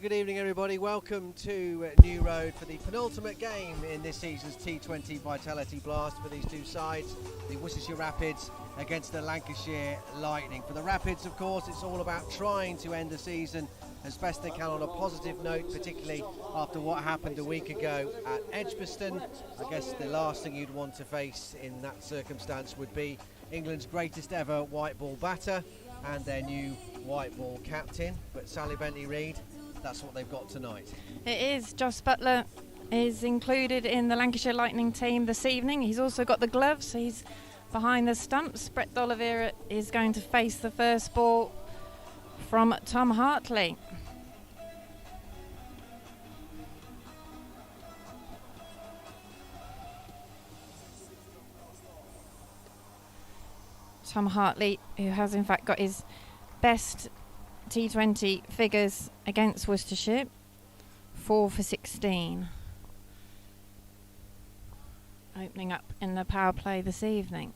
Good evening everybody, welcome to New Road for the penultimate game in this season's T20 Vitality Blast for these two sides, the Worcestershire Rapids against the Lancashire Lightning. For the Rapids, of course, it's all about trying to end the season as best they can on a positive note, particularly after what happened a week ago at Edgbaston. I guess the last thing you'd want to face in that circumstance would be England's greatest ever white ball batter and their new white ball captain, but Sally Bentley-Reid, that's what they've got tonight. It is. Josh Butler is included in the Lancashire Lightning team this evening. He's also got the gloves. He's behind the stumps. Brett D'Oliveira is going to face the first ball from Tom Hartley. Tom Hartley, who has in fact got his best T20 figures against Worcestershire, 4 for 16. Opening up in the power play this evening.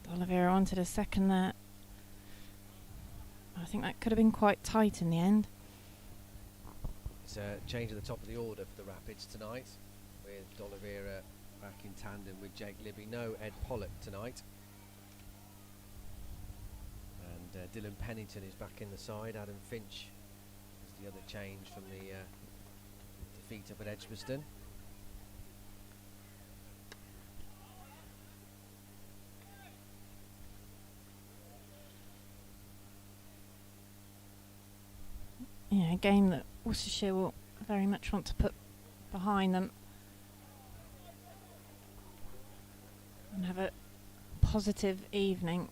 D'Oliveira onto the second there. I think that could have been quite tight in the end. It's a change at the top of the order for the Rapids tonight, with D'Oliveira back in tandem with Jake Libby. No Ed Pollock tonight. And Dylan Pennington is back in the side. Adam Finch is the other change from the defeat up at Edgbaston. Yeah, a game that Worcestershire will very much want to put behind them and have a positive evening.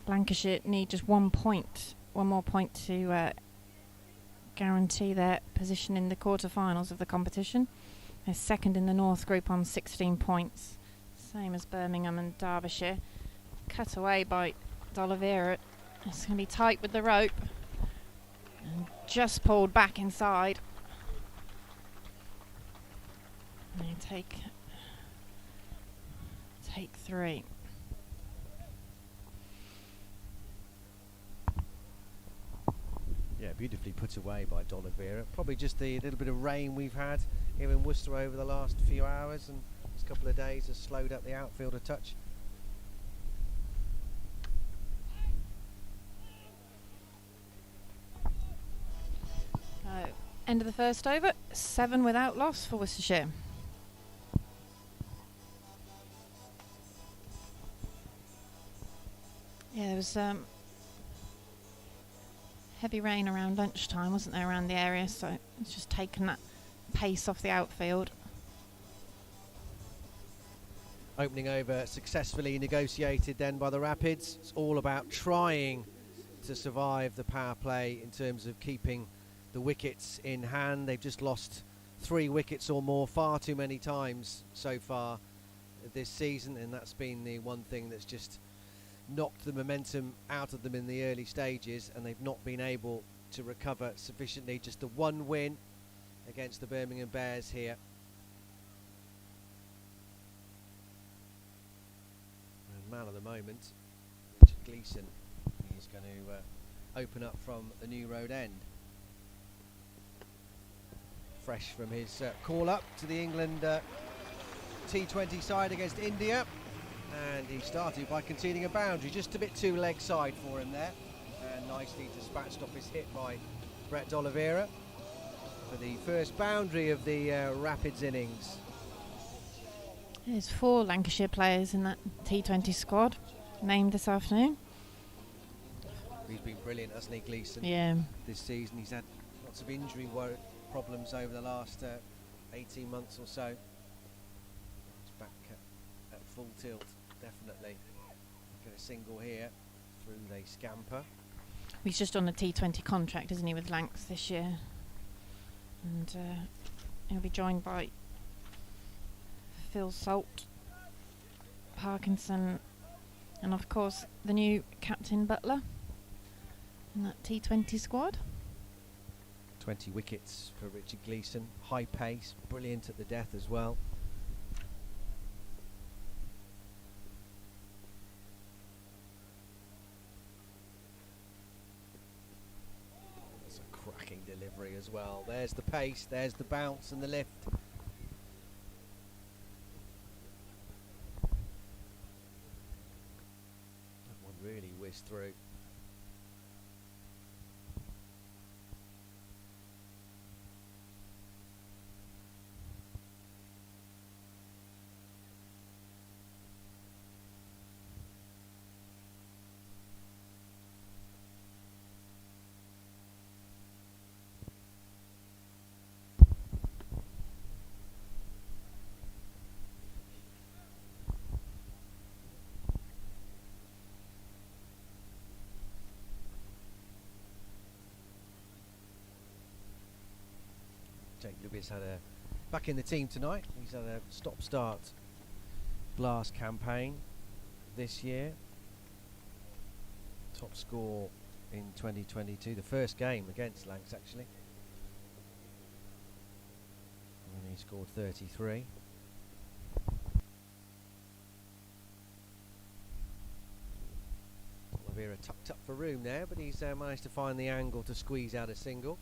Lancashire need just 1 point, one more point to guarantee their position in the quarter-finals of the competition. They're second in the North Group on 16 points, same as Birmingham and Derbyshire. Cut away by D'Oliveira. It's going to be tight with the rope and just pulled back inside. And they take 3. Yeah, beautifully put away by D'Oliveira. Probably just the little bit of rain we've had here in Worcester over the last few hours and this couple of days has slowed up the outfield a touch. End of the first over, 7 without loss for Worcestershire. Yeah, there was heavy rain around lunchtime, wasn't there, around the area, so it's just taken that pace off the outfield. Opening over successfully negotiated then by the Rapids. It's all about trying to survive the power play in terms of keeping the wickets in hand. They've just lost 3 wickets or more far too many times so far this season, and that's been the one thing that's just knocked the momentum out of them in the early stages, and they've not been able to recover sufficiently. Just the 1 win against the Birmingham Bears here. And man of the moment, Richard Gleeson, is going to open up from the New Road end. Fresh from his call up to the England T20 side against India, and he started by conceding a boundary, just a bit too leg side for him there, and nicely dispatched off his hit by Brett D'Oliveira for the first boundary of the Rapids innings. There's 4 Lancashire players in that T20 squad named this afternoon. He's been brilliant, hasn't he, Gleeson? Yeah. This season he's had lots of injury problems over the last 18 months or so. He's back at full tilt, definitely. Get a single here. Through they scamper. He's just on a T20 contract, isn't he, with Lancs this year? And he'll be joined by Phil Salt, Parkinson, and of course the new captain Butler in that T20 squad. 20 wickets for Richard Gleeson. High pace, brilliant at the death as well. That's a cracking delivery as well. There's the pace, there's the bounce and the lift. That one really whizzed through. Jake Lewis had back in the team tonight. He's had a stop-start blast campaign this year. Top score in 2022, the first game against Lancs actually. And he scored 33. Oliveira tucked up for room there, but he's managed to find the angle to squeeze out a single.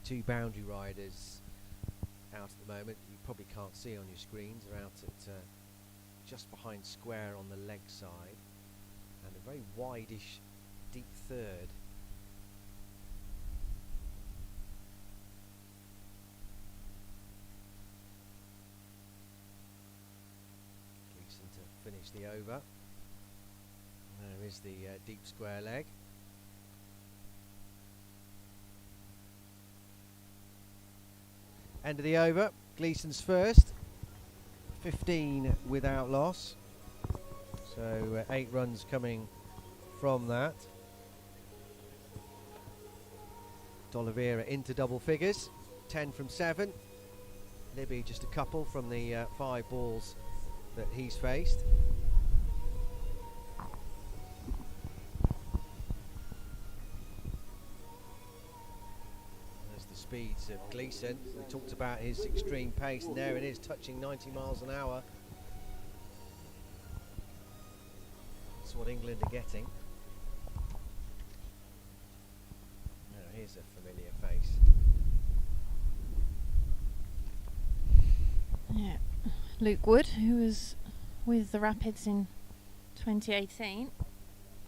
Two boundary riders out at the moment, you probably can't see on your screens, are out at just behind square on the leg side, and a very wide-ish deep third. Gleeson to finish the over. There is the deep square leg. End of the over, Gleeson's first, 15 without loss, so 8 runs coming from that. D'Oliveira into double figures, 10 from 7, Libby just a couple from the 5 balls that he's faced. Speeds of Gleeson. We talked about his extreme pace, and there it is, touching 90 miles an hour. That's what England are getting. Now here's a familiar face. Yeah, Luke Wood, who was with the Rapids in 2018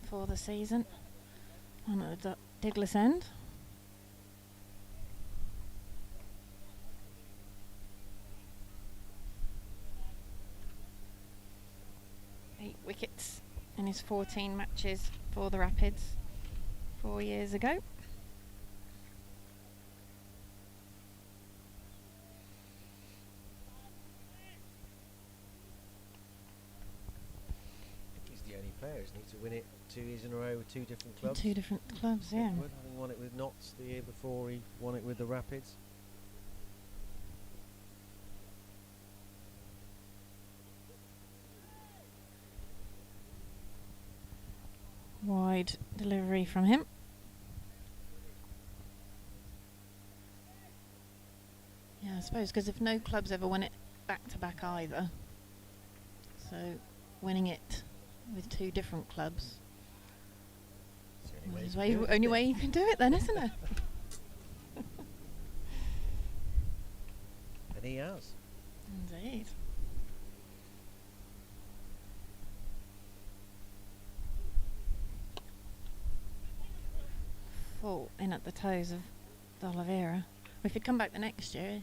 for the season on at Diglis End. Wickets in his 14 matches for the Rapids 4 years ago. He's the only player, isn't he, to win it 2 years in a row with 2 different clubs. 2 different clubs, yeah. Having won it with Notts the year before, he won it with the Rapids. Wide delivery from him. Yeah, I suppose because if no clubs ever won it back to back either, so winning it with 2 different clubs is the only way you can do it then, isn't it? And he has. Indeed. full in at the toes of D'Oliveira. If he'd come back the next year,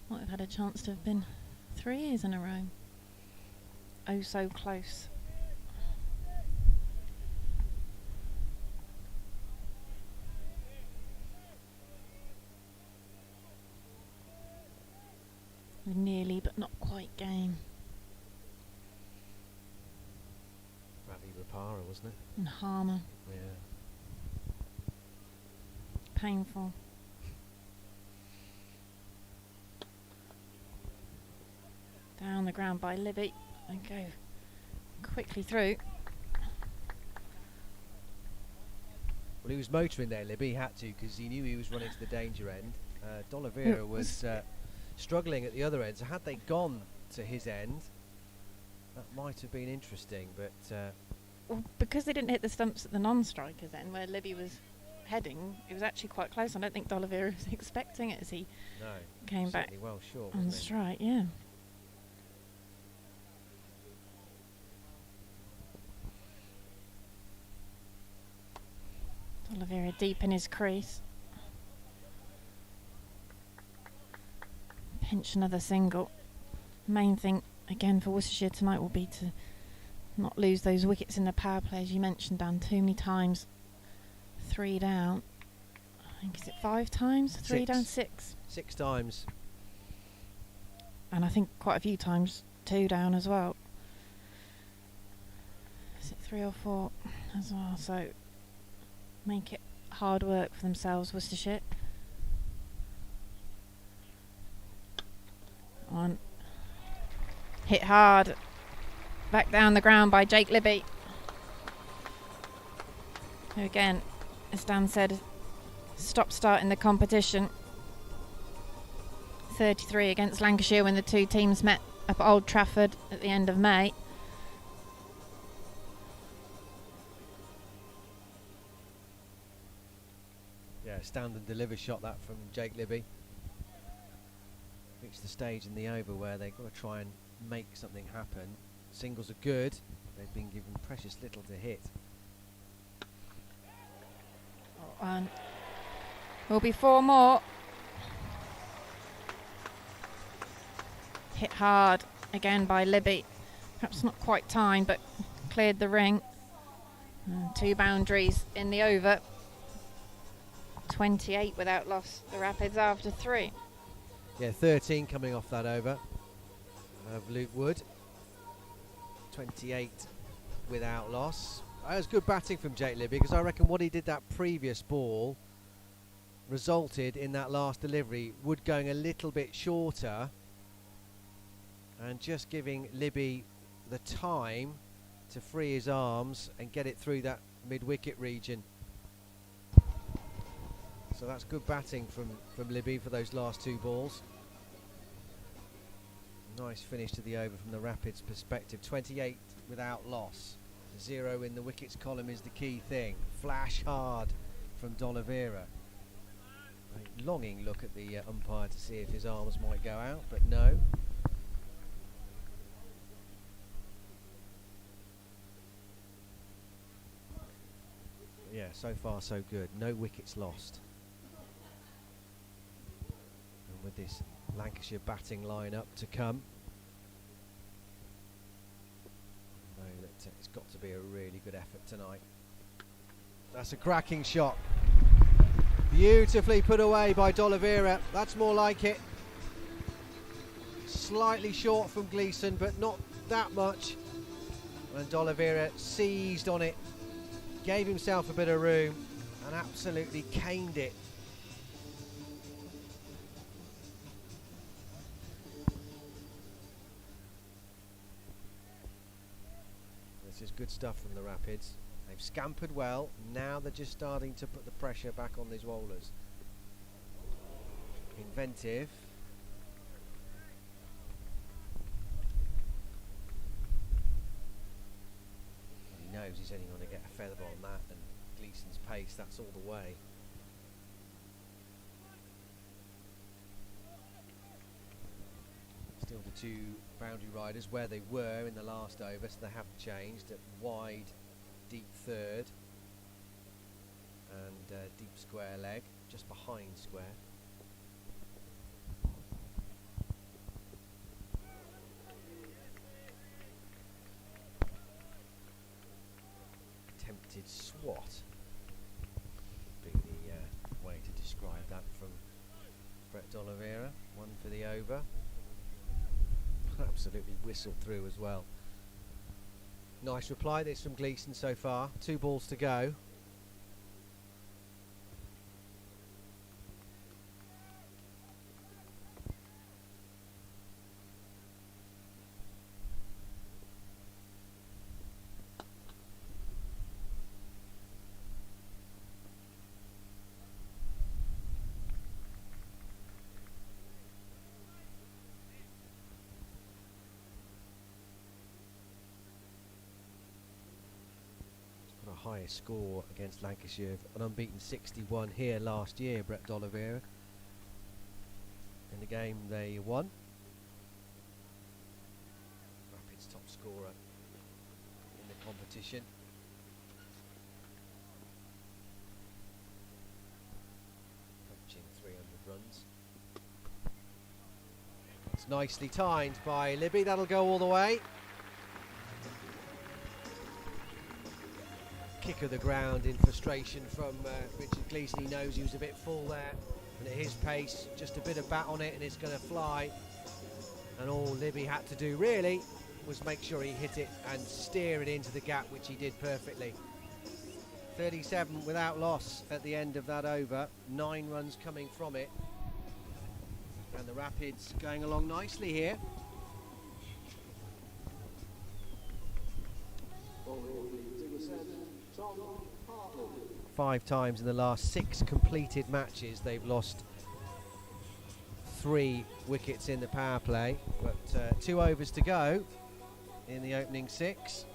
might have had a chance to have been 3 years in a row. Oh, so close. Nearly, but not quite game. Ravi Rapara, wasn't it? And Harmer. Yeah. Painful. Down the ground by Libby. And go quickly through. Well, he was motoring there, Libby. He had to, because he knew he was running to the danger end. D'Oliveira was struggling at the other end, so had they gone to his end, that might have been interesting, but well, because they didn't hit the stumps at the non-strikers end where Libby was heading, it was actually quite close. I don't think D'Oliveira was expecting it as he came back well short on the strike. Yeah. D'Oliveira deep in his crease. Pinch another single. Main thing again for Worcestershire tonight will be to not lose those wickets in the power play, as you mentioned, Dan. Too many times 3 down. I think, is it 5 times? 3 down, 6. 6 times. And I think quite a few times 2 down as well. Is it 3 or 4 as well? So make it hard work for themselves, Worcestershire. On. Hit hard. Back down the ground by Jake Libby. Who again, as Dan said, stop start in the competition. 33 against Lancashire when the two teams met up at Old Trafford at the end of May. Yeah, stand and deliver shot that from Jake Libby. Reached the stage in the over where they've got to try and make something happen. Singles are good. They've been given precious little to hit. And will be 4 more. Hit hard again by Libby. Perhaps not quite timed, but cleared the ring. And 2 boundaries in the over. 28 without loss. The Rapids after 3. Yeah, 13 coming off that over of Luke Wood. 28 without loss. That was good batting from Jake Libby, because I reckon what he did that previous ball resulted in that last delivery. Wood going a little bit shorter and just giving Libby the time to free his arms and get it through that mid-wicket region. So that's good batting from Libby for those last 2 balls. Nice finish to the over from the Rapids' perspective. 28 without loss. 0 in the wickets column is the key thing. Flash hard from D'Oliveira. A longing look at the umpire to see if his arms might go out, but no. Yeah, so far so good. No wickets lost. And with this Lancashire batting line-up to come, I know that it's got to be a really good effort tonight. That's a cracking shot. Beautifully put away by D'Oliveira. That's more like it. Slightly short from Gleeson, but not that much. And D'Oliveira seized on it, gave himself a bit of room, and absolutely caned it. This is good stuff from the Rapids. They've scampered well. Now they're just starting to put the pressure back on these rollers. Inventive. And he knows he's only going to get a feather on that, and Gleeson's pace, that's all the way. Still the 2 boundary riders where they were in the last over, so they haven't changed, at wide, deep third and deep square leg, just behind square. Attempted swat be the way to describe that from Brett D'Oliveira. One for the over. Absolutely whistled through as well. Nice reply this from Gleeson so far. 2 balls to go. Highest score against Lancashire, an unbeaten 61 here last year, Brett D'Oliveira. In the game they won. Rapids top scorer in the competition. Punching 300 runs. It's nicely timed by Libby, that'll go all the way. Kick of the ground in frustration from Richard Gleeson. He knows he was a bit full there, and at his pace, just a bit of bat on it and it's going to fly. And all Libby had to do really was make sure he hit it and steer it into the gap, which he did perfectly. 37 without loss at the end of that over, 9 runs coming from it, and the Rapids going along nicely here. 5 times in the last 6 completed matches they've lost 3 wickets in the power play, but 2 overs to go in the opening 6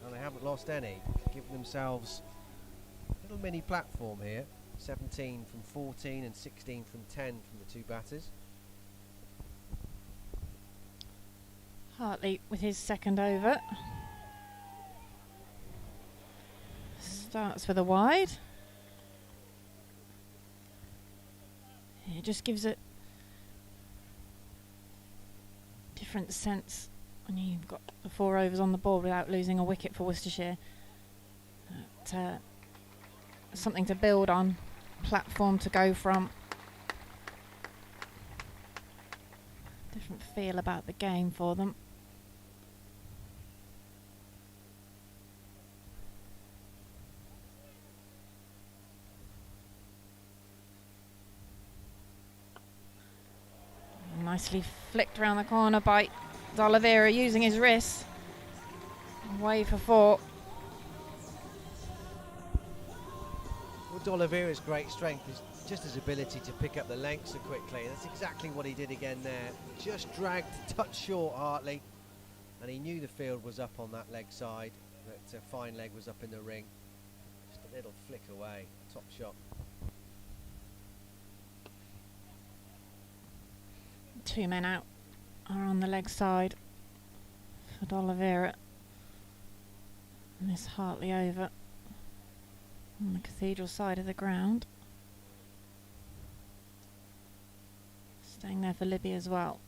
and they haven't lost any, giving themselves a little mini platform here. 17 from 14 and 16 from 10 from the 2 batters. Hartley with his second over. Starts with a wide. It just gives it different sense when you've got the 4 overs on the board without losing a wicket for Worcestershire. Something to build on, platform to go from. Different feel about the game for them. Nicely flicked around the corner by D'Oliveira using his wrist. Away for 4. Well, D'Oliveira's great strength is just his ability to pick up the length so quickly. That's exactly what he did again there. Just dragged a touch short Hartley, and he knew the field was up on that leg side, that fine leg was up in the ring. Just a little flick away, top shot. 2 men out are on the leg side for D'Oliveira. And this Hartley over on the Cathedral side of the ground. Staying there for Libby as well.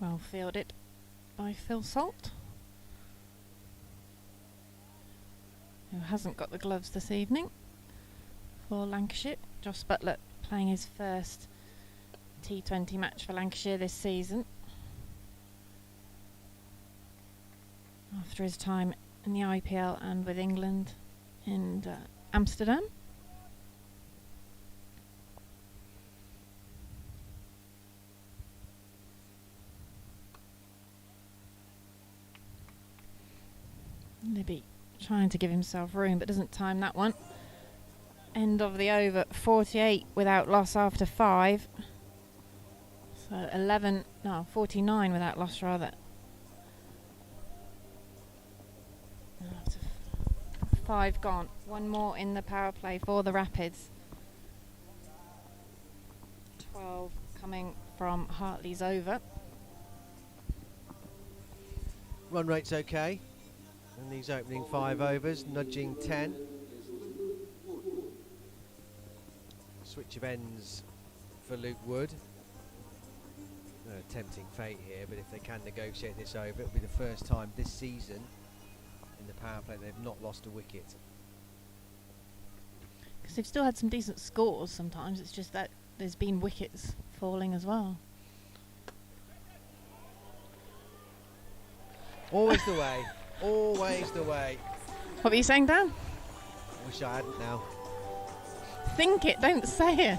Well fielded by Phil Salt, who hasn't got the gloves this evening for Lancashire. Joss Butler playing his first T20 match for Lancashire this season after his time in the IPL and with England in Amsterdam. Libby trying to give himself room but doesn't time that one. End of the over, 48 without loss after 5. So 49 without loss rather. 5 gone. One more in the power play for the Rapids. 12 coming from Hartley's over. Run rate's okay in these opening 5 overs, nudging 10. Switch of ends for Luke Wood. Tempting fate here, but if they can negotiate this over, it'll be the first time this season in the power play they've not lost a wicket. Because they've still had some decent scores sometimes, it's just that there's been wickets falling as well. Always the way, always the way. What were you saying, Dan? Wish I hadn't now. Think it, don't say it.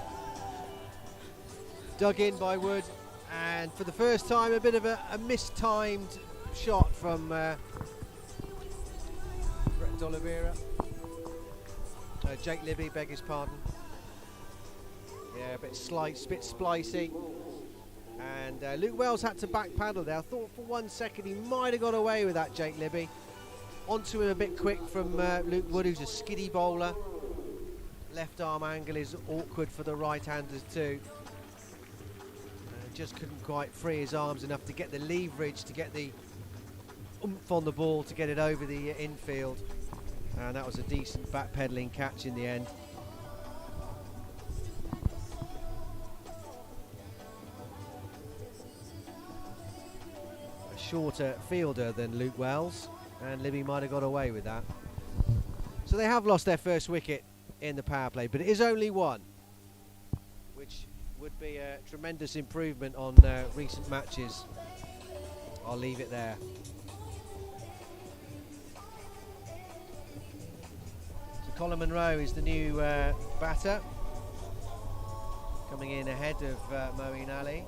Dug in by Wood, and for the first time a bit of a mistimed shot from Brett D'Oliveira. Jake Libby, beg his pardon. Yeah, a bit splicey. And Luke Wells had to back paddle there. I thought for 1 second he might have got away with that, Jake Libby. Onto him a bit quick from Luke Wood, who's a skiddy bowler. Left arm angle is awkward for the right-handers too. Just couldn't quite free his arms enough to get the leverage, to get the oomph on the ball, to get it over the infield. And that was a decent back-pedalling catch in the end. A shorter fielder than Luke Wells, and Libby might have got away with that. So they have lost their first wicket in the power play, but it is only one, which would be a tremendous improvement on recent matches. I'll leave it there. So Colin Munro is the new batter, coming in ahead of Moeen Ali.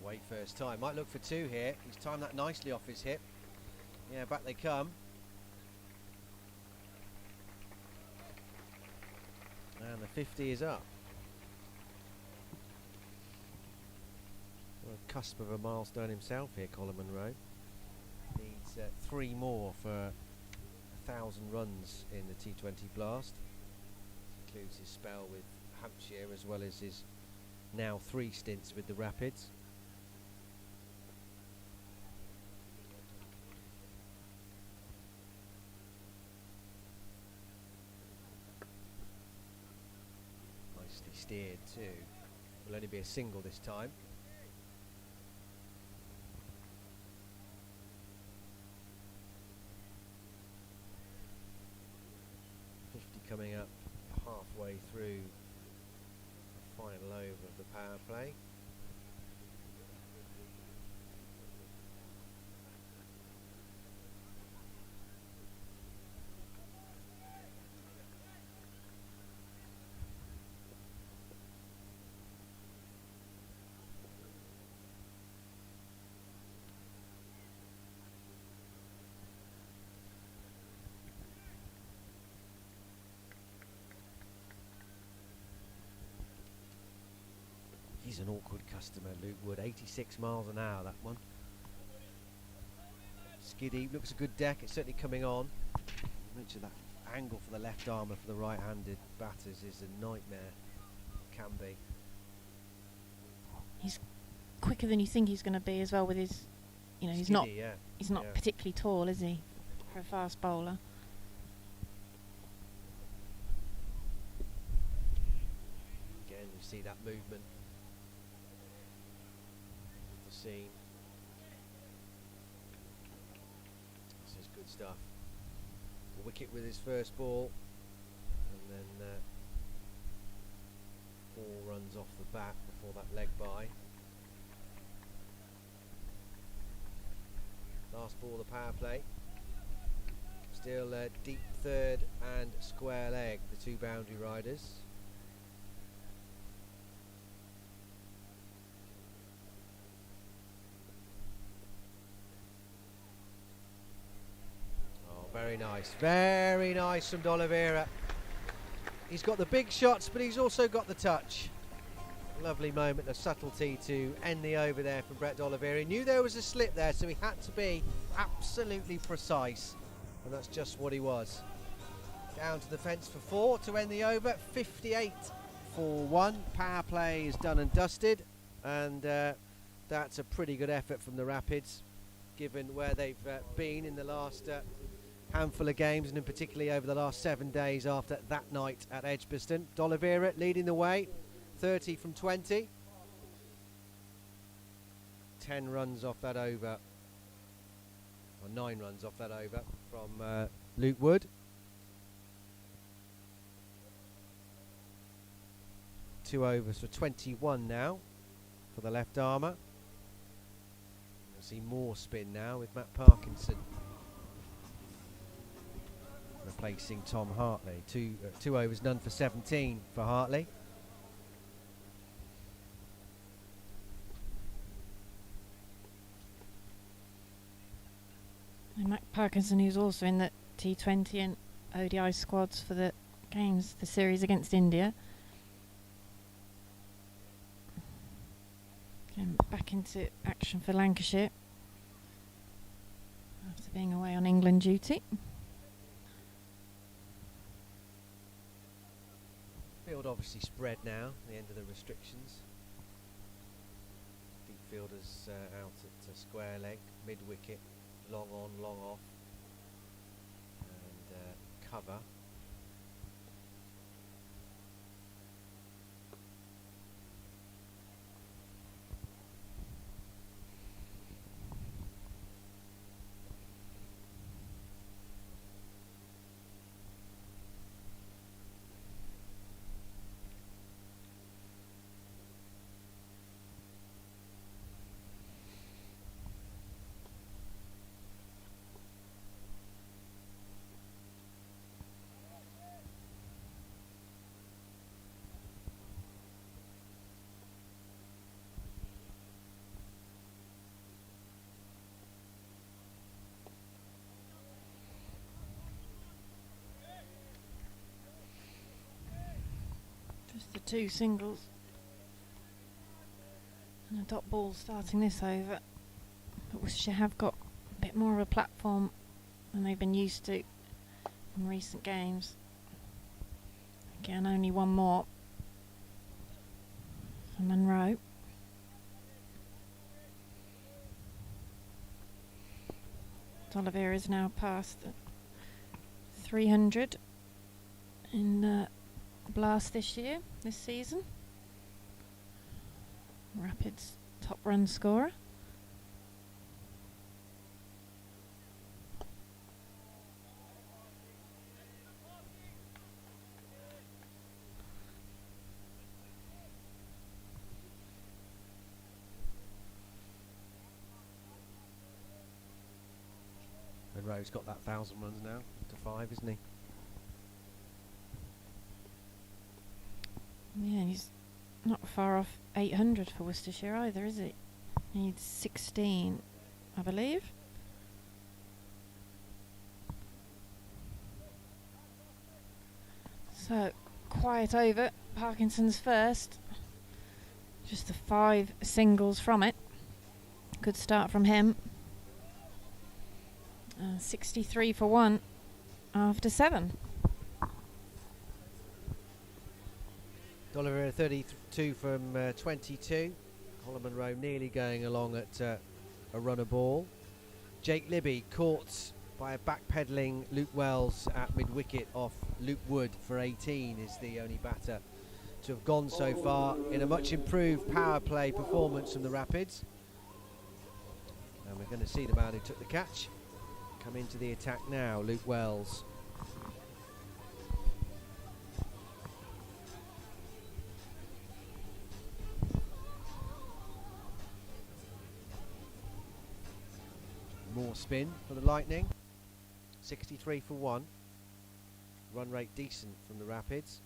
Wait first time, might look for 2 here. He's timed that nicely off his hip. Yeah, back they come. And the 50 is up. On the cusp of a milestone himself here, Colin Munro. Needs 3 more for 1,000 runs in the T20 Blast. Includes his spell with Hampshire as well as his now 3 stints with the Rapids. Steered too. Will only be a single this time. 50 coming up halfway through the final over of the power play. He's an awkward customer, Luke Wood. 86 miles an hour, that one. Skiddy, looks a good deck. It's certainly coming on. I mentioned that angle for the left armour for the right-handed batters is a nightmare. Can be. He's quicker than you think he's going to be as well with his, you know, Skiddy, he's not particularly tall, is he, for a fast bowler? Again, you see that movement. Scene. This is good stuff. A wicket with his first ball, and then 4 runs off the bat before that leg bye. Last ball of the power play. Still deep third and square leg, the two boundary riders. Oh, very nice from D'Oliveira. He's got the big shots, but he's also got the touch. Lovely moment of subtlety to end the over there from Brett D'Oliveira. He knew there was a slip there, so he had to be absolutely precise, and that's just what he was. Down to the fence for 4 to end the over. 58 for 1. Power play is done and dusted, and that's a pretty good effort from the Rapids, given where they've been in the last handful of games, and in particularly over the last 7 days after that night at Edgbaston. D'Oliveira leading the way, 30 from 20. 10 runs off that over, or 9 runs off that over from Luke Wood. 2 overs for 21 now for the left armour. We'll see more spin now with Matt Parkinson replacing Tom Hartley. 2 overs, none for 17 for Hartley. And Matt Parkinson, who's also in the T20 and ODI squads for the games, the series against India. Back into action for Lancashire after being away on England duty. Field obviously spread now, the end of the restrictions. Deep fielders out at square leg, mid wicket, long on, long off, and cover. Just the 2 singles and a dot ball starting this over. But Worcestershire have got a bit more of a platform than they've been used to in recent games. Again, only 1 more for Monroe. D'Oliveira is now past 300 in Blast this season. Rapids top run scorer. Monroe's got that 1,000 runs now to 5, isn't he? Yeah, he's not far off 800 for Worcestershire either, is he? He needs 16, I believe. So, quiet over. Parkinson's first. Just the 5 singles from it. Good start from him. 63 for 1 after 7. D'Oliveira 32 from 22. Colin Monroe nearly going along at a run a ball. Jake Libby caught by a backpedaling Luke Wells at mid-wicket off Luke Wood for 18 is the only batter to have gone so far in a much improved power play performance from the Rapids. And we're going to see the man who took the catch come into the attack now, Luke Wells. More spin for the Lightning. 63 for 1. Run rate decent from the Rapids.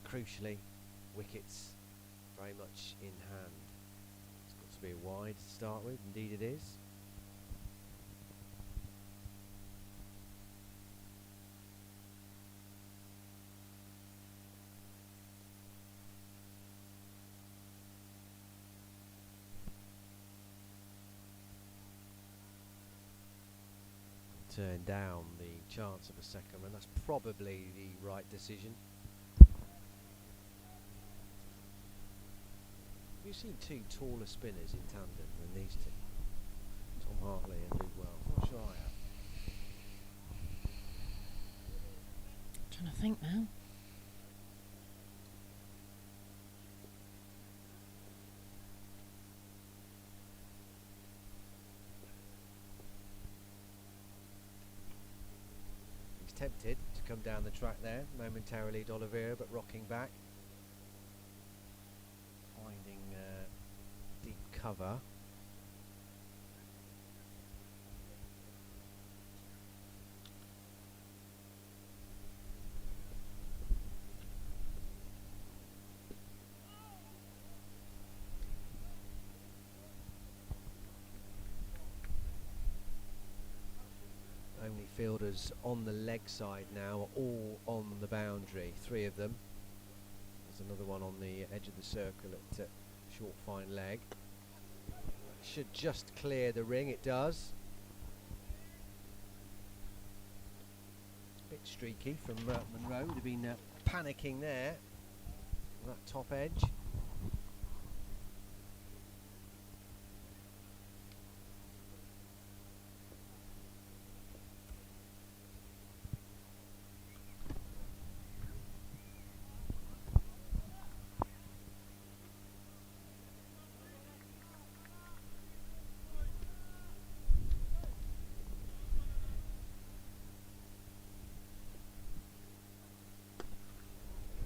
Crucially, wickets very much in hand. It's got to be a wide to start with, indeed it is. Turn down the chance of a second run. That's probably the right decision. You've seen two taller spinners in tandem than these two, Tom Hartley and Luke Wells. Not sure I have. Trying to think now. He's tempted to come down the track there momentarily, D'Oliveira, but rocking back, finding deep cover. Only fielders on the leg side now are all on the boundary, 3 of them. There's another one on the edge of the circle at short fine leg. Should just clear the ring, it does. Bit streaky from Monroe, would have been panicking there on that top edge.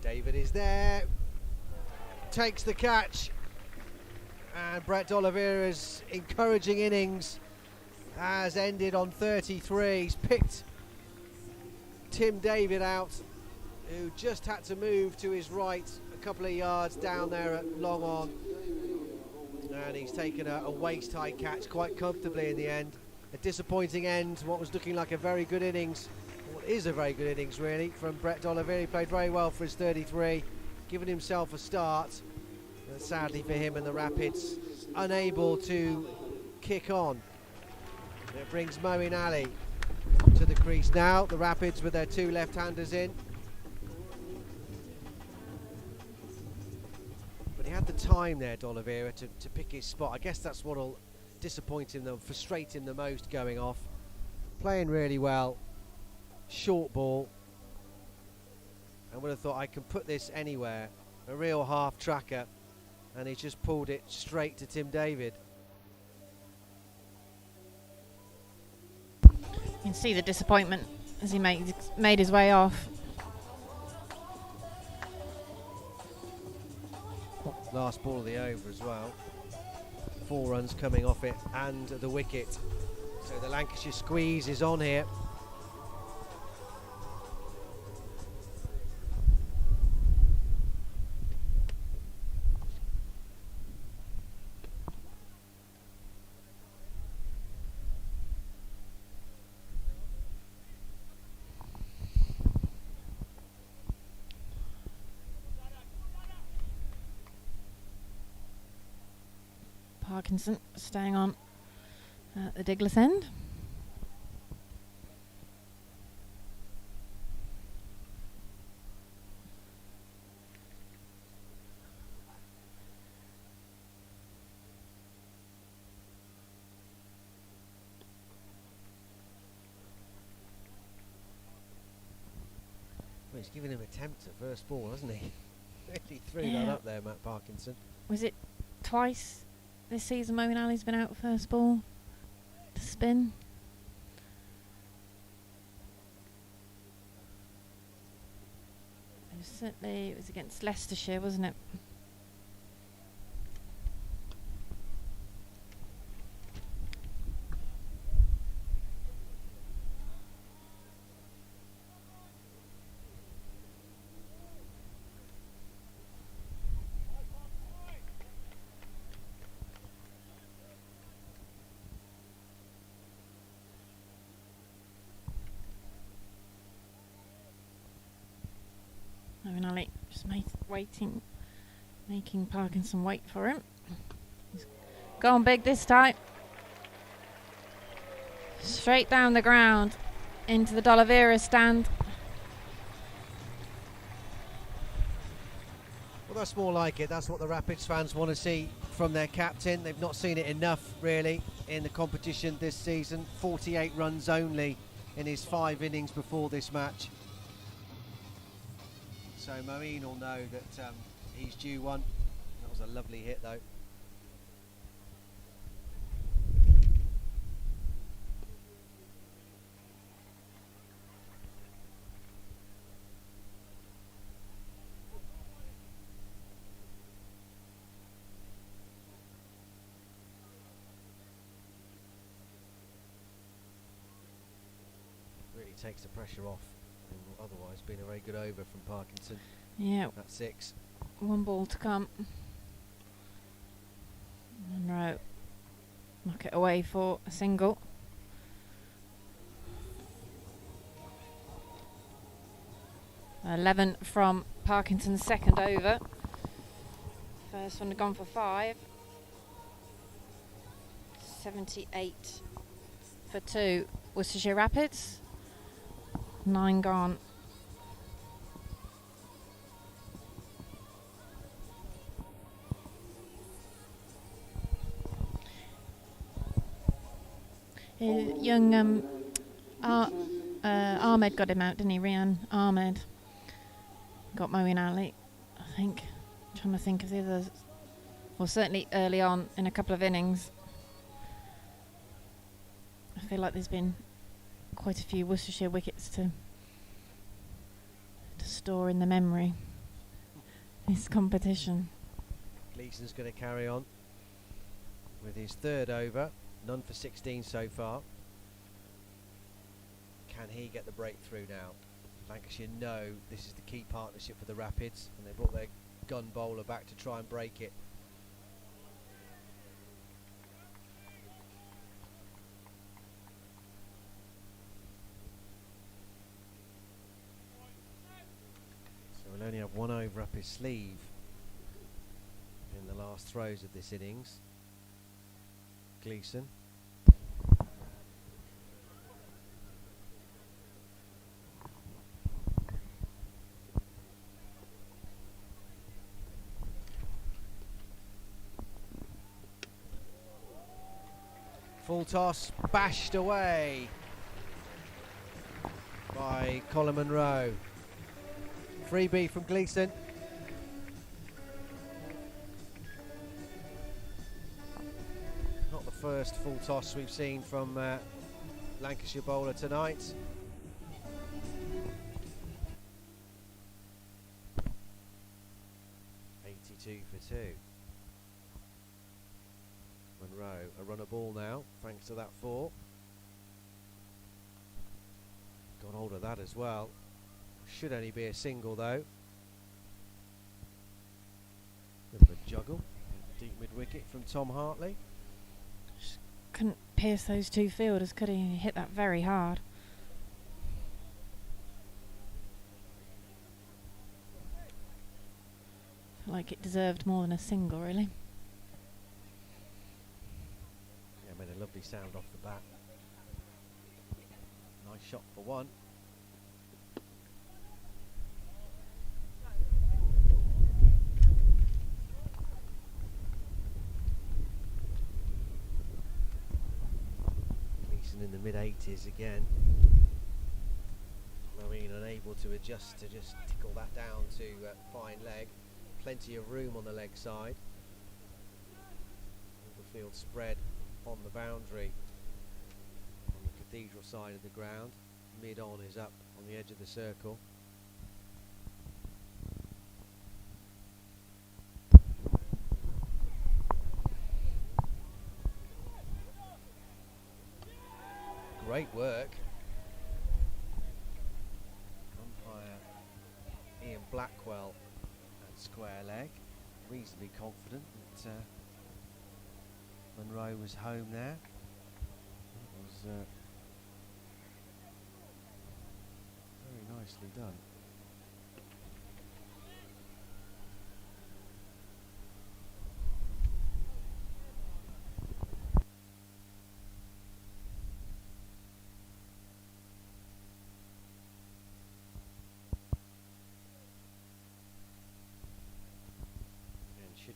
David is there, takes the catch, and Brett D'Oliveira's encouraging innings has ended on 33. He's picked Tim David out, who just had to move to his right a couple of yards down there at long on, and he's taken a waist-high catch quite comfortably in the end. A disappointing end, what was looking like a very good innings. What is a very good innings really from Brett D'Oliveira. He played very well for his 33, giving himself a start. And sadly for him and the Rapids, unable to kick on. It brings Moeen Ali to the crease now. The Rapids with their 2 left-handers in. But he had the time there, D'Oliveira, to pick his spot. I guess that's what'll disappoint him, though, frustrate him the most going off. Playing really well. Short ball, I would have thought I can put this anywhere, a real half tracker, and he's just pulled it straight to Tim David. You can see the disappointment as he made his way off. Last ball of the over as well. 4 runs coming off it and the wicket, so the Lancashire squeeze is on here. Parkinson staying on at the Diglis end. Well, he's given him a attempt at first ball, hasn't he? Really threw that up there, Matt Parkinson. Was it twice this season Moeen Ali's been out first ball to spin? It was against Leicestershire, wasn't it? Just making Parkinson wait for him. He's gone big this time. Straight down the ground into the D'Oliveira stand. Well, that's more like it. That's what the Rapids fans want to see from their captain. They've not seen it enough, really, in the competition this season. 48 runs only in his 5 innings before this match. So Moeen will know that he's due one. That was a lovely hit, though. Really takes the pressure off. Otherwise been a very good over from Parkinson. Yeah. That's 6. 1 ball to come. Monroe knock it away for a single. .11 from Parkinson's second over. First one had gone for 5. 78 for 2. Worcestershire Rapids. 9 gone. Young Ahmed got him out, didn't he? Rian Ahmed got Moeen Ali, I think. I'm trying to think of the others. Well, certainly early on in a couple of innings. I feel like there's been quite a few Worcestershire wickets to store in the memory. This competition. Gleeson's going to carry on with his 3rd over. None for 16 so far. Can he get the breakthrough now? Lancashire know this is the key partnership for the Rapids, and they brought their gun bowler back to try and break it. So we'll only have 1 over up his sleeve in the last throws of this innings. Gleeson. Full toss, bashed away by Colin Monroe. Freebie from Gleeson. Not the first full toss we've seen from Lancashire bowler tonight. .82 for 2. Monroe, a runner ball now, thanks to that 4. Got hold of that as well. Should only be a single though. Bit of a juggle. Deep mid-wicket from Tom Hartley. Just couldn't pierce those 2 fielders, could he? He hit that very hard. Felt like it deserved more than a single, really. Made a lovely sound off the bat. Nice shot for 1. Gleeson in the mid-80s again. Moeen unable to adjust to just tickle that down to fine leg. Plenty of room on the leg side. All the field spread on the boundary on the cathedral side of the ground. Mid-on is up on the edge of the circle. Great work. Umpire Ian Blackwell at square leg. Reasonably confident that Monroe was home there. That was very nicely done.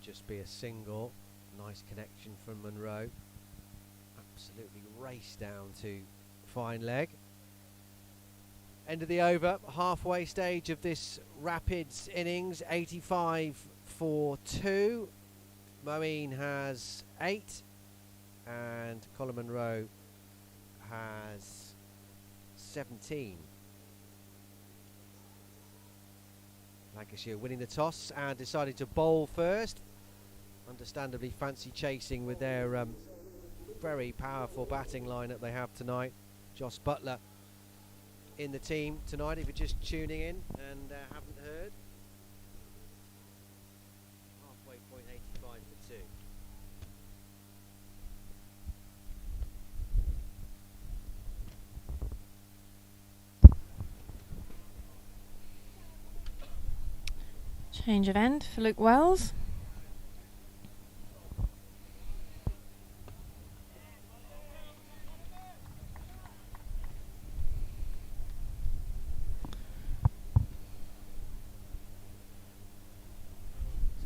should just be a single. Nice connection from Monroe. Absolutely raced down to fine leg. End of the over, halfway stage of this Rapids innings, 85 for 2. Moeen has 8 and Colin Monroe has 17. Lancashire winning the toss and decided to bowl first. Understandably fancy chasing with their very powerful batting lineup they have tonight. Joss Butler in the team tonight, if you're just tuning in and haven't heard. Halfway point, 85 for 2. Change of end for Luke Wells.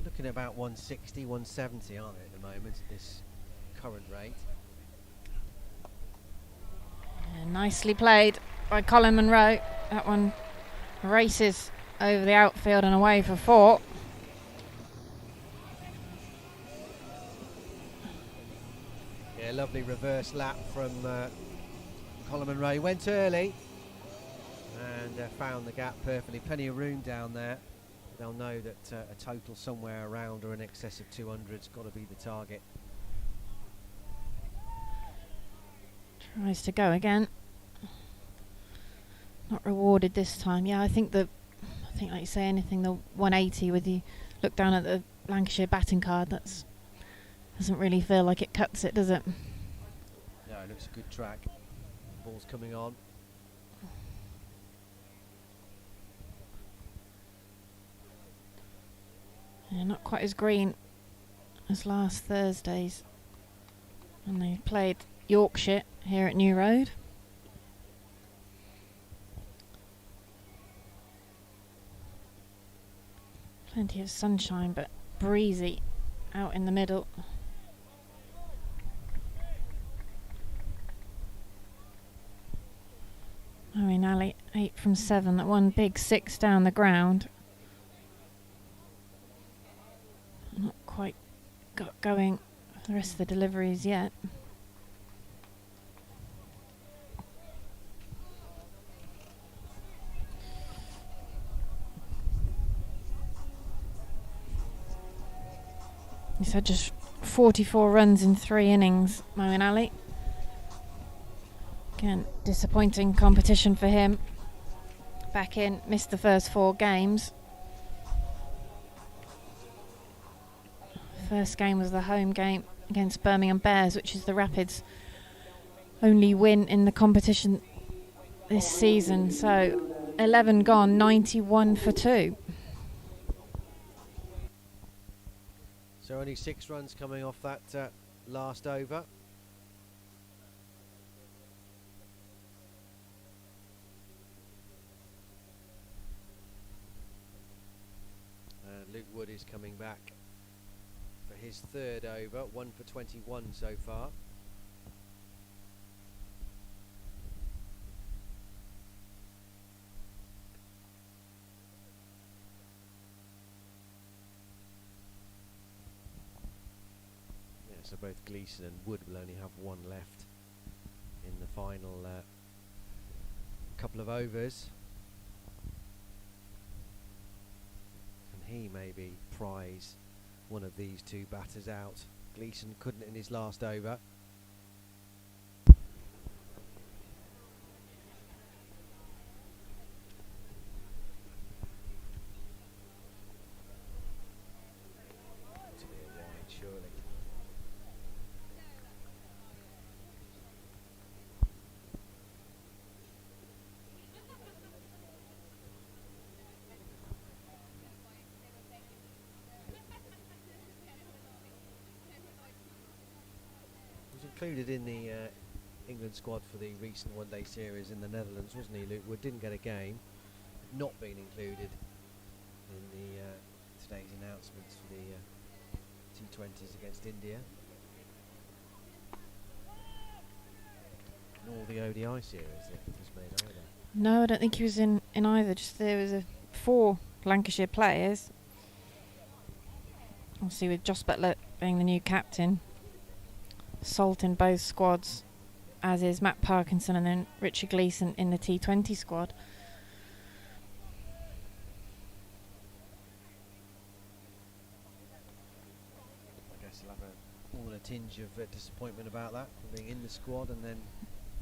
Looking at about 160, 170, aren't they, at the moment, at this current rate? Nicely played by Colin Monroe. That one races over the outfield and away for 4. Yeah, lovely reverse lap from Colin Monroe. He went early and found the gap perfectly. Plenty of room down there. They'll know that a total somewhere around or in excess of 200's got to be the target. Tries to go again. Not rewarded this time. Yeah, I think like you say, anything the 180 with you look down at the Lancashire batting card, that's doesn't really feel like it cuts it, does it? No, it looks a good track. Ball's coming on. Yeah, not quite as green as last Thursday's. And they played Yorkshire here at New Road. Plenty of sunshine, but breezy out in the middle. Moeen Ali, 8 from 7. That one big 6 down the ground. Not quite got going for the rest of the deliveries yet. He's had just 44 runs in 3 innings, Moeen Ali. Again, disappointing competition for him. Back in, missed the first 4 games. First game was the home game against Birmingham Bears, which is the Rapids' only win in the competition this season. So 11 gone, 91 for 2. So only 6 runs coming off that last over. Luke Wood is coming back for his 3rd over, 1 for 21 so far. Yeah, so both Gleeson and Wood will only have 1 left in the final couple of overs. He maybe prize one of these 2 batters out. Gleeson couldn't in his last over. To be a wide, surely. Included in the England squad for the recent one-day series in the Netherlands, wasn't he, Luke Wood? Didn't get a game, not being included in the today's announcements for the T20s against India. Nor the ODI series that was made either. No, I don't think he was in either. Just there was 4 Lancashire players. Obviously with Joss Butler being the new captain. Salt in both squads, as is Matt Parkinson and then Richard Gleeson in the T20 squad. I guess he'll have all a tinge of disappointment about that, from being in the squad and then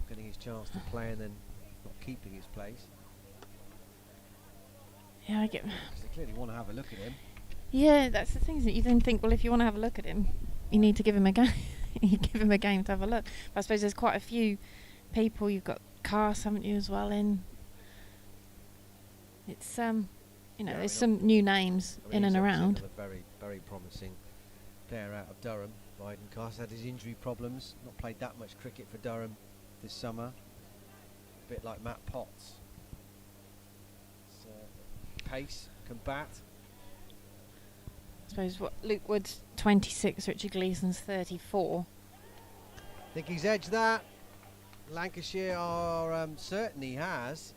getting his chance to play and then not keeping his place. Yeah, I get. Because they clearly want to have a look at him. Yeah, that's the thing. Is that you then think, well, if you want to have a look at him, you need to give him a game. You give him a game to have a look. But I suppose there's quite a few people. You've got Cars, haven't you, as well? It's there's some new names in and around. A very, very promising player out of Durham. Biden Cars had his injury problems. Not played that much cricket for Durham this summer. A bit like Matt Potts. Pace, can bat. I suppose what Luke Wood's 26, Richard Gleeson's 34. Think he's edged that. Lancashire are certainly has.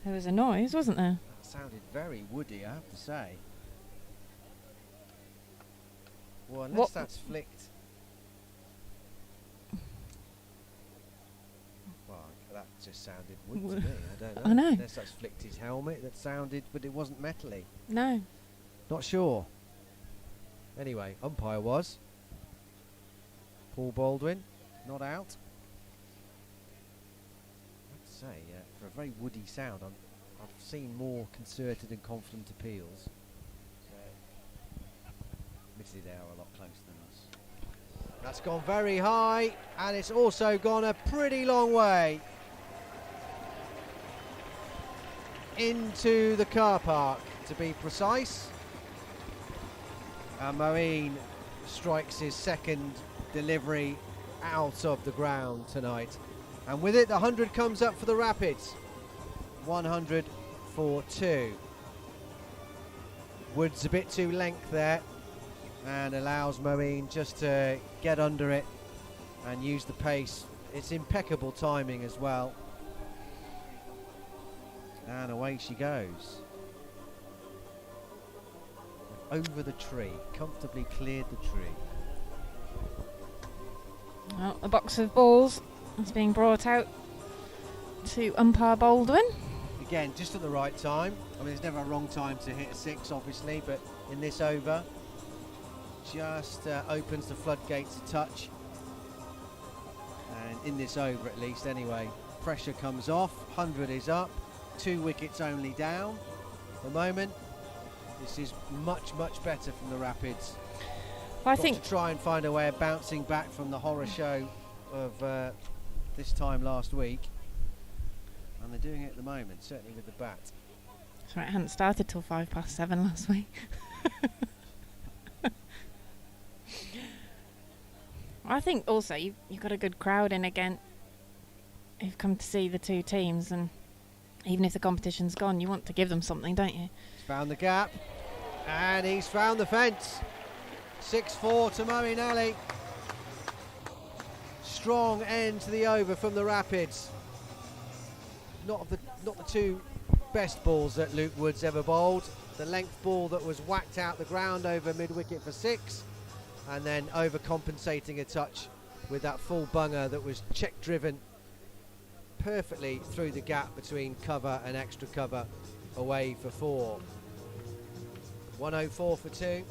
There was a noise, wasn't there? That sounded very woody, I have to say. Well, unless that's flicked. Well, that just sounded wood to me. I don't know. I know. Unless that's flicked his helmet, that sounded, but it wasn't metally. No. Not sure. Anyway, umpire was Paul Baldwin, not out. I have to say, for a very woody sound, I've seen more concerted and confident appeals. Admittedly, they are a lot closer than us. That's gone very high, and it's also gone a pretty long way into the car park, to be precise. Moeen strikes his second delivery out of the ground tonight, and with it the 100 comes up for the Rapids. 100 for 2. Woods a bit too length there and allows Moeen just to get under it and use the pace. It's impeccable timing as well, and away she goes. Over the tree, comfortably cleared the tree. Well, a box of balls is being brought out to umpire Baldwin. Again, just at the right time. I mean, there's never a wrong time to hit a 6, obviously, but in this over, just opens the floodgates a touch. And in this over, at least, anyway, pressure comes off. 100 is up. 2 wickets only down at the moment. This is much, much better from the Rapids. I Got think to try and find a way of bouncing back from the horror show of this time last week, and they're doing it at the moment, certainly with the bat. that's right. It hadn't started till 7:05 last week. I think also you've got a good crowd in again. Who've come to see the two teams, and even if the competition's gone, you want to give them something, don't you? He's found the gap, and he's found the fence. 6-4 to Moeen Ali. Strong end to the over from the Rapids. Not the 2 best balls that Luke Woods ever bowled. The length ball that was whacked out the ground over mid-wicket for 6, and then overcompensating a touch with that full bunger that was check-driven perfectly through the gap between cover and extra cover, away for 4. 104 for 2.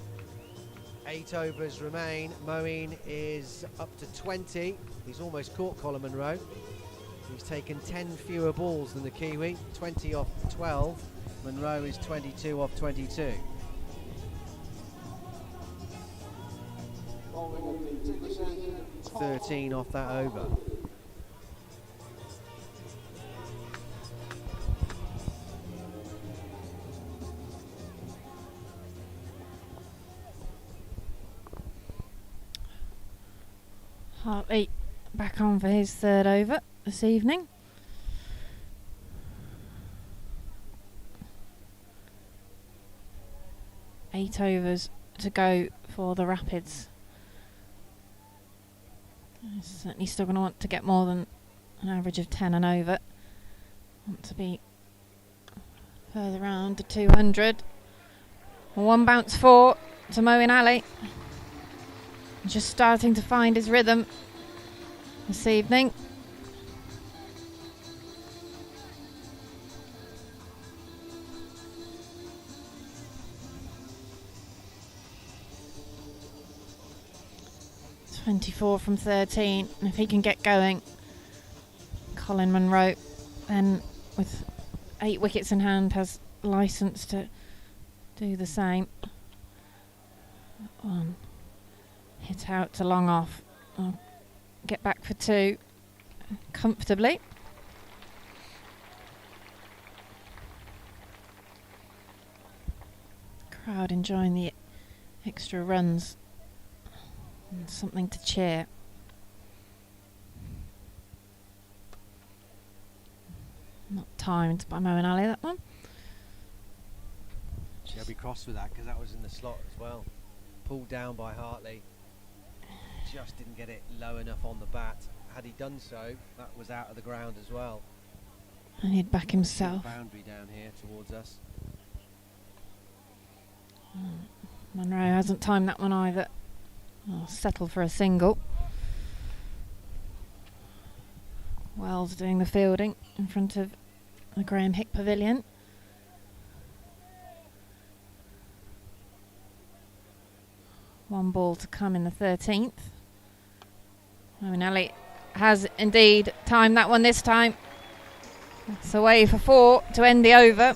8 overs remain. Moeen is up to 20. He's almost caught Colin Munro. He's taken 10 fewer balls than the Kiwi. 20 off 12. Munro is 22 off 22. $13 off that over. Hartley back on for his third over this evening. Eight overs to go for the Rapids. He's certainly still going to want to get more than an average of 10 and over. Want to be further around the 200. One bounce 4 to Moeen Ali. Just starting to find his rhythm this evening. .24 from 13, and if he can get going, Colin Munro then with 8 wickets in hand has licence to do the same. One hit out to long off. I'll get back for 2 comfortably. Crowd enjoying the extra runs. And something to cheer. Not timed by Moeen Ali, that one. She'll be cross with that because that was in the slot as well. Pulled down by Hartley. Just didn't get it low enough on the bat. Had he done so, that was out of the ground as well. And he'd back himself. Boundary down here towards us. Munro hasn't timed that one either. I'll settle for a single. Wells doing the fielding in front of the Graham Hick Pavilion. One ball to come in the 13th. Moeen Ali has indeed timed that one this time. It's away for 4 to end the over.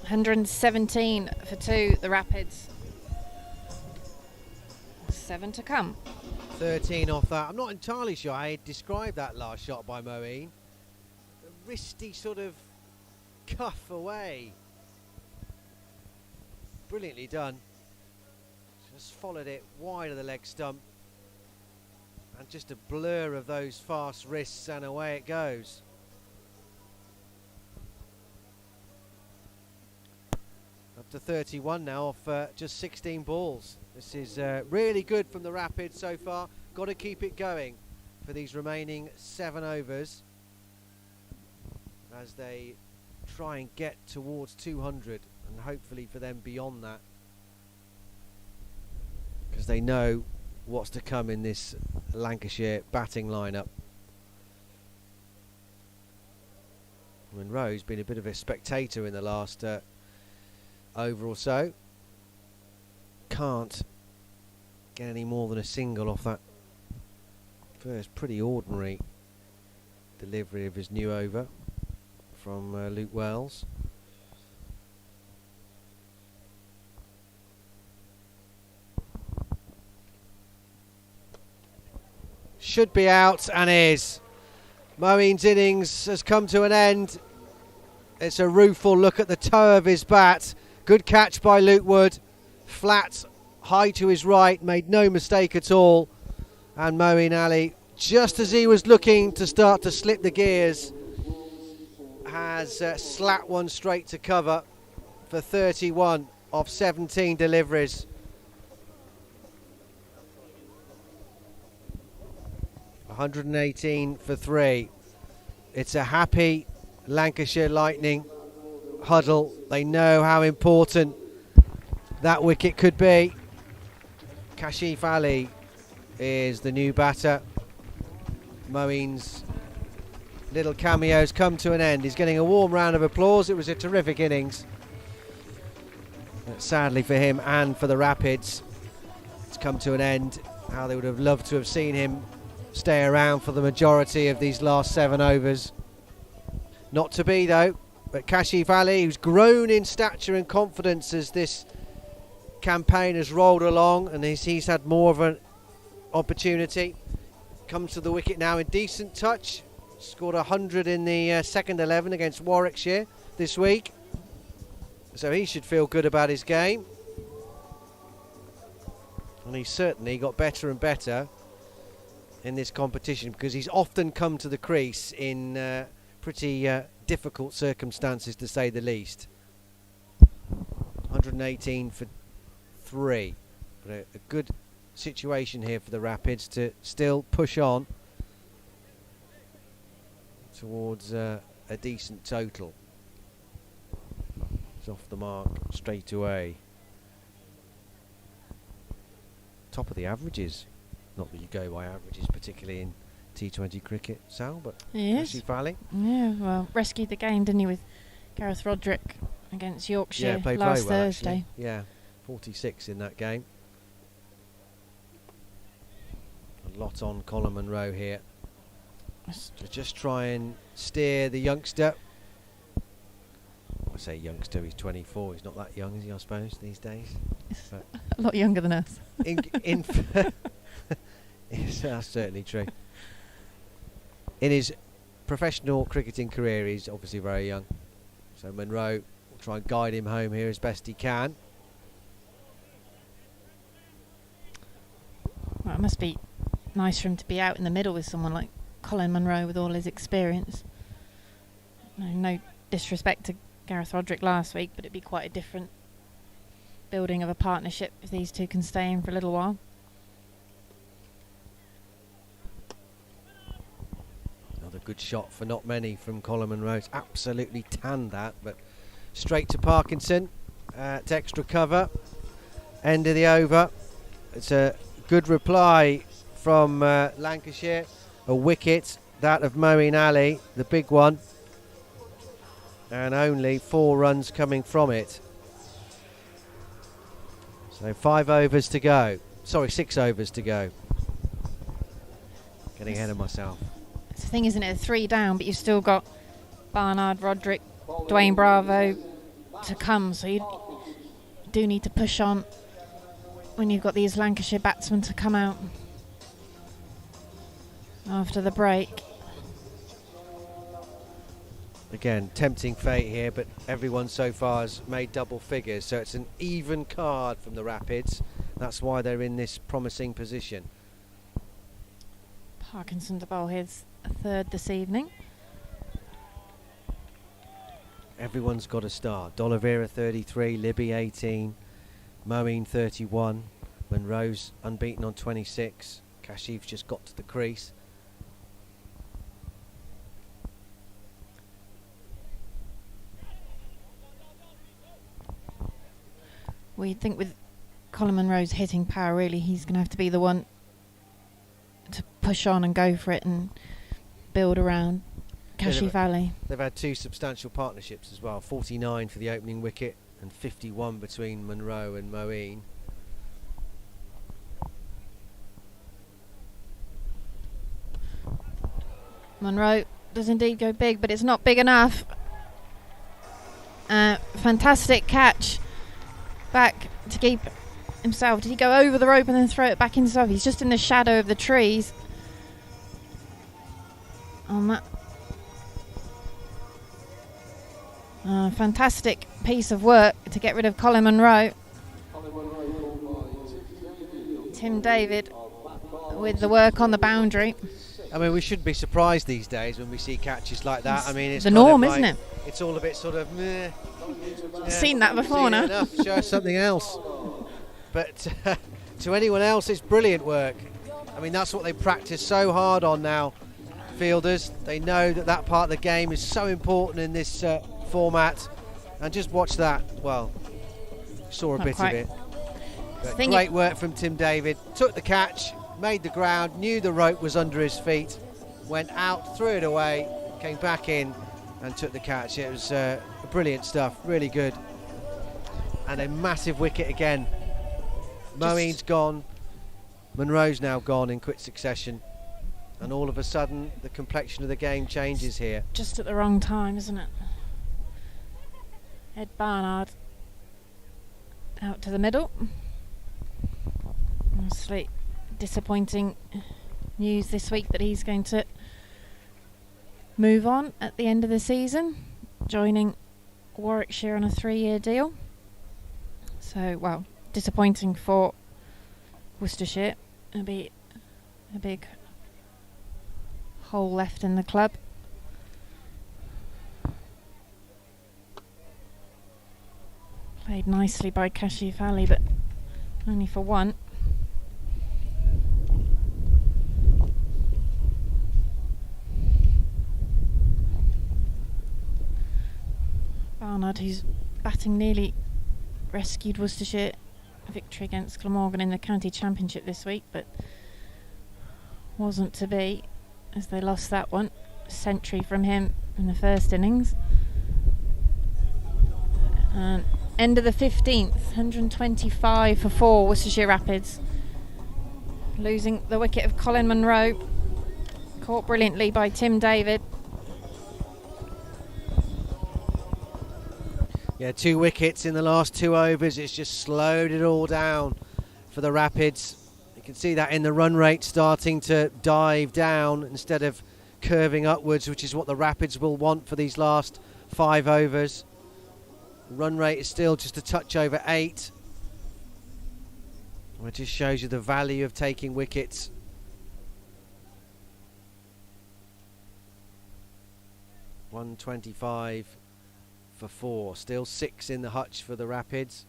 117 for 2, the Rapids. 7 to come. 13 off that. I'm not entirely sure I described that last shot by Moeen. A wristy sort of cuff away. Brilliantly done. Just followed it wide of the leg stump. And just a blur of those fast wrists and away it goes. Up to 31 now off just 16 balls. This is really good from the Rapids so far. Got to keep it going for these remaining 7 overs as they try and get towards 200 and hopefully for them beyond that, because they know what's to come in this Lancashire batting lineup. Munro's been a bit of a spectator in the last over or so. Can't get any more than a single off that first pretty ordinary delivery of his new over from Luke Wells. Should be out and is. Moeen's innings has come to an end. It's a rueful look at the toe of his bat. Good catch by Luke Wood. Flat, high to his right, made no mistake at all. And Moeen Ali, just as he was looking to start to slip the gears, has slapped one straight to cover for 31 of 17 deliveries. .118 for 3. It's a happy Lancashire Lightning huddle. They know how important that wicket could be. Kashif Ali is the new batter. Moeen's little cameos come to an end. He's getting a warm round of applause. It was a terrific innings. But sadly for him and for the Rapids, it's come to an end. How they would have loved to have seen him stay around for the majority of these last 7 overs. Not to be though, but Kashif Ali, who's grown in stature and confidence as this campaign has rolled along and he's had more of an opportunity, comes to the wicket now in decent touch. Scored 100 in the second 11 against Warwickshire this week, so he should feel good about his game, and he's certainly got better and better in this competition because he's often come to the crease in pretty difficult circumstances, to say the least. 118 for 3. But a good situation here for the Rapids to still push on towards a decent total. It's off the mark straight away. Top of the averages. Not that you go by averages, particularly in T20 cricket, Sal, but Cassie Valley. Yeah, well, rescued the game, didn't he, with Gareth Roderick against Yorkshire played last very well, Thursday. Actually. Yeah, 46 in that game. A lot on Colin Munro here. To just try and steer the youngster. I say youngster, he's 24. He's not that young, is he, I suppose, these days? But a lot younger than us. Yes, that's certainly true. In his professional cricketing career, he's obviously very young. So Munro will try and guide him home here as best he can. Well, it must be nice for him to be out in the middle with someone like Colin Munro with all his experience. No disrespect to Gareth Roderick last week, but it'd be quite a different building of a partnership if these two can stay in for a little while. Another good shot for not many from Colin Munro. It's absolutely tanned that, but straight to Parkinson to extra cover. End of the over. It's a good reply from Lancashire. A wicket, that of Moeen Ali, the big one. And only 4 runs coming from it. So 5 overs to go. Sorry, 6 overs to go. Getting ahead of myself. It's the thing, isn't it? 3 down, but you've still got Barnard, Roderick, Dwayne Bravo to come. So you do need to push on when you've got these Lancashire batsmen to come out after the break. Again, tempting fate here, but everyone so far has made double figures, so it's an even card from the Rapids. That's why they're in this promising position. Parkinson to bowl his 3rd this evening. Everyone's got a start. D'Oliveira 33, Libby 18, Moeen 31, Munro's unbeaten on 26. Kashif's just got to the crease. We think with Colin Munro's hitting power, really, he's going to have to be the one to push on and go for it and build around Kashi Valley. They've had 2 substantial partnerships as well. 49 for the opening wicket and 51 between Munro and Moeen. Munro does indeed go big, but it's not big enough. Fantastic catch. Back to keep himself. Did he go over the rope and then throw it back himself? He's just in the shadow of the trees on that. Fantastic piece of work to get rid of Colin Munro. Tim David with the work on the boundary. I mean, we shouldn't be surprised these days when we see catches like that. I mean, it's the norm, like, isn't it? It's all a bit sort of meh. Yeah, seen that before seen now. Enough, show us something else. But to anyone else, it's brilliant work. I mean, that's what they practice so hard on now, fielders. They know that that part of the game is so important in this format. And just watch that. Well, saw a Not bit quite. of it. But great work from Tim David. Took the catch, made the ground, knew the rope was under his feet, went out, threw it away, came back in and took the catch. It was brilliant stuff, really good. And a massive wicket again. Moeen's gone, Munro's now gone in quick succession, and all of a sudden the complexion of the game changes here. Just at the wrong time, isn't it? Ed Barnard out to the middle. Obviously disappointing news this week that he's going to move on at the end of the season, joining Warwickshire on a 3-year deal. So, well, disappointing for Worcestershire. It'll be a big hole left in the club. Played nicely by Kashif Ali, but only for one. Barnard, who's batting, nearly rescued Worcestershire victory against Glamorgan in the county championship this week, but wasn't to be as they lost that one. Century from him in the first innings. And end of the 15th, 125 for 4, Worcestershire Rapids. Losing the wicket of Colin Munro. Caught brilliantly by Tim David. Yeah, 2 wickets in the last 2 overs. It's just slowed it all down for the Rapids. You can see that in the run rate starting to dive down instead of curving upwards, which is what the Rapids will want for these last 5 overs. The run rate is still just a touch over 8. It just shows you the value of taking wickets. .125 for 4, still 6 in the hutch for the Rapids,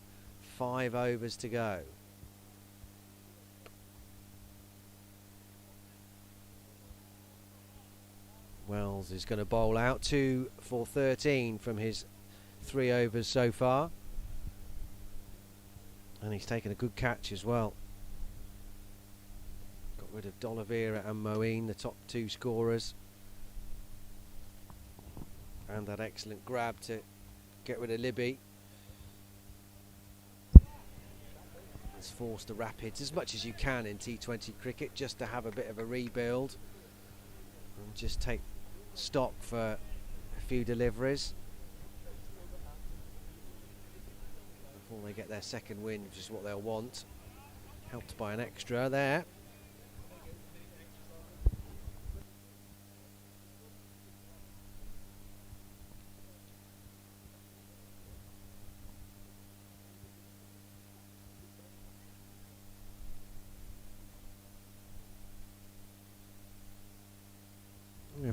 5 overs to go. Wells is going to bowl out 2 for 13 from his 3 overs so far, and he's taken a good catch as well. Got rid of D'Oliveira and Moeen, the top 2 scorers, and that excellent grab to get rid of Libby. It's forced the Rapids as much as you can in T20 cricket just to have a bit of a rebuild and just take stock for a few deliveries before they get their second win, which is what they'll want. Helped by an extra there.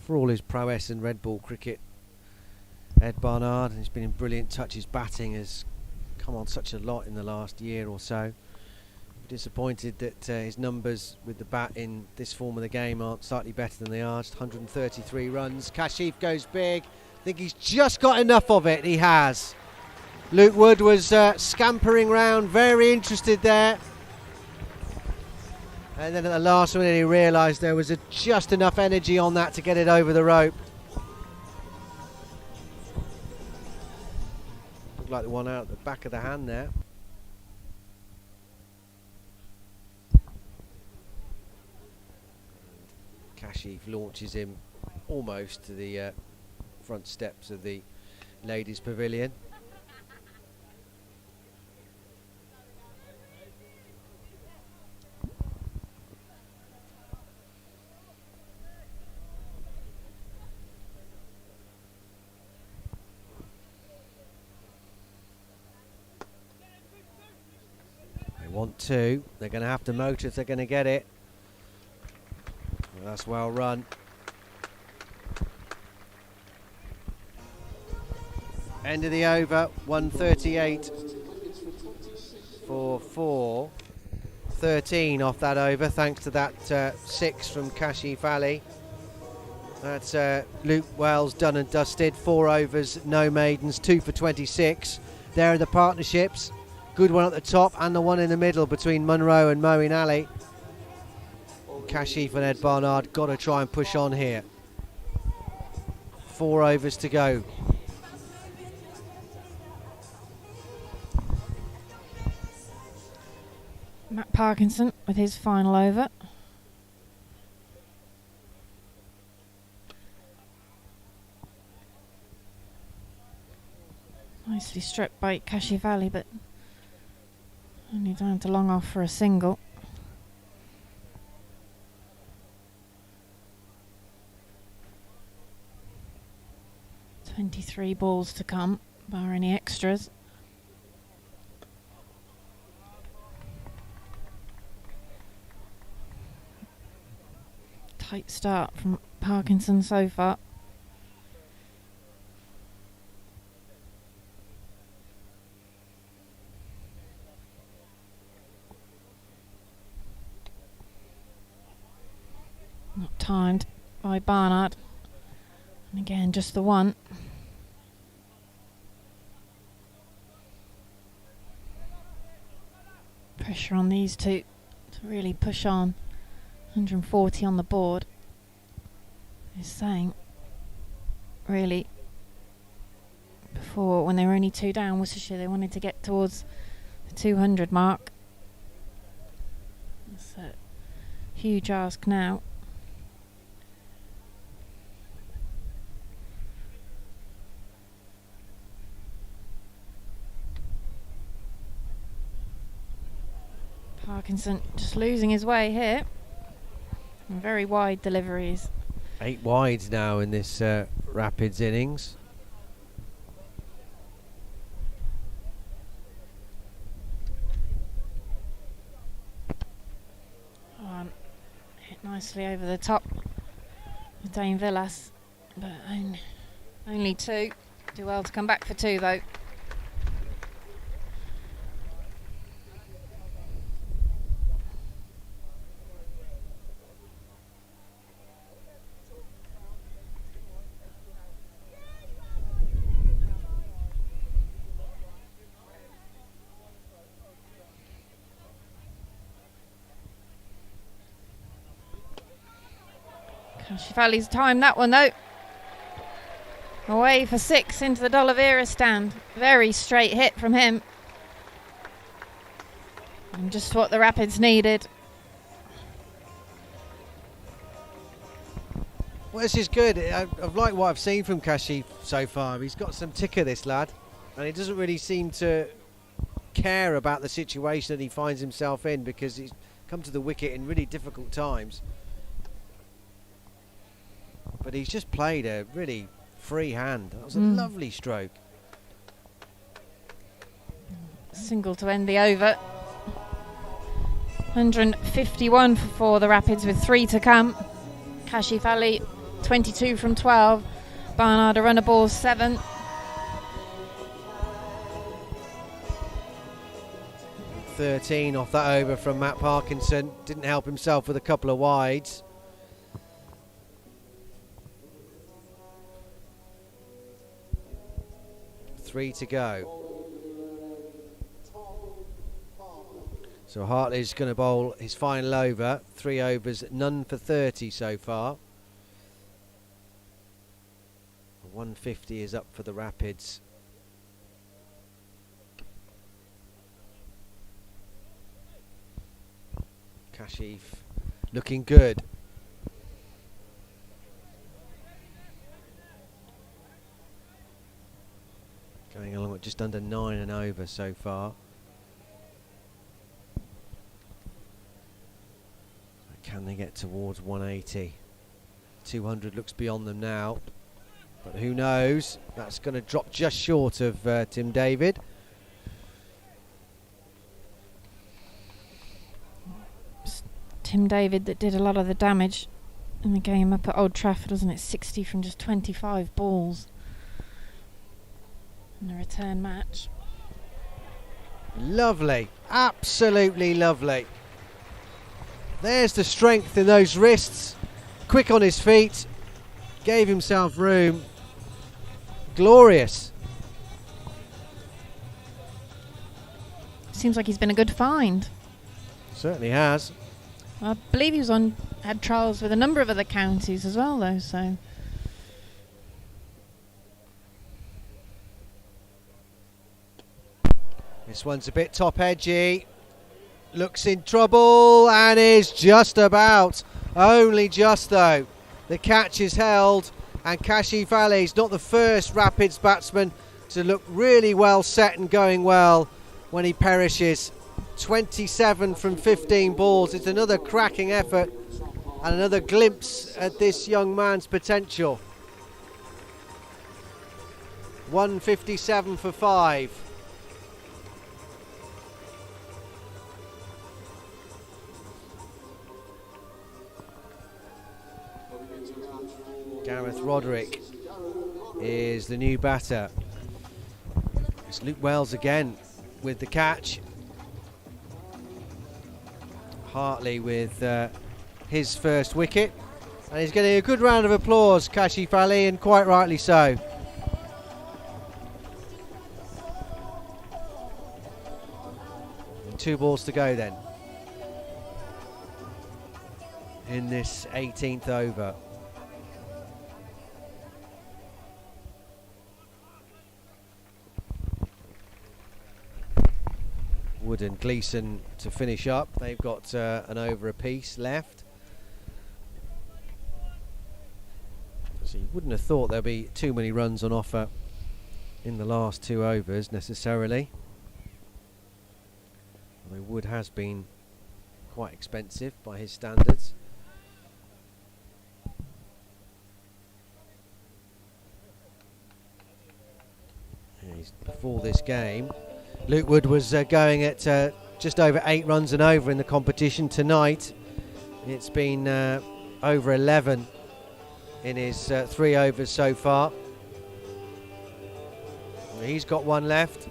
For all his prowess in red ball cricket, Ed Barnard, and he's been in brilliant touch. His batting has come on such a lot in the last year or so. I'm disappointed that his numbers with the bat in this form of the game aren't slightly better than they are. Just 133 runs. Kashif goes big. I think he's just got enough of it. He has. Luke Wood was scampering round, very interested there. And then at the last minute he realised there was just enough energy on that to get it over the rope. Looked like the one out at the back of the hand there. Kashif launches him almost to the front steps of the ladies' pavilion. Want to. They're going to have to motor if they're going to get it. Well, that's well run. End of the over, 138 for 4. 13 off that over, thanks to that 6 from Kashif Ali. That's Luke Wells done and dusted. 4 overs, no maidens, 2 for 26. There are the partnerships. Good one at the top and the one in the middle between Munro and Moeen Ali. Kashif and Ed Barnard got to try and push on here. 4 overs to go. Matt Parkinson with his final over. Nicely struck by Kashif Ali, but only down to long off for a single. .23 balls to come, bar any extras. Tight start from Parkinson so far. timed by Barnard. And again, just the one. Pressure on these two to really push on. 140 on the board. Is saying, really, before, when they were only 2 down, Worcestershire, they wanted to get towards the 200 mark. That's a huge ask now. Parkinson just losing his way here. And very wide deliveries. 8 wides now in this Rapids innings. Hit nicely over the top with Dane Villas, but only 2. Do well to come back for 2 though. Valley's time that one though. Away for 6 into the D'Oliveira stand. Very straight hit from him. And just what the Rapids needed. Well, this is good. I've liked what I've seen from Kashi so far. He's got some ticker, this lad, and he doesn't really seem to care about the situation that he finds himself in, because he's come to the wicket in really difficult times. But he's just played a really free hand. That was a lovely stroke. Single to end the over. 151 for the Rapids with 3 to come. Kashi Valley 22 from 12. Barnard a runner ball 7. .13 off that over from Matt Parkinson. Didn't help himself with a couple of wides. Three to go. So Hartley's going to bowl his final over. 3 overs, none for 30 so far. 150 is up for the Rapids. Kashif looking good. Going along at just under 9 and over so far. Can they get towards 180? 200 looks beyond them now. But who knows? That's going to drop just short of Tim David. Tim David that did a lot of the damage in the game up at Old Trafford, wasn't it? 60 from just 25 balls. In the return match. Lovely, absolutely lovely. There's the strength in those wrists. Quick on his feet, gave himself room. Glorious. Seems like he's been a good find. Certainly has. I believe he was had trials with a number of other counties as well though, so. This one's a bit top edgy. Looks in trouble and is just about. Only just though. The catch is held, and Kashi Valley's not the first Rapids batsman to look really well set and going well when he perishes. 27 from 15 balls. It's another cracking effort and another glimpse at this young man's potential. 157 for 5. Gareth Roderick is the new batter. It's Luke Wells again with the catch. Hartley with his first wicket. And he's getting a good round of applause, Kashif Ali, and quite rightly so. And 2 balls to go then in this 18th over. Wood and Gleeson to finish up. They've got an over apiece left. So you wouldn't have thought there'd be too many runs on offer in the last 2 overs necessarily. Although Wood has been quite expensive by his standards. Before this game, Luke Wood was going at just over 8 runs and over in the competition. Tonight it's been over 11 in his 3 overs so far. He's got 1 left,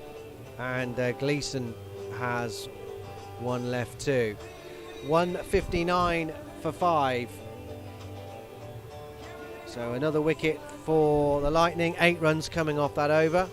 and Gleeson has 1 left too. 159 for 5. So another wicket for the Lightning. 8 runs coming off that over.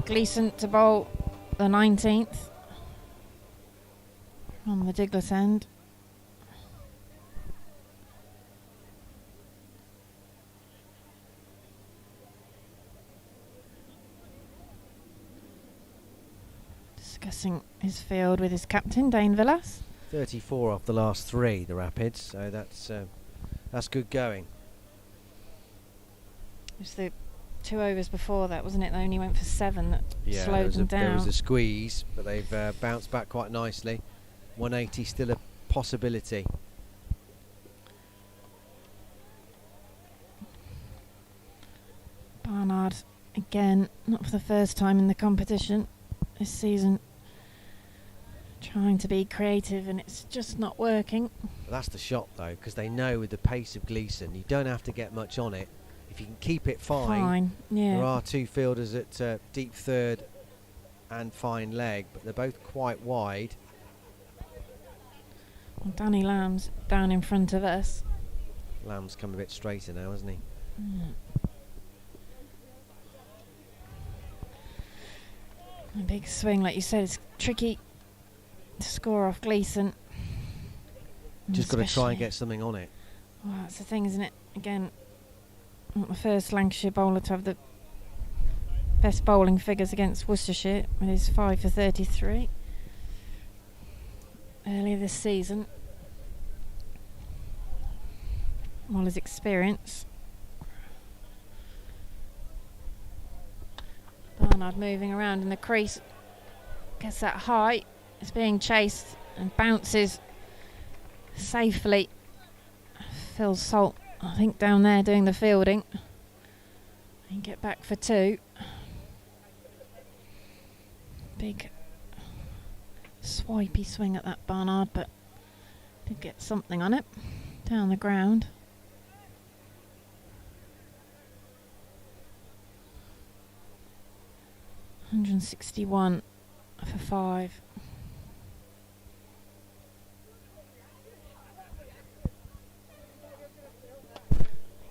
Gleeson to bowl the 19th on the Diglis end. Discussing his field with his captain, Dane Villas. 34 off the last 3, the Rapids, so that's good going. It was the 2 overs before that, wasn't it? They only went for 7 that slowed them down. There was a squeeze, but they've bounced back quite nicely. 180 still a possibility. Barnard, again, not for the first time in the competition this season, trying to be creative, and it's just not working. Well, that's the shot, though, because they know with the pace of Gleeson, you don't have to get much on it. If you can keep it fine, yeah. There are 2 fielders at deep third and fine leg, but they're both quite wide. Well, Danny Lamb's down in front of us. Lamb's come a bit straighter now, hasn't he? A big swing, like you said, it's tricky to score off Gleeson. Just got to try and get something on it. Well, that's the thing, isn't it? Again, not the first Lancashire bowler to have the best bowling figures against Worcestershire with his 5 for 33 earlier this season. All his experience. Barnard moving around in the crease, gets that high, it's being chased and bounces safely. Phil Salt, I think, down there doing the fielding. And get back for 2. Big swipey swing at that Barnard, but did get something on it down the ground. $161 for 5.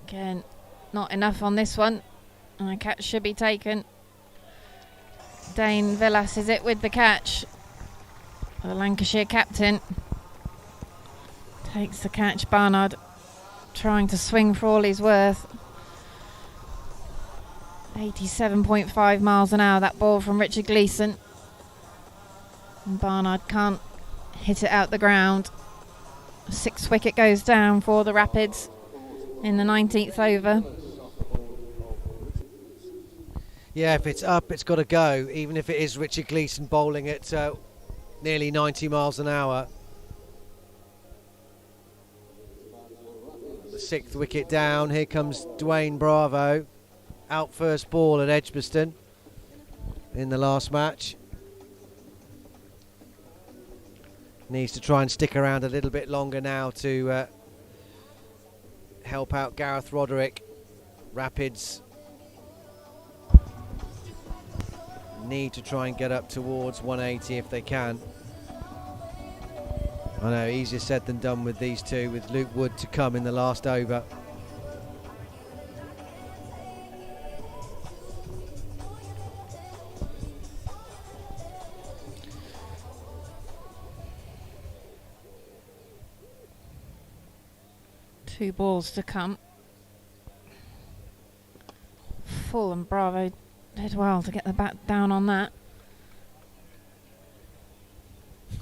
Again, not enough on this one, and a catch should be taken. Dane Villas is it with the catch. The Lancashire captain takes the catch. Barnard trying to swing for all he's worth. 87.5 miles an hour, that ball from Richard Gleeson. And Barnard can't hit it out the ground. 6th wicket goes down for the Rapids in the 19th over. Yeah, if it's up, it's got to go, even if it is Richard Gleeson bowling at nearly 90 miles an hour. The 6th wicket down. Here comes Dwayne Bravo. Out first ball at Edgbaston in the last match. Needs to try and stick around a little bit longer now to help out Gareth Roderick. Rapids need to try and get up towards 180 if they can. I know, easier said than done with these two, with Luke Wood to come in the last over. Two balls to come. Full, and Bravo did well to get the bat down on that.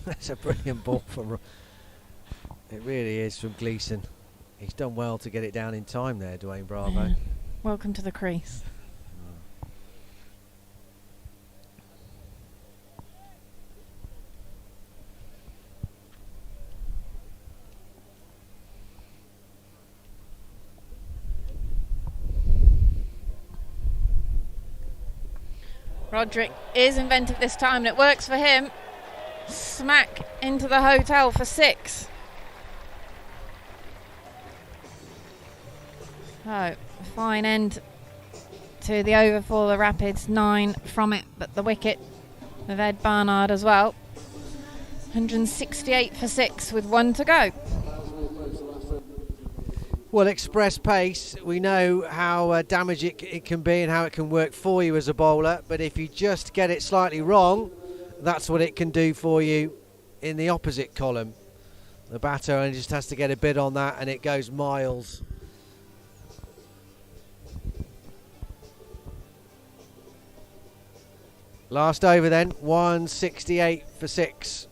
That's a brilliant ball from. It really is from Gleeson. He's done well to get it down in time there, Dwayne Bravo. Yeah. Welcome to the crease. Roderick is inventive this time, and it works for him. Smack into the hotel for 6. So, fine end to the over for the Rapids. 9 from it, but the wicket of Ed Barnard as well. 168 for 6 with 1 to go. Well, express pace, we know how damaging it can be and how it can work for you as a bowler, but if you just get it slightly wrong, that's what it can do for you in the opposite column. The batter only just has to get a bit on that and it goes miles. Last over then, 168 for 6.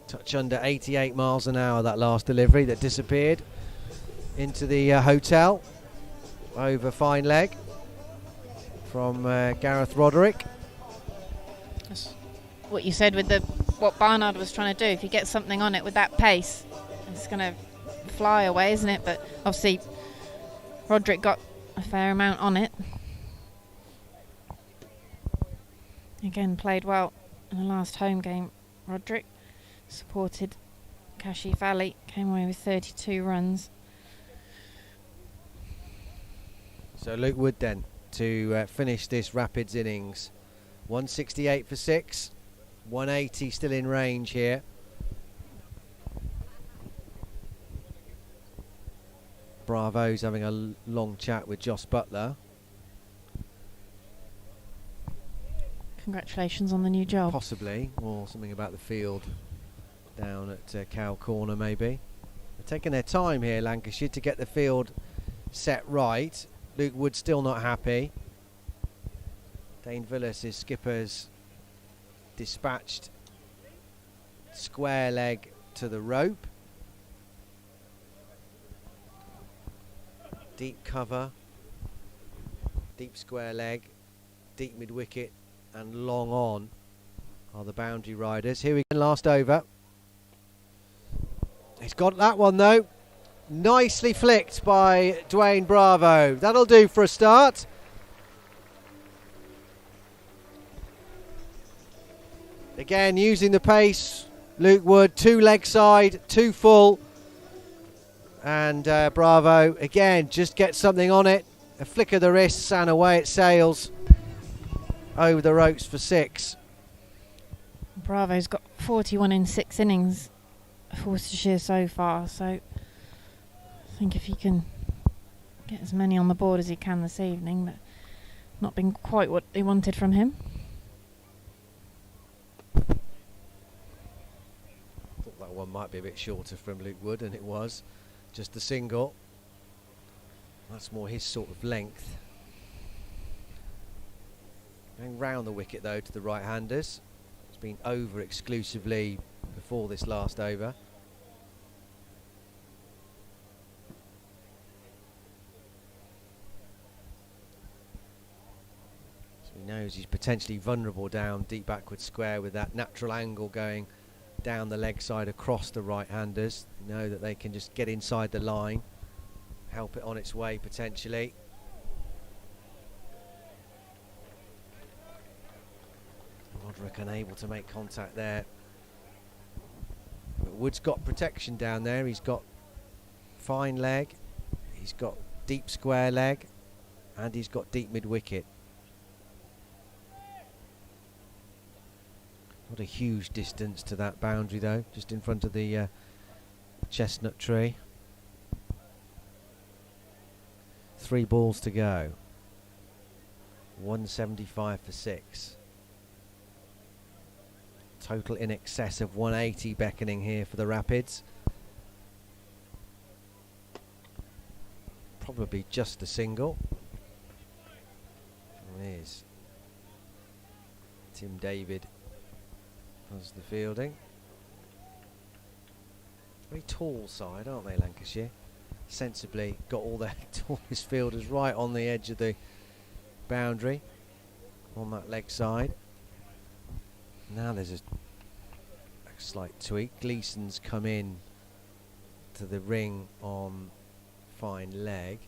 Touch under 88 miles an hour, that last delivery that disappeared into the hotel. Over fine leg from Gareth Roderick. That's what you said with what Barnard was trying to do. If you get something on it with that pace, it's going to fly away, isn't it? But obviously Roderick got a fair amount on it. Again, played well in the last home game, Roderick. Supported Kashif Ali, came away with 32 runs. So Luke Wood then to finish this Rapids innings. 168 for 6, 180 still in range here. Bravo's having a long chat with Joss Butler. Congratulations on the new job. Possibly, or something about the field down at Cow Corner maybe. They're taking their time here, Lancashire, to get the field set right. Luke Wood still not happy. Dane Villas, his skipper's dispatched square leg to the rope. Deep cover, deep square leg, deep mid wicket and long on are the boundary riders. Here we go, last over. He's got that one though. Nicely flicked by Dwayne Bravo. That'll do for a start. Again, using the pace, Luke Wood, 2 leg side, 2 full. And Bravo, again, just gets something on it. A flick of the wrists and away it sails. Over the ropes for 6. Bravo's got 41 in 6 innings for Worcestershire so far, so I think if he can get as many on the board as he can this evening, but not been quite what they wanted from him. Thought that one might be a bit shorter from Luke Wood, and it was just a single. That's more his sort of length. Going round the wicket though to the right-handers. It's been over exclusively before this last over. So he knows he's potentially vulnerable down deep backward square with that natural angle going down the leg side across the right-handers. You know that they can just get inside the line, help it on its way potentially. Roderick unable to make contact there. But Wood's got protection down there. He's got fine leg, he's got deep square leg, and he's got deep mid-wicket. Not a huge distance to that boundary though, just in front of the chestnut tree. 3 balls to go. 175 for 6. Total in excess of 180 beckoning here for the Rapids. Probably just a single. There's Tim David does the fielding. Very tall side, aren't they, Lancashire? Sensibly got all their tallest fielders right on the edge of the boundary on that leg side. Now there's a slight tweak. Gleeson's come in to the ring on fine leg.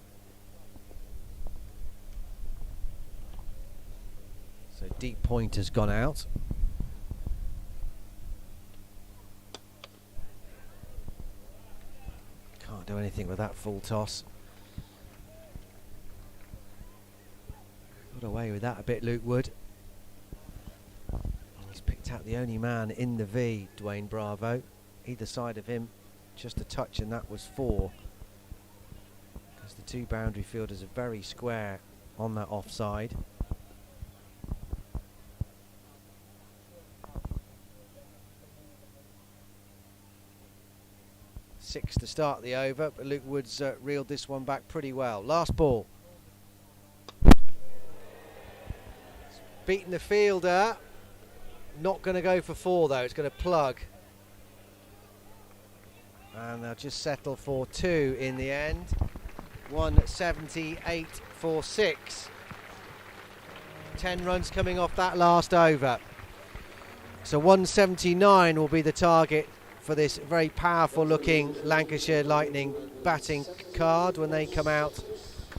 So deep point has gone out. Can't do anything with that full toss. Got away with that a bit, Luke Wood. He's picked out the only man in the V, Dwayne Bravo. Either side of him, just a touch, and that was 4. Because the 2 boundary fielders are very square on that offside. Six to start the over, but Luke Wood's reeled this one back pretty well. Last ball. Beating the fielder. Not going to go for 4 though, it's going to plug. And they'll just settle for 2 in the end. 178 for 6. 10 runs coming off that last over. So 179 will be the target for this very powerful looking Lancashire Lightning batting card when they come out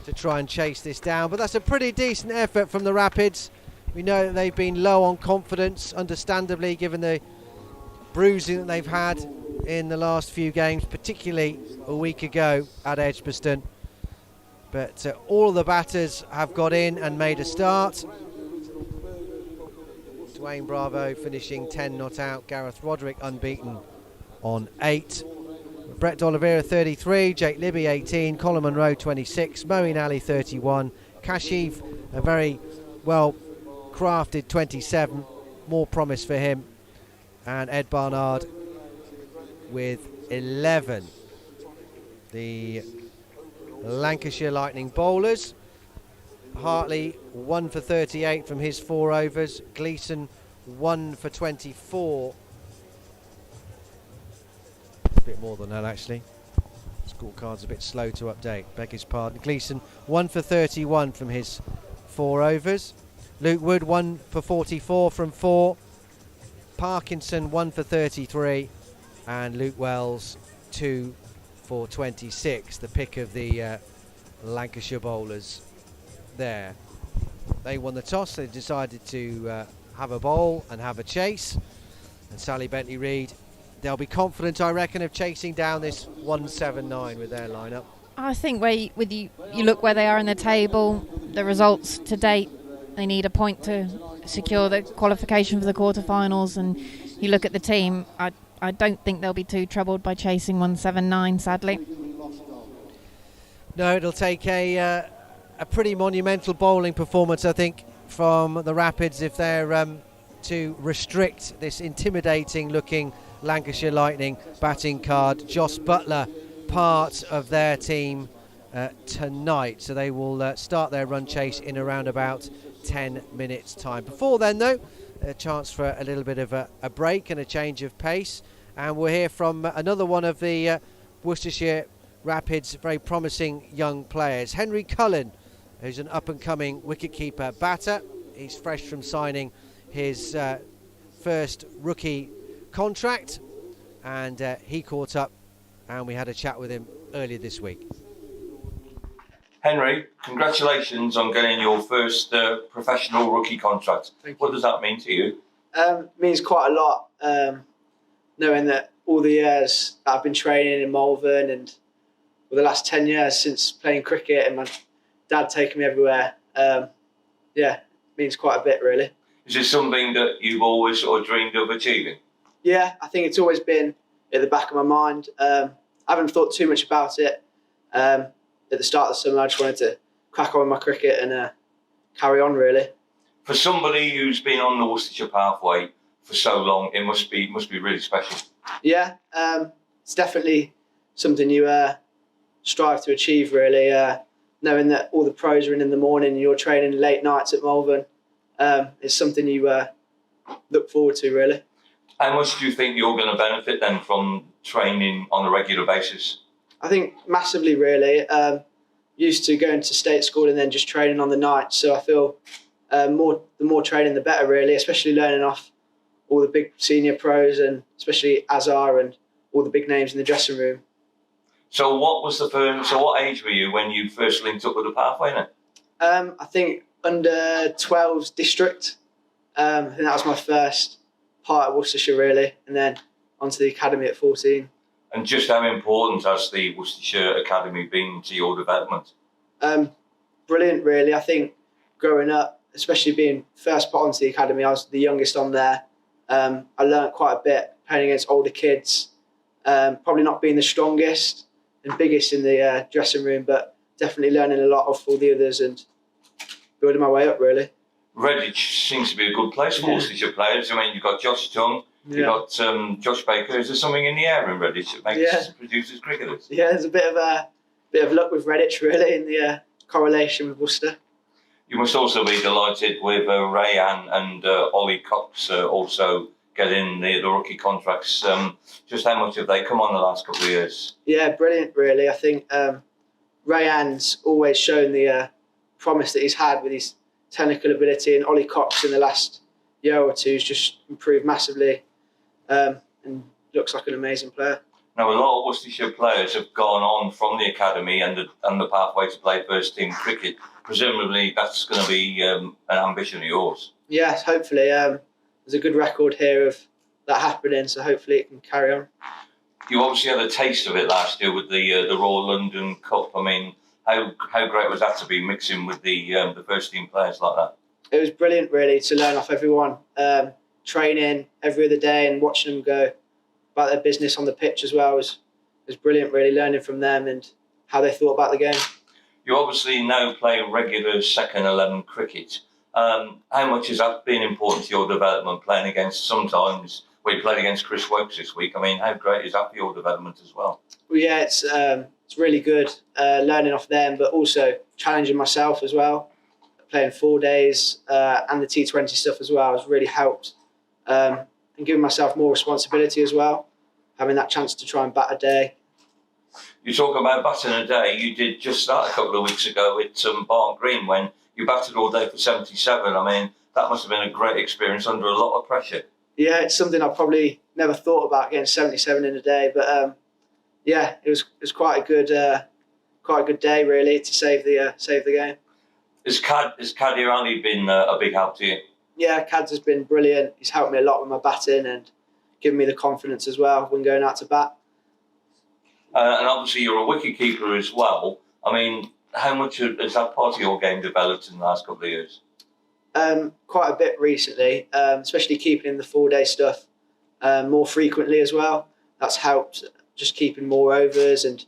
to try and chase this down. But that's a pretty decent effort from the Rapids. We know that they've been low on confidence, understandably, given the bruising that they've had in the last few games, particularly a week ago at Edgbaston. But all of the batters have got in and made a start. Dwayne Bravo finishing 10 not out, Gareth Roderick unbeaten on 8. Brett D'Oliveira 33, Jake Libby 18, Colin Munro 26, Moeen Ali 31, Kashif a very well crafted 27, more promise for him, and Ed Barnard with 11. The Lancashire Lightning bowlers, Hartley 1 for 38 from his 4 overs, Gleeson 1 for 24. A bit more than that actually. Scorecard's a bit slow to update, beg his pardon. Gleeson 1 for 31 from his 4 overs. Luke Wood 1 for 44 from 4. Parkinson 1 for 33, and Luke Wells 2 for 26. The pick of the Lancashire bowlers there. They won the toss. They decided to have a bowl and have a chase. And Sally Bentley-Reid, they'll be confident, I reckon, of chasing down this 179 with their lineup. I think you look where they are in the table, the results to date, they need a point to secure the qualification for the quarterfinals, and you look at the team, I don't think they'll be too troubled by chasing 179, sadly. No, it'll take a pretty monumental bowling performance, I think, from the Rapids if they're to restrict this intimidating looking Lancashire Lightning batting card. Joss Butler part of their team tonight, so they will start their run chase in around about 10 minutes time. Before then though, a chance for a little bit of a break and a change of pace, and we'll hear from another one of the Worcestershire Rapids very promising young players, Henry Cullen, who's an up-and-coming wicketkeeper batter. He's fresh from signing his first rookie contract, and he caught up and we had a chat with him earlier this week. Henry, congratulations on getting your first professional rookie contract. What does that mean to you? Means quite a lot, knowing that all the years that I've been training in Malvern and for the last 10 years since playing cricket and my dad taking me everywhere, means quite a bit really. Is this something that you've always sort of dreamed of achieving? Yeah, I think it's always been at the back of my mind. I haven't thought too much about it. At the start of the summer, I just wanted to crack on with my cricket and carry on really. For somebody who's been on the Worcestershire pathway for so long, it must be really special. Yeah, it's definitely something you strive to achieve really. Knowing that all the pros are in the morning and you're training late nights at Malvern, is something you look forward to really. How much do you think you're going to benefit then from training on a regular basis? I think massively really. Used to going to state school and then just training on the night, so I feel the more training the better really, especially learning off all the big senior pros and especially Azhar and all the big names in the dressing room. So what age were you when you first linked up with the pathway then? I think under 12s district. I think that was my first part at Worcestershire really, and then onto the academy at 14. And just how important has the Worcestershire Academy been to your development? Brilliant really. I think growing up, especially being first put onto the academy, I was the youngest on there. I learnt quite a bit playing against older kids, probably not being the strongest and biggest in the dressing room, but definitely learning a lot off all the others and building my way up really. Redditch seems to be a good place for Worcestershire players. I mean, you've got Josh Tongue, you've got Josh Baker. Is there something in the air in Redditch that produces cricketers? Yeah, there's a bit of luck with Redditch really in the correlation with Worcester. You must also be delighted with Rayan and Ollie Cox also getting the rookie contracts. Just how much have they come on the last couple of years? Yeah, brilliant really. I think Rayan's always shown the promise that he's had with his technical ability, and Ollie Cox in the last year or two has just improved massively and looks like an amazing player. Now, a lot of Worcestershire players have gone on from the academy and the pathway to play first team cricket. Presumably, that's going to be an ambition of yours. Yes, hopefully. There's a good record here of that happening, so hopefully it can carry on. You obviously had a taste of it last year with the Royal London Cup. I mean, how great was that to be mixing with the first team players like that? It was brilliant, really, to learn off everyone. Training every other day and watching them go about their business on the pitch as well was brilliant, really, learning from them and how they thought about the game. You obviously now play regular second 11 cricket. How much has that been important to your development, playing against sometimes, you played against Chris Wokes this week. I mean, how great is that for your development as well? Well, yeah, it's really good learning off them, but also challenging myself as well. Playing 4 days and the T20 stuff as well has really helped. And giving myself more responsibility as well, having that chance to try and bat a day. You talk about batting a day. You did just that a couple of weeks ago at Barn Green when you batted all day for 77. I mean, that must have been a great experience under a lot of pressure. Yeah, it's something I probably never thought about, getting 77 in a day. But it was quite a good day really to save the game. Has Caddy Rally been a big help to you? Yeah, Cads has been brilliant. He's helped me a lot with my batting and given me the confidence as well when going out to bat. And obviously you're a wicket keeper as well. I mean, how much has that part of your game developed in the last couple of years? Quite a bit recently, especially keeping in the 4 day stuff more frequently as well. That's helped just keeping more overs, and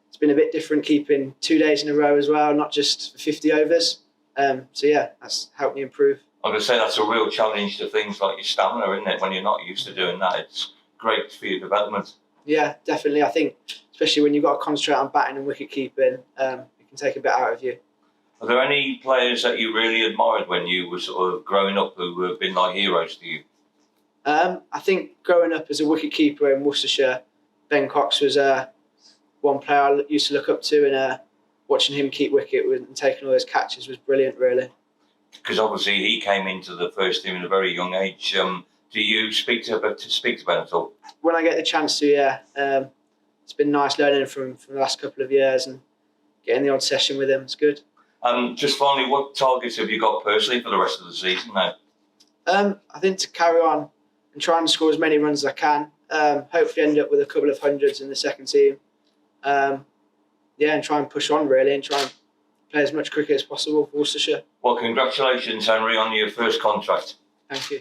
it's been a bit different keeping 2 days in a row as well, not just for 50 overs. That's helped me improve. I'm going to say that's a real challenge to things like your stamina, isn't it? When you're not used to doing that, it's great for your development. Yeah, definitely. I think, especially when you've got to concentrate on batting and wicket keeping, it can take a bit out of you. Are there any players that you really admired when you were sort of growing up who have been like heroes to you? I think growing up as a wicket keeper in Worcestershire, Ben Cox was one player I used to look up to, and watching him keep wicket and taking all those catches was brilliant, really. Because obviously he came into the first team at a very young age. Do you speak to Ben at all? When I get the chance to, yeah. It's been nice learning from the last couple of years and getting the odd session with him. It's good. Just finally, what targets have you got personally for the rest of the season now? I think to carry on and try and score as many runs as I can. Hopefully end up with a couple of hundreds in the second team. And try and push on really and try and play as much cricket as possible for Worcestershire. Well, congratulations, Henry, on your first contract. Thank you.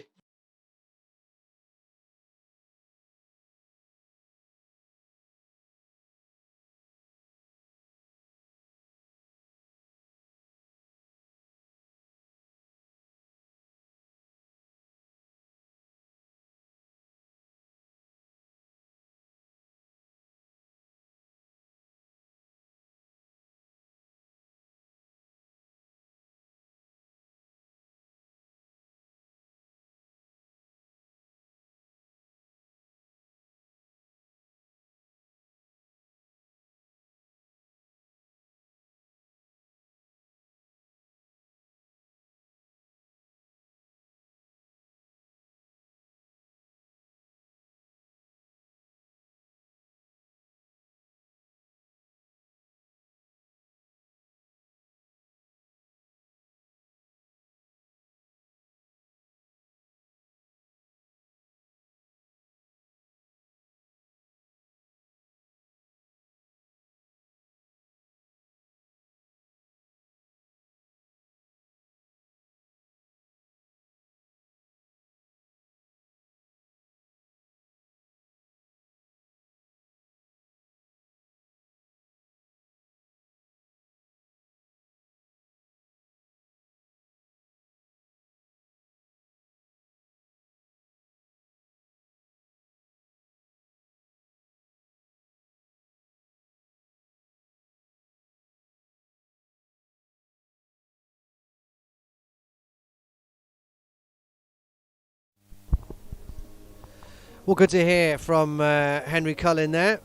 Well, good to hear from Henry Cullen there,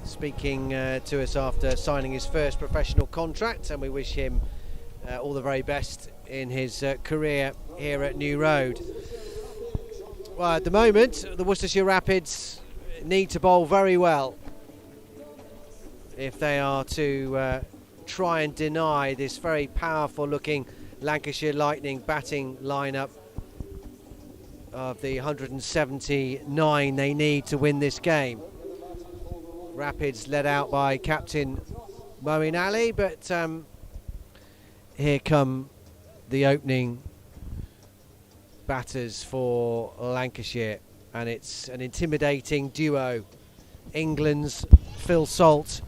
speaking to us after signing his first professional contract, and we wish him all the very best in his career here at New Road. Well, at the moment, the Worcestershire Rapids need to bowl very well if they are to try and deny this very powerful looking Lancashire Lightning batting lineup of the 179 they need to win this game. Rapids led out by captain Moeen Ali, but here come the opening batters for Lancashire, and it's an intimidating duo. England's Phil Salt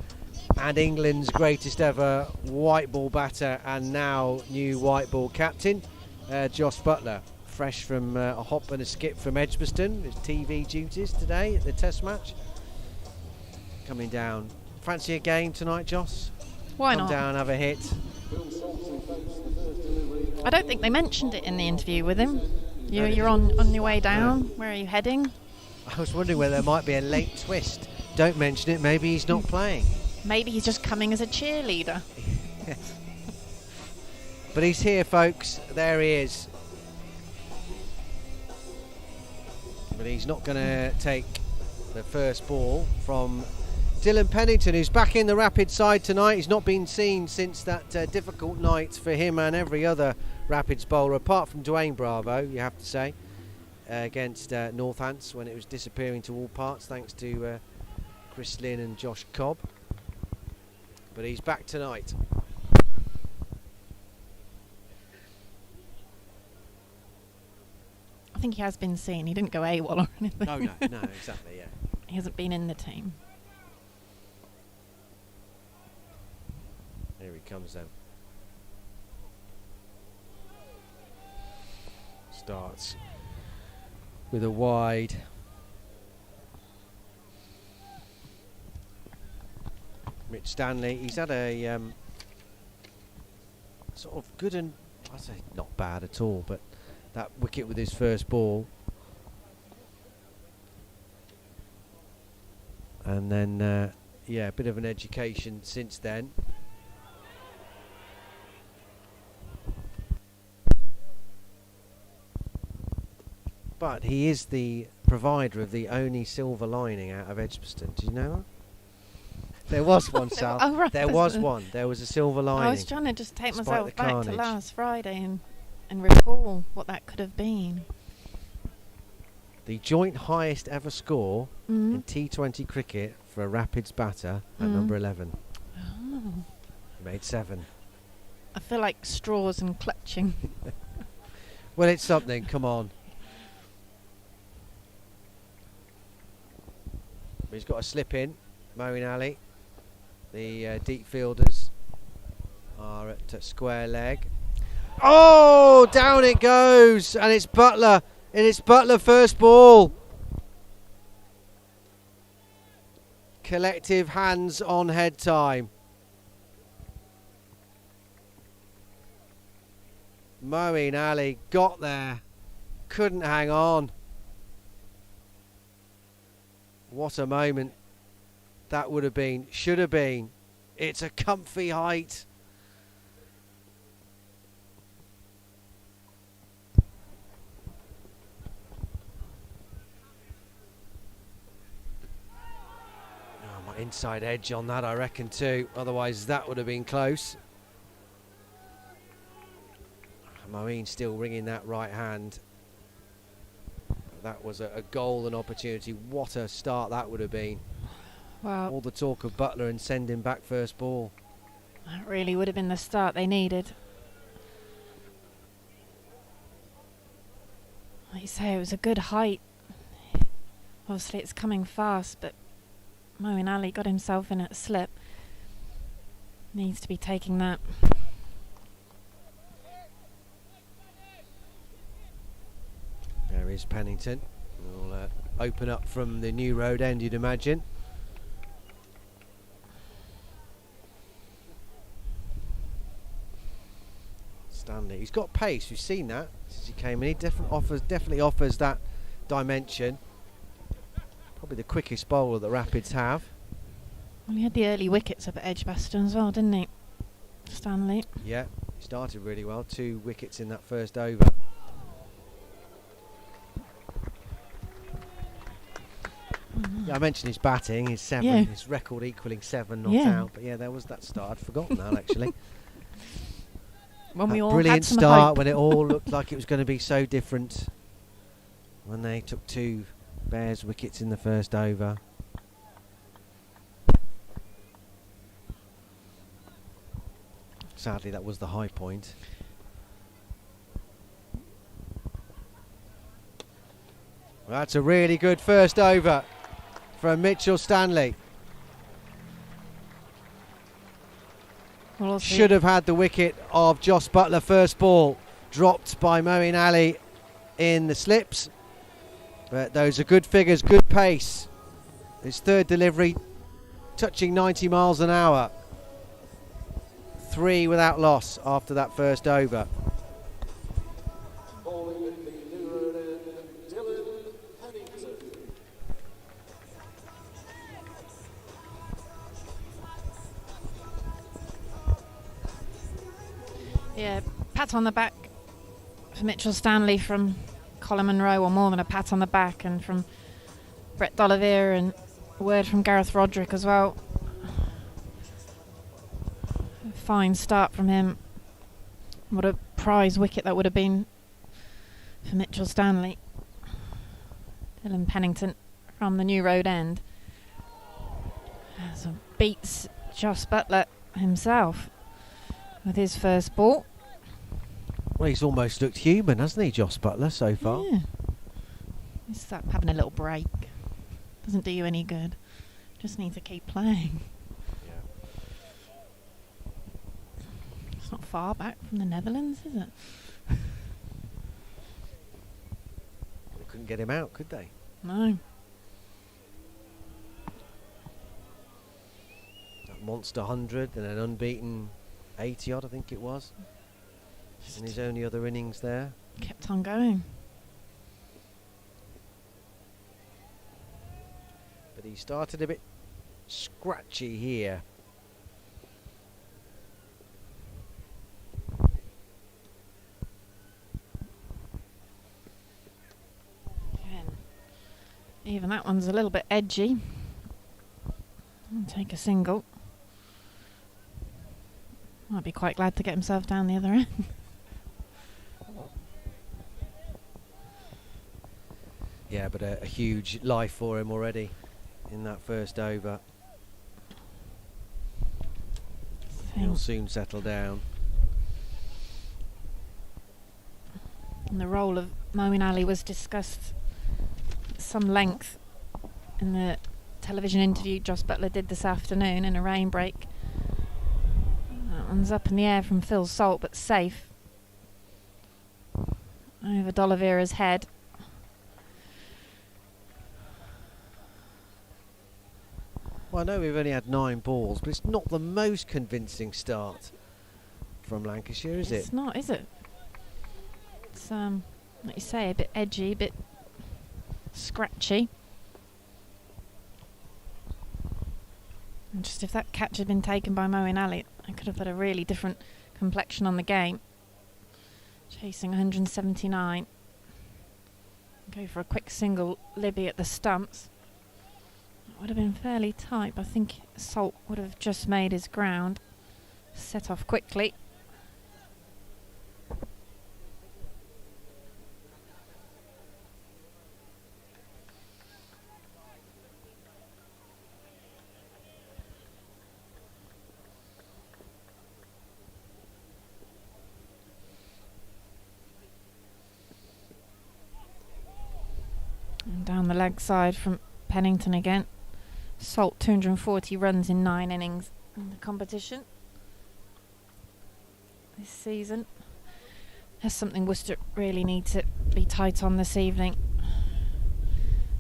and England's greatest ever white ball batter and now new white ball captain, Josh Buttler. Fresh from a hop and a skip from Edgbaston, his TV duties today at the Test match. Coming down. Fancy a game tonight, Joss? Why Come not? down, have a hit. I don't think they mentioned it in the interview with him. You're on your way down. Where are you heading? I was wondering whether there might be a late twist. Don't mention it, maybe he's not playing. Maybe he's just coming as a cheerleader. But he's here, folks. There he is. But he's not going to take the first ball from Dylan Pennington, who's back in the Rapid side tonight. He's not been seen since that difficult night for him and every other Rapids bowler, apart from Dwayne Bravo, you have to say, against Northants when it was disappearing to all parts, thanks to Chris Lynn and Josh Cobb. But he's back tonight. I think he has been seen. He didn't go AWOL or anything. Oh, no, exactly, yeah. He hasn't been in the team. Here he comes then. Starts with a wide. Mitch Stanley, he's had a sort of good and, I say not bad at all, but that wicket with his first ball. And then, a bit of an education since then. But he is the provider of the only silver lining out of Edgbaston. Do you know that? There was one, Sal. Oh, right. There was one. There was a silver lining. I was trying to just take despite myself the back carnage. to last Friday and recall what that could have been. The joint highest ever score in T20 cricket for a Rapids batter at number 11. Oh. He made 7. I feel like straws and clutching. Well, it's something. Come on. He's got a slip in. Moeen Ali. The deep fielders are at square leg. Oh, down it goes, and it's Butler. And it's Butler first ball. Collective hands on head time. Moeen Ali got there, couldn't hang on. What a moment that would have been, should have been. It's a comfy height. Oh, my inside edge on that, I reckon too. Otherwise that would have been close. Moeen still ringing that right hand. That was a golden opportunity. What a start that would have been. Wow. All the talk of Butler and sending back first ball. That really would have been the start they needed. Like you say, it was a good height. Obviously it's coming fast, but Moeen Ali got himself in at a slip. Needs to be taking that. There is Pennington. We'll open up from the New Road end, you'd imagine. Stanley, he's got pace. We've seen that since he came in. He definitely offers that dimension. Probably the quickest bowler that Rapids have. Well, he had the early wickets up at Edgbaston as well, didn't he, Stanley? Yeah, he started really well. 2 wickets in that first over. Yeah, I mentioned his batting, his 7, his record equaling 7 not out. But yeah, there was that start. I'd forgotten that actually. When we all brilliant had some start hope. when it all looked like it was going to be so different. When they took 2 Bears wickets in the first over. Sadly, that was the high point. Well, that's a really good first over from Mitchell Stanley. We'll Should have had the wicket of Joss Butler first ball, dropped by Moeen Ali in the slips. But those are good figures, good pace. His third delivery touching 90 miles an hour. 3 without loss after that first over. Yeah, pat on the back for Mitchell Stanley from Colin Munro, or more than a pat on the back, and from Brett Dolliver, and a word from Gareth Roderick as well. A fine start from him. What a prize wicket that would have been for Mitchell Stanley. Dylan Pennington from the New Road end. So beats Joss Butler himself with his first ball. Well, he's almost looked human, hasn't he, Joss Butler, so far? Yeah. He's having a little break. Doesn't do you any good. Just need to keep playing. Yeah. It's not far back from the Netherlands, is it? They couldn't get him out, could they? No. That monster 100 and an unbeaten 80 odd, I think it was. In his only other innings there. Kept on going. But he started a bit scratchy here. Again, even that one's a little bit edgy. I'll take a single. Might be quite glad to get himself down the other end. Yeah, but a huge life for him already in that first over. He'll soon settle down. And the role of Moeen Ali was discussed at some length in the television interview Joss Butler did this afternoon in a rain break. That one's up in the air from Phil Salt, but safe over D'Oliveira's head. Well, I know we've only had 9 balls, but it's not the most convincing start from Lancashire, is it? It's not, is it? It's, like you say, a bit edgy, a bit scratchy. And just if that catch had been taken by Moeen Ali, it could have had a really different complexion on the game. Chasing 179. Go for a quick single Libby at the stumps. It would have been fairly tight, but I think Salt would have just made his ground. Set off quickly. And down the leg side from Pennington again. Salt 240 runs in 9 innings in the competition this season. That's something Worcester really need to be tight on this evening.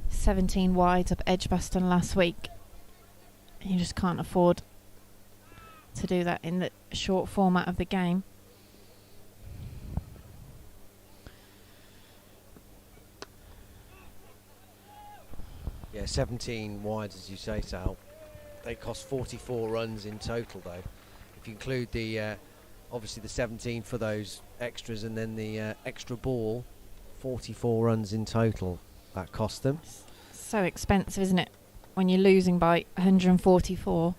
17 wide up Edgbaston last week. You just can't afford to do that in the short format of the game. Yeah, 17 wides, as you say, Sal. They cost 44 runs in total, though. If you include the, obviously the 17 for those extras and then the extra ball, 44 runs in total that cost them. So expensive, isn't it? When you're losing by 144.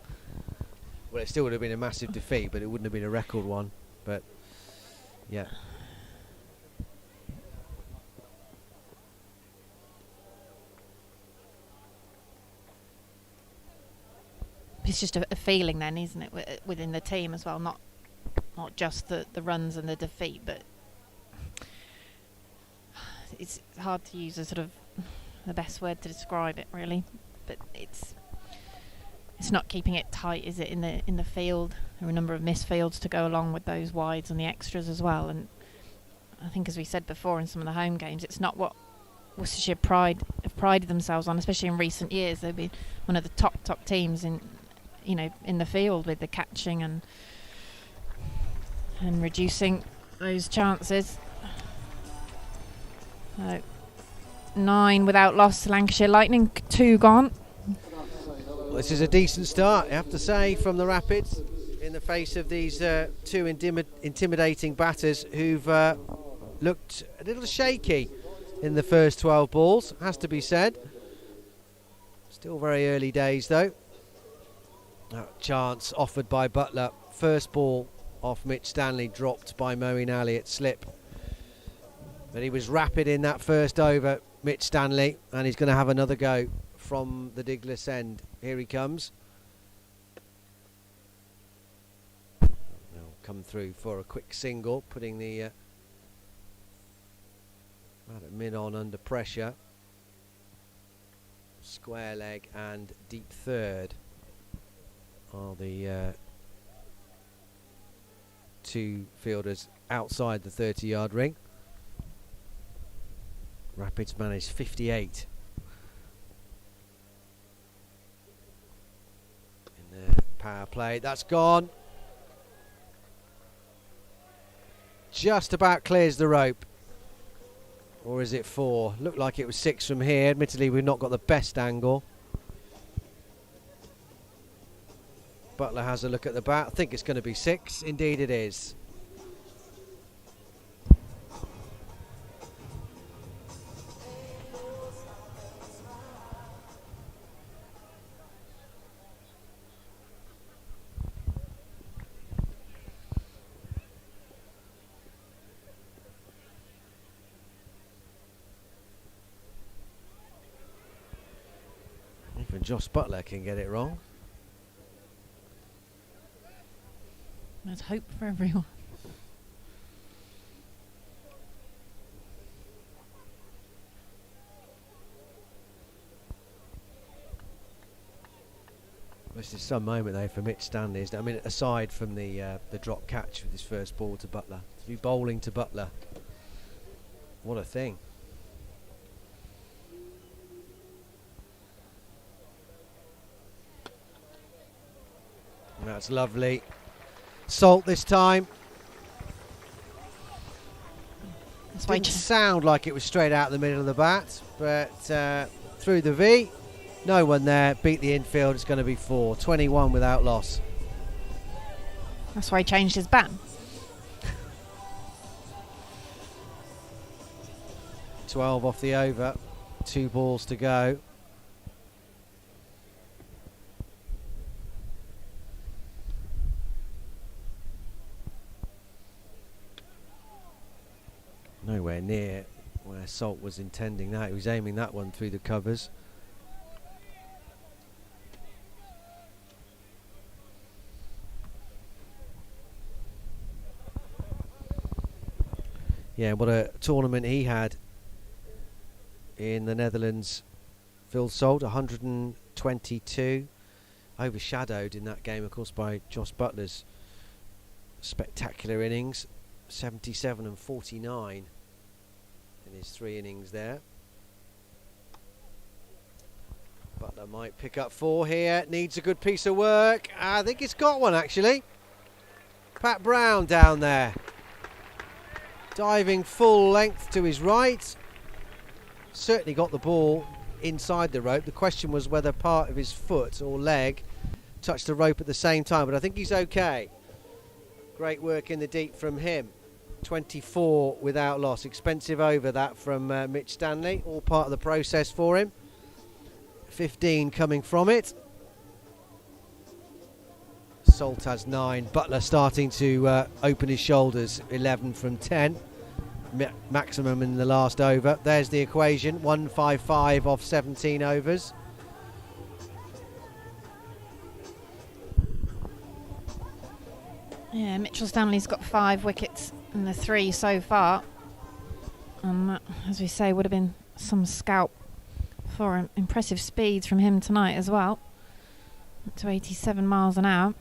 Well, it still would have been a massive defeat, but it wouldn't have been a record one. But, yeah. It's just a feeling then, isn't it, within the team as well, not just the runs and the defeat, but it's hard to use a sort of the best word to describe it, really. But it's not keeping it tight, is it, in the field? There are a number of missed fields to go along with those wides and the extras as well. And I think, as we said before in some of the home games, it's not what Worcestershire have prided themselves on, especially in recent years. They've been one of the top teams in the field with the catching and reducing those chances. 9 without loss to Lancashire Lightning, 2 gone. Well, this is a decent start, I have to say, from the Rapids in the face of these 2 intimidating batters who've looked a little shaky in the first 12 balls, has to be said. Still very early days, though. Chance offered by Butler. First ball off Mitch Stanley, dropped by Moeen Ali at slip. But he was rapid in that first over, Mitch Stanley, and he's going to have another go from the Diglis end. Here he comes. He'll come through for a quick single, putting the mid on under pressure. Square leg and deep third are the 2 fielders outside the 30-yard ring. Rapids managed 58 in their power play. That's gone. Just about clears the rope. Or is it 4? Looked like it was 6 from here. Admittedly, we've not got the best angle. Butler has a look at the bat. I think it's going to be 6. Indeed it is. Josh Butler can get it wrong. There's hope for everyone. This is some moment though for Mitch Stanley, isn't it? I mean, aside from the drop catch with his first ball to Butler, to be bowling to Butler, what a thing! And that's lovely. Salt this time. Didn't sound like it was straight out the middle of the bat, but through the V. No one there, beat the infield, it's going to be 4. 21 without loss. That's why he changed his bat. 12 off the over, 2 balls to go. Nowhere near where Salt was intending that. He was aiming that one through the covers. Yeah, what a tournament he had in the Netherlands. Phil Salt, 122. Overshadowed in that game, of course, by Josh Butler's spectacular innings. 77 and 49 in his 3 innings there. Butler might pick up 4 here. Needs a good piece of work. I think it's got one, actually. Pat Brown down there. Diving full length to his right. Certainly got the ball inside the rope. The question was whether part of his foot or leg touched the rope at the same time, but I think he's okay. Great work in the deep from him. 24 without loss. Expensive over that from Mitch Stanley. All part of the process for him. 15 coming from it. Salt has 9. Butler starting to open his shoulders. 11 from 10. Maximum in the last over. There's the equation. 155 off 17 overs. Yeah, Mitchell Stanley's got 5 wickets in the 3 so far. And that, as we say, would have been some scalp for impressive speeds from him tonight as well. Up to 87 miles an hour.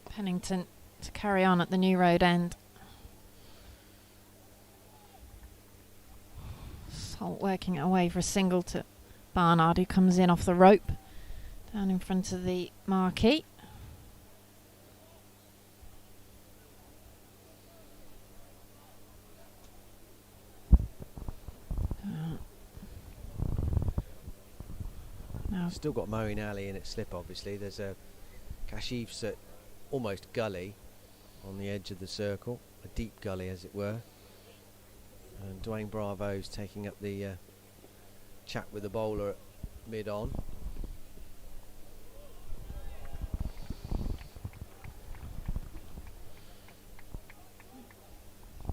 Pennington to carry on at the New Road end. Salt working it away for a single to Barnard, who comes in off the rope down in front of the marquee. Now Still got Moeen Ali in its slip, obviously. There's a Kashif's at almost gully on the edge of the circle, a deep gully as it were. And Dwayne Bravo's taking up the chat with the bowler at mid-on.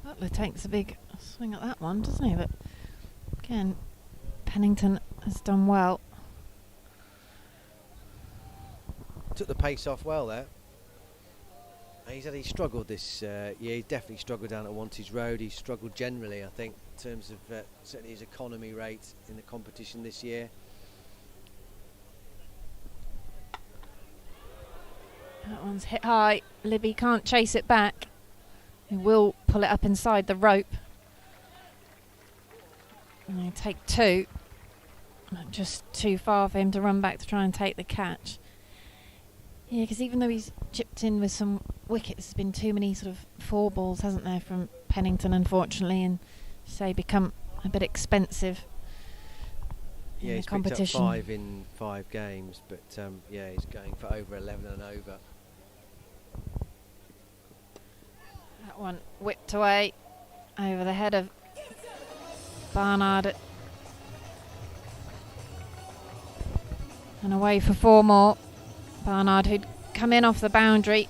Butler takes a big swing at that one, doesn't he? But again, Pennington has done well. Took the pace off well there. He struggled this year. He definitely struggled down at Wantage Road. He's struggled generally, I think, in terms of certainly his economy rate in the competition this year. That one's hit high. Libby can't chase it back. He will pull it up inside the rope. And they take 2. Just too far for him to run back to try and take the catch. Yeah, because even though he's chipped in with some wickets, there's been too many sort of 4 balls, hasn't there, from Pennington, unfortunately, and say become a bit expensive in the competition. He's picked up 5 in 5 games, but yeah, he's going for over 11 and over. That one whipped away over the head of Barnard. And away for 4 more. Barnard, who'd come in off the boundary,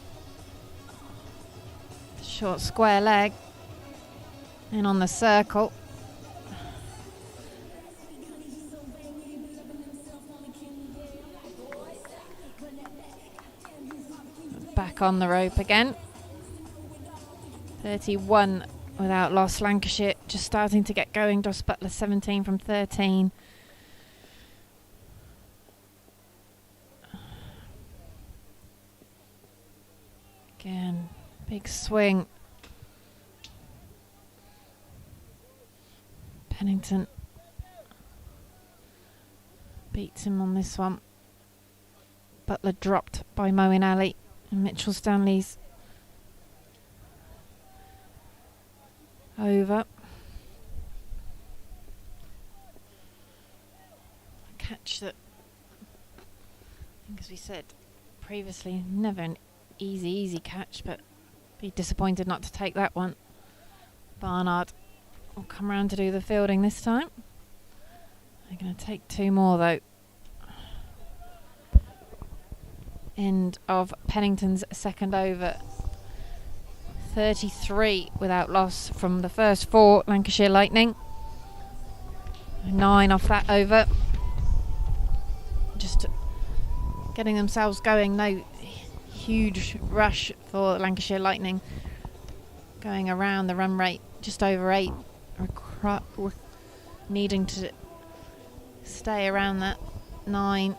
Short square leg. In on the circle. Back on the rope again. 31 without loss. Lancashire just starting to get going. Jos Buttler 17 from 13. Again, big swing. Pennington beats him on this one. Buttler dropped by Moeen Ali, and Mitchell Stanley's over. A catch that, I think as we said previously, never an easy catch, but be disappointed not to take that one. Barnard will come round to do the fielding this time. They're going to take 2 more though. End of Pennington's second over. 33 without loss from the first 4 Lancashire Lightning. 9 off that over. Just getting themselves going. No huge rush for Lancashire Lightning. Going around the run rate just over 8. Needing to stay around that 9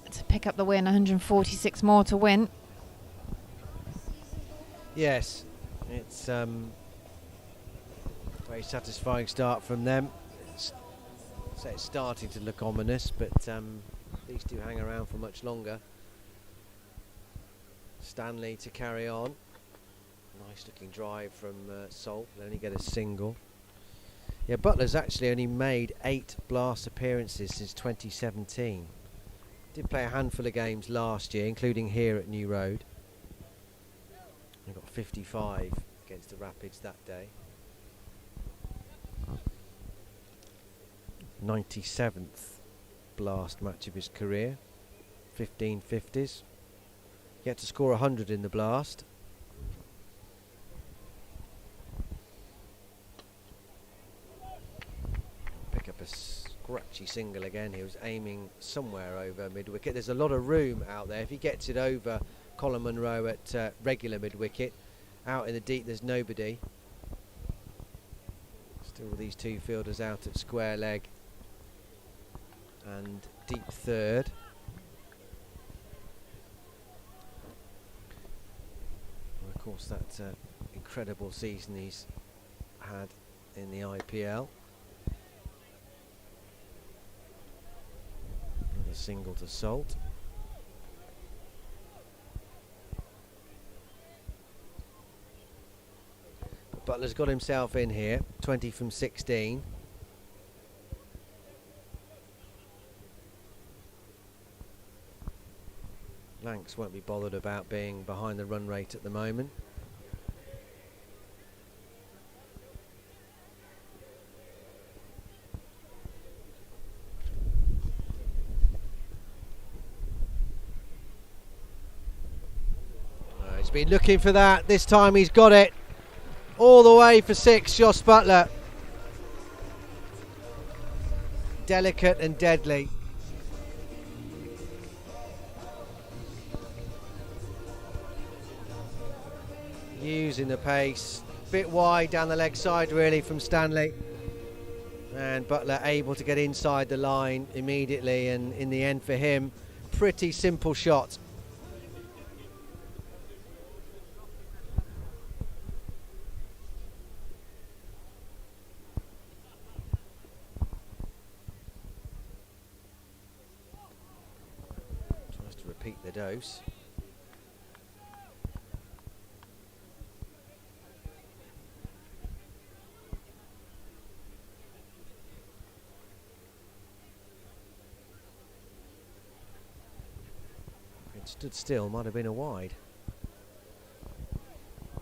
to pick up the win. 146 more to win. Yes, it's very satisfying start from them. It's starting to look ominous, but these two hang around for much longer. Stanley to carry on. Nice looking drive from Salt. They only get a single. Yeah, Butler's actually only made 8 blast appearances since 2017. Did play a handful of games last year, including here at New Road. He got 55 against the Rapids that day. 97th blast match of his career. 15 50s. He had to score 100 in the blast. Pick up a scratchy single again. He was aiming somewhere over mid-wicket. There's a lot of room out there. If he gets it over Colin Munro at regular mid-wicket, out in the deep there's nobody. Still these 2 fielders out at square leg and deep third. And of course that incredible season he's had in the IPL. Another single to Salt. Butler's got himself in here, 20 from 16. Lancs won't be bothered about being behind the run rate at the moment. He's been looking for that. This time he's got it. All the way for 6, Jos Buttler. Delicate and deadly. Using the pace. Bit wide down the leg side really from Stanley. And Buttler able to get inside the line immediately, and in the end for him, pretty simple shot. Repeat the dose. It stood still, might have been a wide.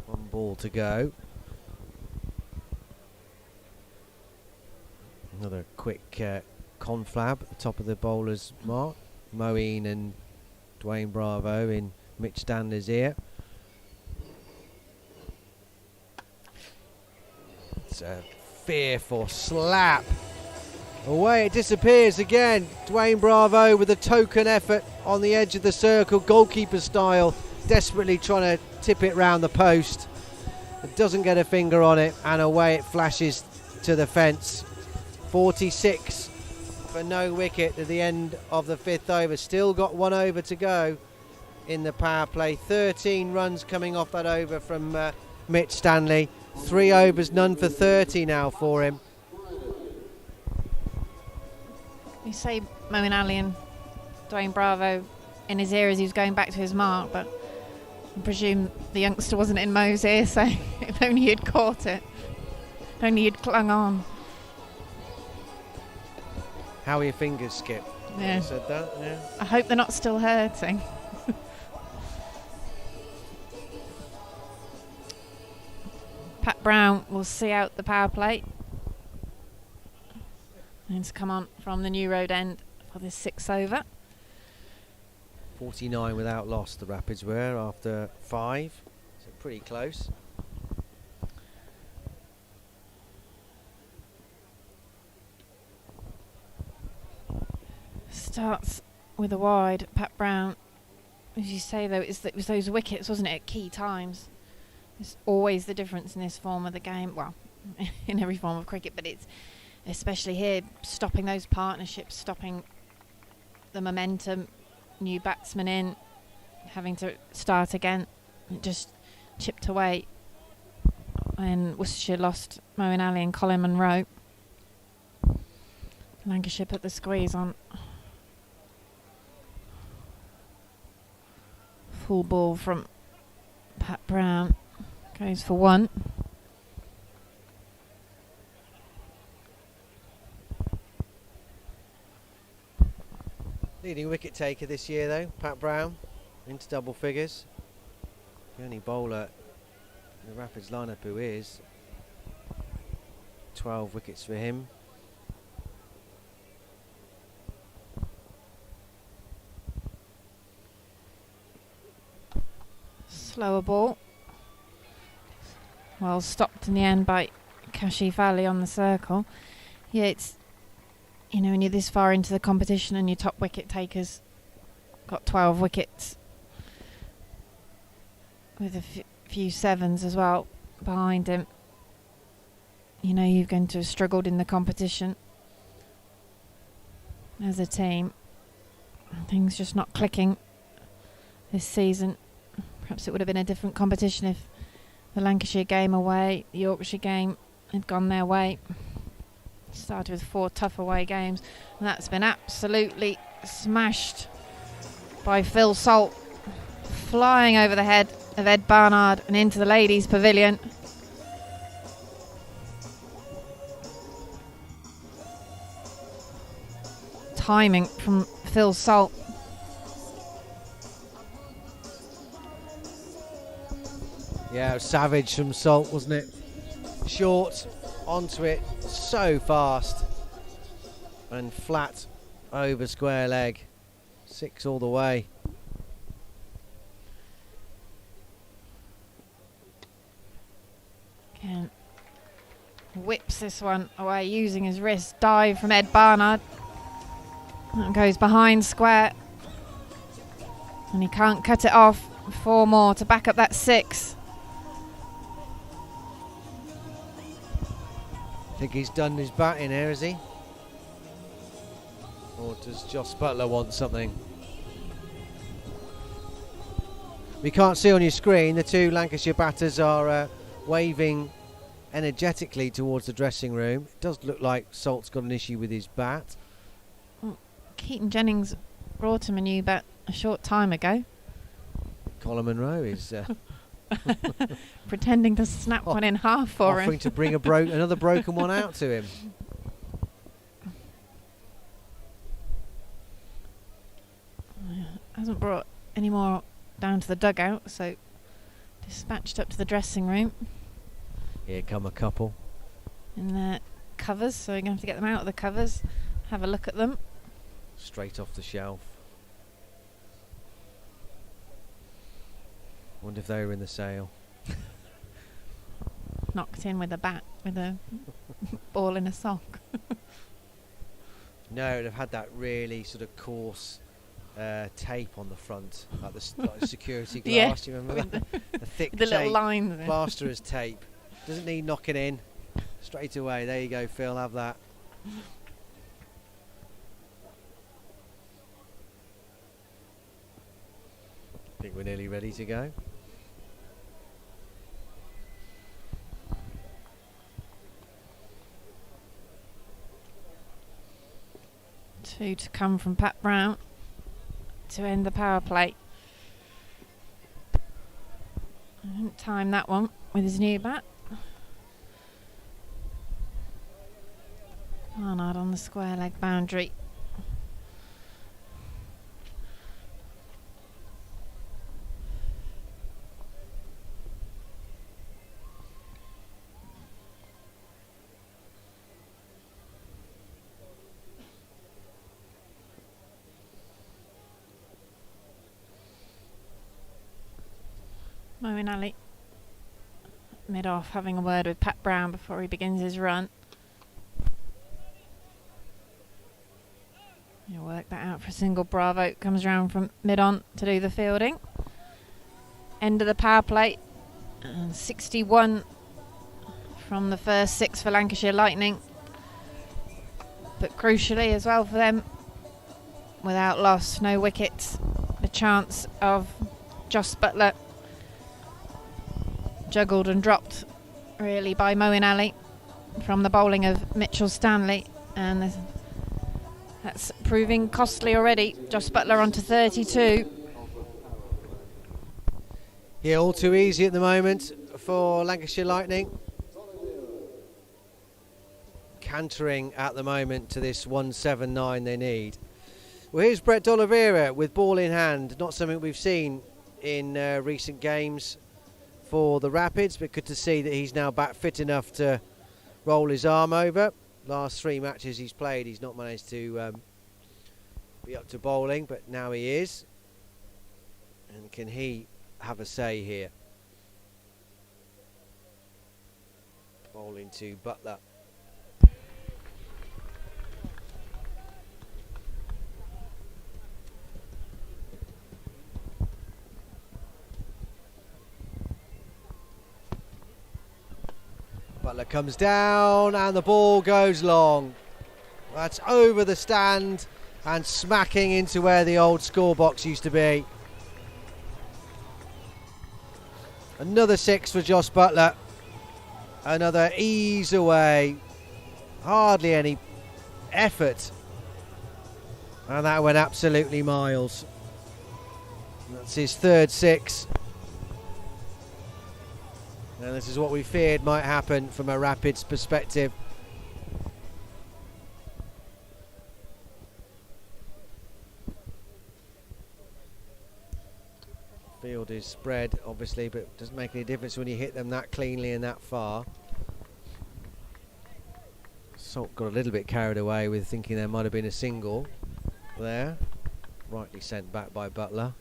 1 ball to go. Another quick conflab at the top of the bowler's mark. Moeen and Dwayne Bravo in Mitch Stanley's ear. was a fearful slap. Away it disappears again. Dwayne Bravo with a token effort on the edge of the circle, goalkeeper style, desperately trying to tip it round the post. It doesn't get a finger on it, and away it flashes to the fence. 46 for no wicket at the end of the 5th over. Still got 1 over to go in the power play. 13 runs coming off that over from Mitch Stanley. 3 overs, none for 30 now for him. You say Moeen Ali and Dwayne Bravo in his ear as he was going back to his mark, but I presume the youngster wasn't in Mo's ear, so if only he'd caught it, if only he'd clung on. How are your fingers, Skip? Yeah. You said that, yeah. I hope they're not still hurting. Pat Brown will see out the power play. And to come on from the New Road end for this 6th over. 49 without loss the Rapids were after 5, so pretty close. Starts with a wide. Pat Brown, as you say though, it was those wickets, wasn't it, at key times. It's always the difference in this form of the game, well, in every form of cricket, but it's especially here, stopping those partnerships, stopping the momentum, new batsmen in, having to start again. It just chipped away. And Worcestershire lost Moeen Ali and Colin Munro. Lancashire put the squeeze on. Full ball from Pat Brown. Goes for 1. Leading wicket taker this year though, Pat Brown, into double figures. The only bowler in the Rapids lineup who is. 12 wickets for him. Slower ball. Well stopped in the end by Kashif Ali on the circle. Yeah, it's, you know, when you're this far into the competition and your top wicket takers got 12 wickets with a few 7s as well behind him, you know you're going to have struggled in the competition as a team. Things just not clicking this season. Perhaps it would have been a different competition if the Lancashire game away, the Yorkshire game had gone their way. Started with 4 tough away games, and that's been absolutely smashed by Phil Salt, flying over the head of Ed Barnard and into the ladies' pavilion. Timing from Phil Salt. Yeah, it was savage from Salt, wasn't it? Short onto it so fast and flat over square leg. 6 all the way. Again, whips this one away using his wrist. Dive from Ed Barnard. That goes behind square. And he can't cut it off. 4 more to back up that 6. I think he's done his batting here, has he? Or does Joss Butler want something? We can't see on your screen, the 2 Lancashire batters are waving energetically towards the dressing room. It does look like Salt's got an issue with his bat. Well, Keaton Jennings brought him a new bat a short time ago. Colin Munro is pretending to snap one in half for him. offering to bring another broken one out to him. Hasn't brought any more down to the dugout, so dispatched up to the dressing room. Here come a couple. In the covers, so we're going to have to get them out of the covers, have a look at them. Straight off the shelf. Wonder if they were in the sale. knocked in with a bat, with a ball in a sock. No, they've had that really sort of coarse tape on the front, like the security glass. Yeah, Do you remember that? The thick the little tape, lines. plasterer's tape. Doesn't need knocking in. Straight away. There you go, Phil. Have that. I think we're nearly ready to go. Two to come from Pat Brown to end the power play. I didn't time that one with his new bat. Barnard on the square leg boundary. Moeen Ali mid-off having a word with Pat Brown before he begins his run. He'll work that out for a single. Bravo comes round from mid-on to do the fielding. End of the power play. And 61 from the first 6 for Lancashire Lightning. But crucially as well for them, without loss, no wickets. The chance of Joss Butler juggled and dropped really by Moeen Ali from the bowling of Mitchell Stanley, and that's proving costly already. Joss Butler on to 32. Yeah, all too easy at the moment for Lancashire Lightning. Cantering at the moment to this 179 they need. Well, here's Brett D'Oliveira with ball in hand. Not something we've seen in recent games for the Rapids, but good to see that he's now back fit enough to roll his arm over. Last 3 matches he's played, he's not managed to be up to bowling, but now he is. And can he have a say here? Bowling to Butler. Butler comes down and the ball goes long. That's over the stand and smacking into where the old score box used to be. Another 6 for Joss Butler. Another ease away. Hardly any effort. And that went absolutely miles. That's his 3rd 6. And this is what we feared might happen from a Rapids perspective. Field is spread, obviously, but it doesn't make any difference when you hit them that cleanly and that far. Salt got a little bit carried away with thinking there might have been a single there. Rightly sent back by Butler.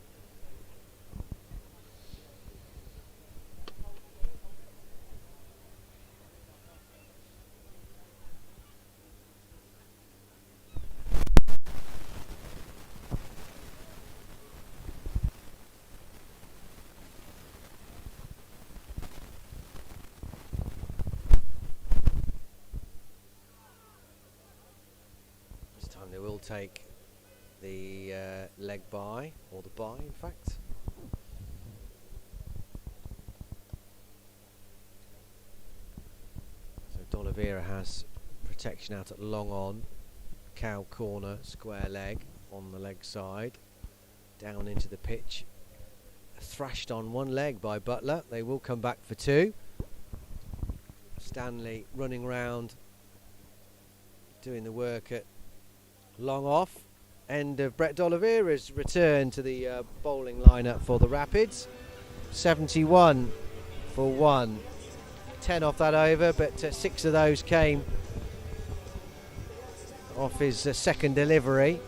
They will take the leg bye, or the bye in fact. So D'Oliveira has protection out at long on, cow corner, square leg on the leg side, down into the pitch. Thrashed on one leg by Butler. They will come back for 2. Stanley running round, doing the work at long off. End of Brett D'Oliveira's return to the bowling lineup for the Rapids. 71 for 1. 10 off that over, but 6 of those came off his second delivery.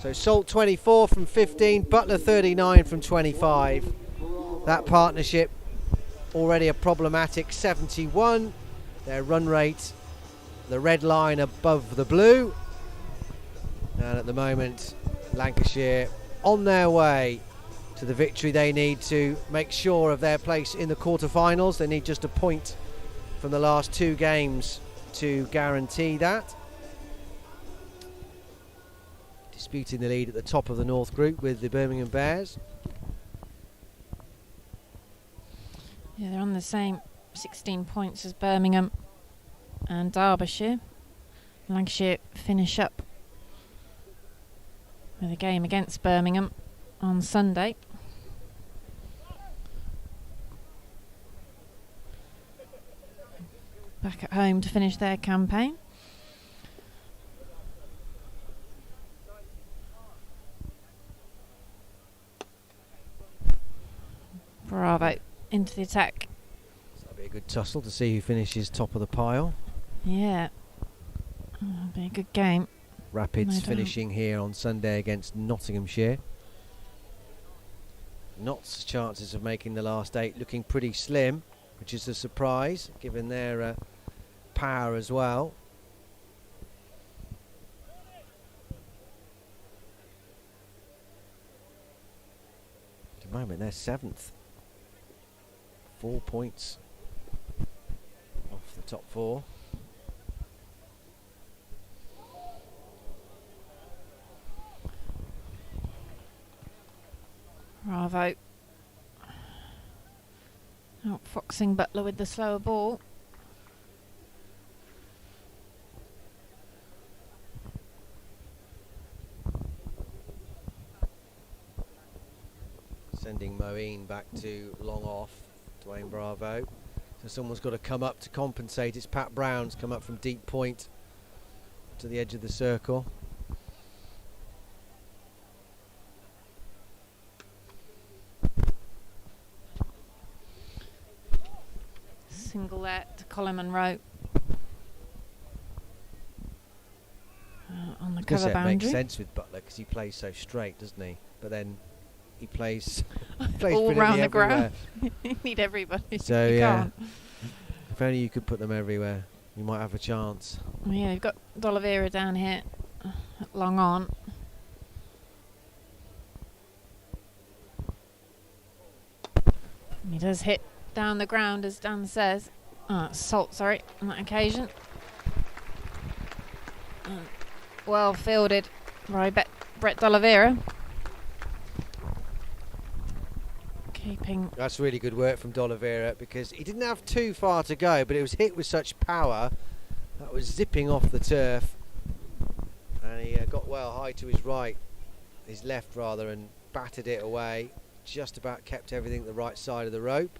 So Salt 24 from 15, Butler 39 from 25. That partnership already a problematic 71. Their run rate, the red line above the blue. And at the moment, Lancashire on their way to the victory they need to make sure of their place in the quarterfinals. They need just a point from the last 2 games to guarantee that. Disputing the lead at the top of the North Group with the Birmingham Bears. Yeah, they're on the same 16 points as Birmingham and Derbyshire. Lancashire finish up with a game against Birmingham on Sunday. Back at home to finish their campaign. Bravo into the attack. So that'll be a good tussle to see who finishes top of the pile. Yeah, that'll be a good game. Rapids finishing here on Sunday against Nottinghamshire. Notts' chances of making the last 8 looking pretty slim, which is a surprise given their power as well. At the moment they're 7th. 4 points off the top 4. Bravo. Outfoxing Butler with the slower ball. Sending Moeen back to long off. Dwayne Bravo. So someone's got to come up to compensate. It's Pat Brown's come up from deep point to the edge of the circle. Single there to Colin Monroe. On the cover boundary. It makes sense with Butler because he plays so straight, doesn't he? But then he plays all around the ground. everywhere. You need everybody. So you yeah, can't. if only you could put them everywhere, you might have a chance. Well, yeah, you've got D'Oliveira down here, long on. And he does hit down the ground, as Dan says. Salt, sorry, on that occasion. Well fielded by Brett D'Oliveira. Keeping. That's really good work from D'Oliveira because he didn't have too far to go, but it was hit with such power that was zipping off the turf, and he got well high to his left rather, and batted it away. Just about kept everything the right side of the rope.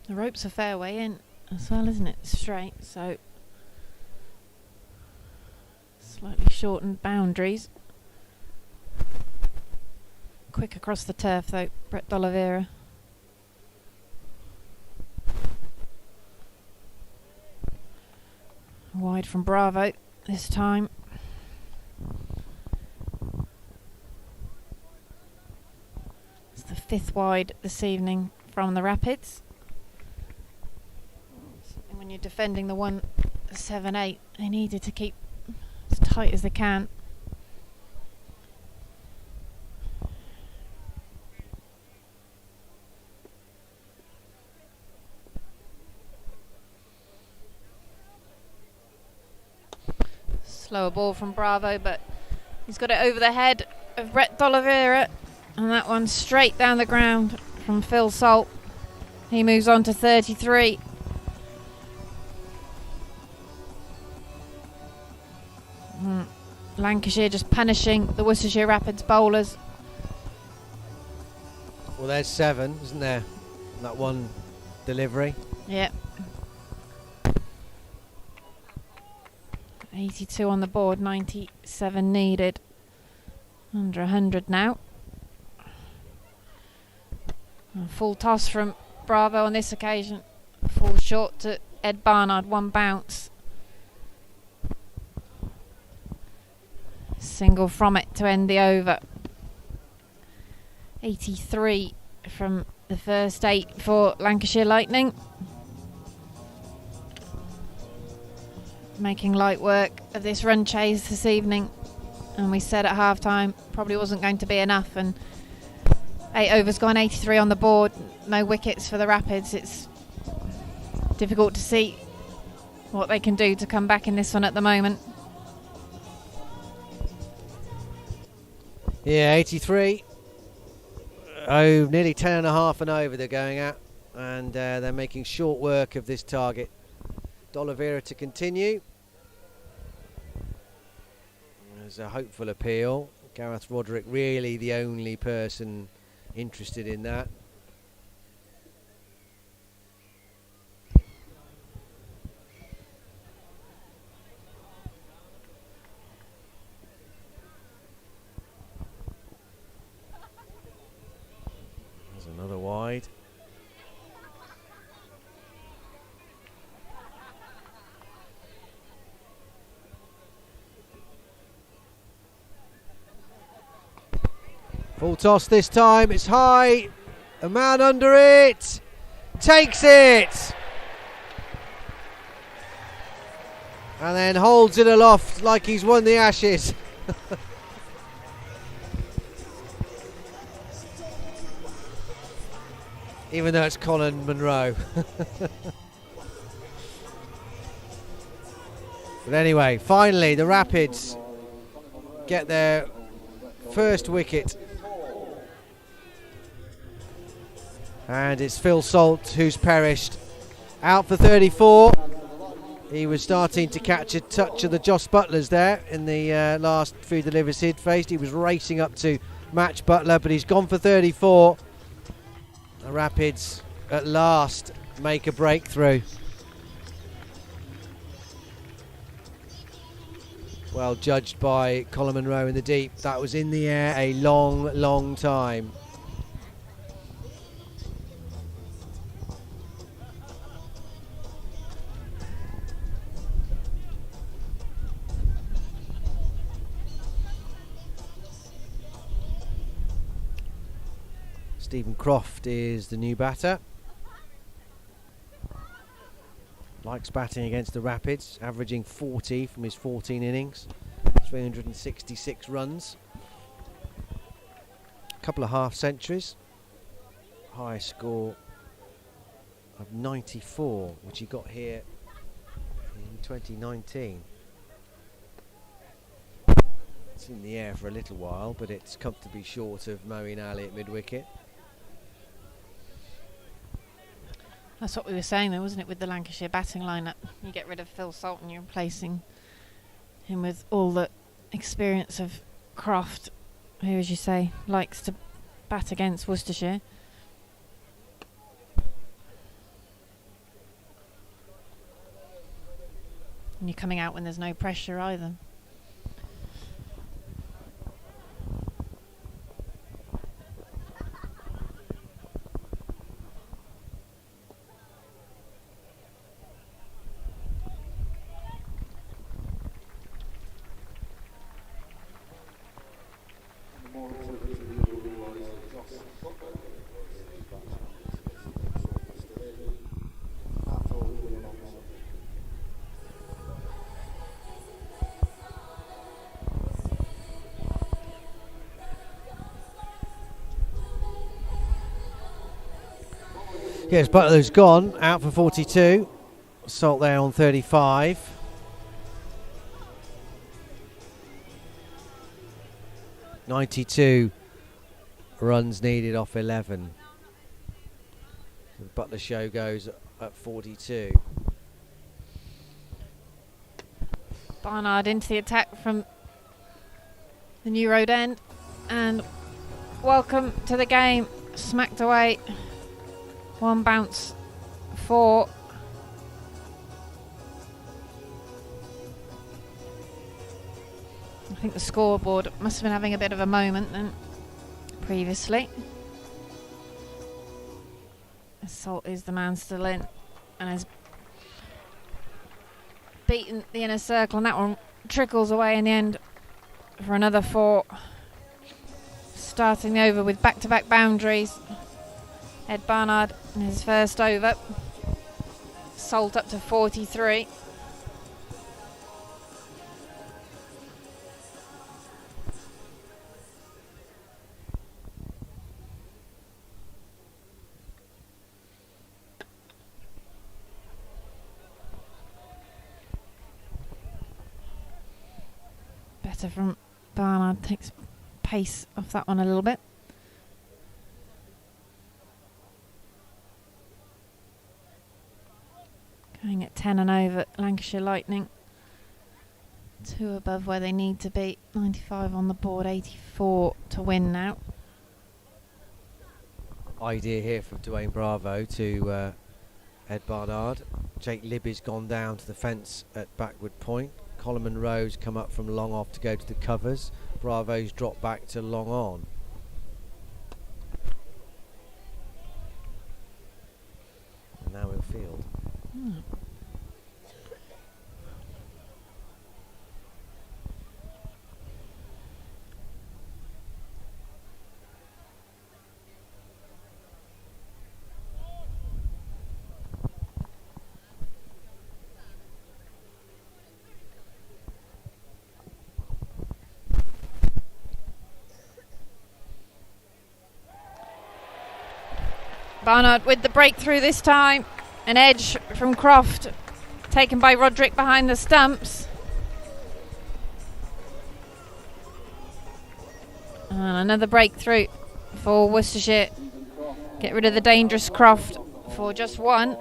The rope's a fair way in as well, isn't it? Straight, so slightly shortened boundaries. Quick across the turf though, Brett D'Oliveira. Wide from Bravo this time. It's the 5th wide this evening from the Rapids. When you're defending the 1-7-8, they needed to keep as tight as they can. Slower ball from Bravo, but he's got it over the head of Brett D'Oliveira, and that one straight down the ground from Phil Salt. He moves on to 33. Lancashire just punishing the Worcestershire Rapids bowlers. Well, there's 7, isn't there? That one delivery. Yeah. 82 on the board, 97 needed. Under 100 now. A full toss from Bravo on this occasion. Falls short to Ed Barnard, 1 bounce. Single from it to end the over. 83 from the first 8 for Lancashire Lightning. Making light work of this run chase this evening. And we said at half-time probably wasn't going to be enough. And 8 overs gone, 83 on the board. No wickets for the Rapids. It's difficult to see what they can do to come back in this one at the moment. Yeah, 83. Oh, nearly 10 and a half and over they're going at. And they're making short work of this target. D'Oliveira to continue. There's a hopeful appeal. Gareth Roderick really the only person interested in that. There's another wide. Full toss this time, it's high, a man under it, takes it, and then holds it aloft like he's won the Ashes. Even though it's Colin Munro. But anyway, finally the Rapids get their first wicket. And it's Phil Salt who's perished. Out for 34. He was starting to catch a touch of the Joss Butlers there in the last few deliveries he'd faced. He was racing up to match Butler, but he's gone for 34. The Rapids at last make a breakthrough. Well judged by Colin Munro in the deep. That was in the air a long, long time. Stephen Croft is the new batter. Likes batting against the Rapids, averaging 40 from his 14 innings, 366 runs. A couple of half centuries. High score of 94, which he got here in 2019. It's in the air for a little while, but it's comfortably short of Moeen Ali at mid-wicket. That's what we were saying though, wasn't it, with the Lancashire batting lineup? You get rid of Phil Salt and you're replacing him with all the experience of Croft, who, as you say, likes to bat against Worcestershire. And you're coming out when there's no pressure either. Yes, Butler's gone, out for 42. Salt there on 35. .92 runs needed off 11. The Butler show goes at 42. Barnard into the attack from the New Road end, and welcome to the game. Smacked away. One bounce, 4. I think the scoreboard must have been having a bit of a moment then previously. Salt is the man still in and has beaten the inner circle, and that one trickles away in the end for another 4. Starting over with back-to-back boundaries. Ed Barnard in his first over. Salt up to 43. Better from Barnard, takes pace off that one a little bit. Going at 10 and over, Lancashire Lightning. 2 above where they need to be. 95 on the board, 84 to win now. Idea here from Dwayne Bravo to Ed Barnard. Jake Libby's gone down to the fence at backward point. Coleman Rose come up from long off to go to the covers. Bravo's dropped back to long on. And now in field. Barnard with the breakthrough this time. An edge from Croft, taken by Roderick behind the stumps. And another breakthrough for Worcestershire. Get rid of the dangerous Croft for just one.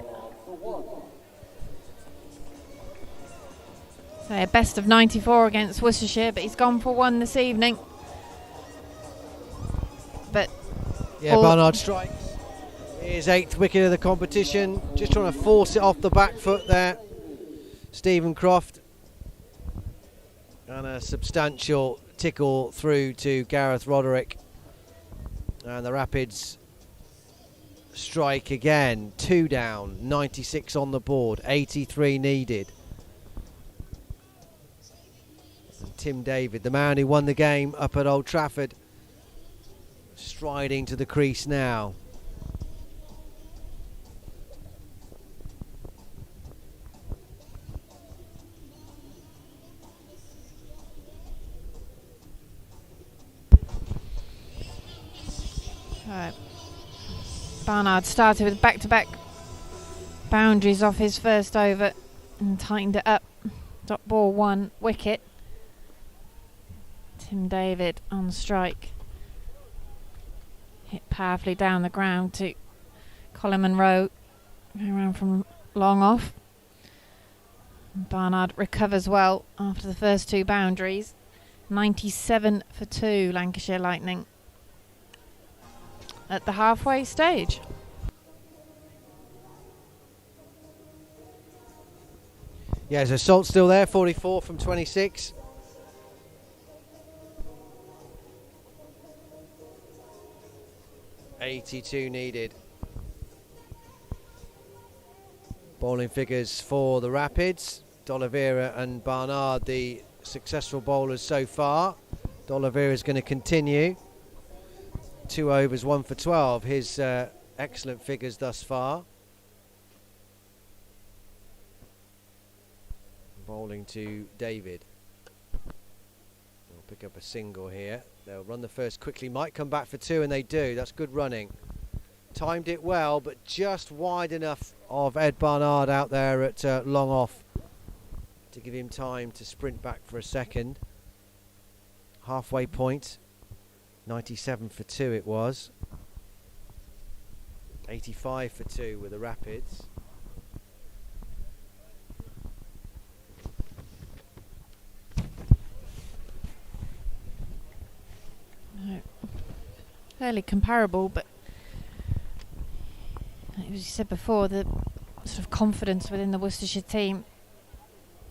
So a best of 94 against Worcestershire, but he's gone for one this evening. But yeah, Barnard strikes. His 8th wicket of the competition. Just trying to force it off the back foot there. Stephen Croft. And a substantial tickle through to Gareth Roderick. And the Rapids strike again. 2 down, 96 on the board, 83 needed. And Tim David, the man who won the game up at Old Trafford, striding to the crease now. Barnard started with back-to-back boundaries off his first over and tightened it up. Dot ball 1 wicket. Tim David on strike. Hit powerfully down the ground to Colin Monroe. Going around from long off. Barnard recovers well after the first 2 boundaries. 97 for 2, Lancashire Lightning. At the halfway stage. Yeah, so Salt's still there, 44 from 26. $82 needed. Bowling figures for the Rapids. D'Oliveira and Barnard, the successful bowlers so far. D'Oliveira is going to continue. 2 overs, 1 for 12. His excellent figures thus far. Bowling to David. They'll pick up a single here. They'll run the first quickly. Might come back for 2, and they do. That's good running. Timed it well, but just wide enough of Ed Barnard out there at long off to give him time to sprint back for a second. Halfway point. 97 for 2 it was. 85 for 2 with the Rapids. No. Fairly comparable, but as you said before, the sort of confidence within the Worcestershire team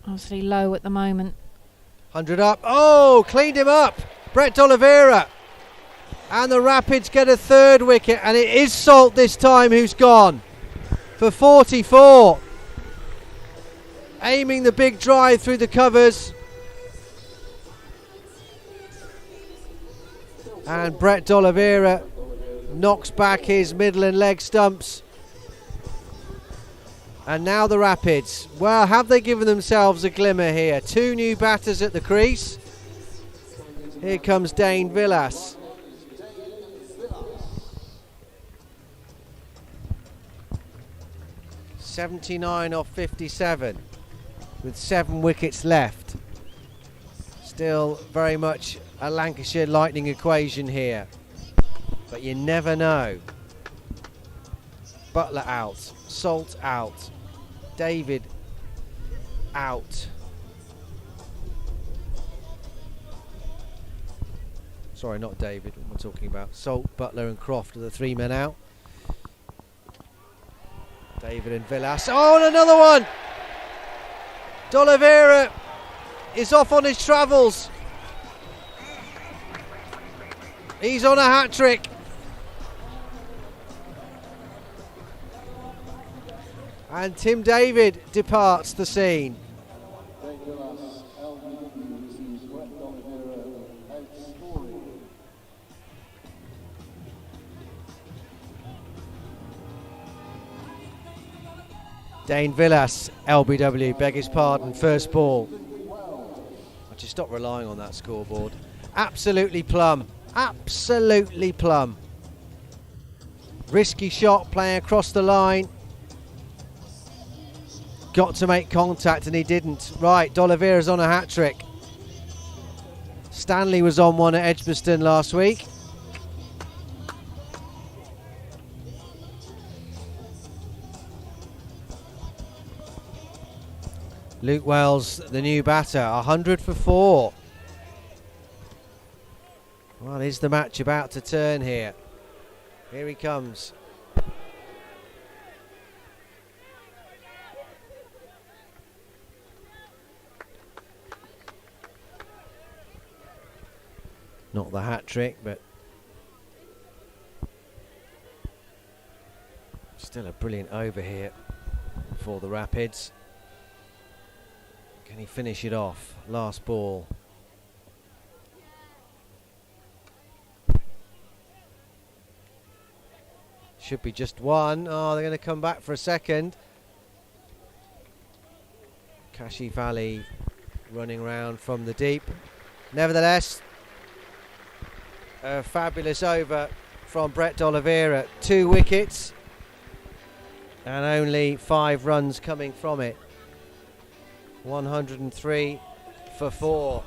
obviously low at the moment. 100 up. Oh, cleaned him up. Brett D'Oliveira. And the Rapids get a 3rd wicket, and it is Salt this time who's gone for 44. Aiming the big drive through the covers. And Brett D'Oliveira knocks back his middle and leg stumps. And now the Rapids. Well, have they given themselves a glimmer here? 2 new batters at the crease. Here comes Dane Villas. .79 off 57 with 7 wickets left. Still very much a Lancashire Lightning equation here, but you never know. Butler out, Salt out, David out. Sorry, not David, what am I talking about? Salt, Butler and Croft are the 3 men out. David and Villas. Oh, and another one! D'Oliveira is off on his travels. He's on a hat-trick. And Tim David departs the scene. Dane Villas, LBW, beg his pardon, first ball. I just stop relying on that scoreboard. Absolutely plumb, absolutely plumb. Risky shot playing across the line. Got to make contact and he didn't. Right, D'Oliveira's on a hat-trick. Stanley was on one at Edgbaston last week. Luke Wells, the new batter, 100 for 4. Well, is the match about to turn here? Here he comes. Not the hat-trick, but still a brilliant over here for the Rapids. Can he finish it off? Last ball. Should be just one. Oh, they're going to come back for a second. Kashi Valley running around from the deep. Nevertheless, a fabulous over from Brett D'Oliveira. 2 wickets and only 5 runs coming from it. 103 for 4.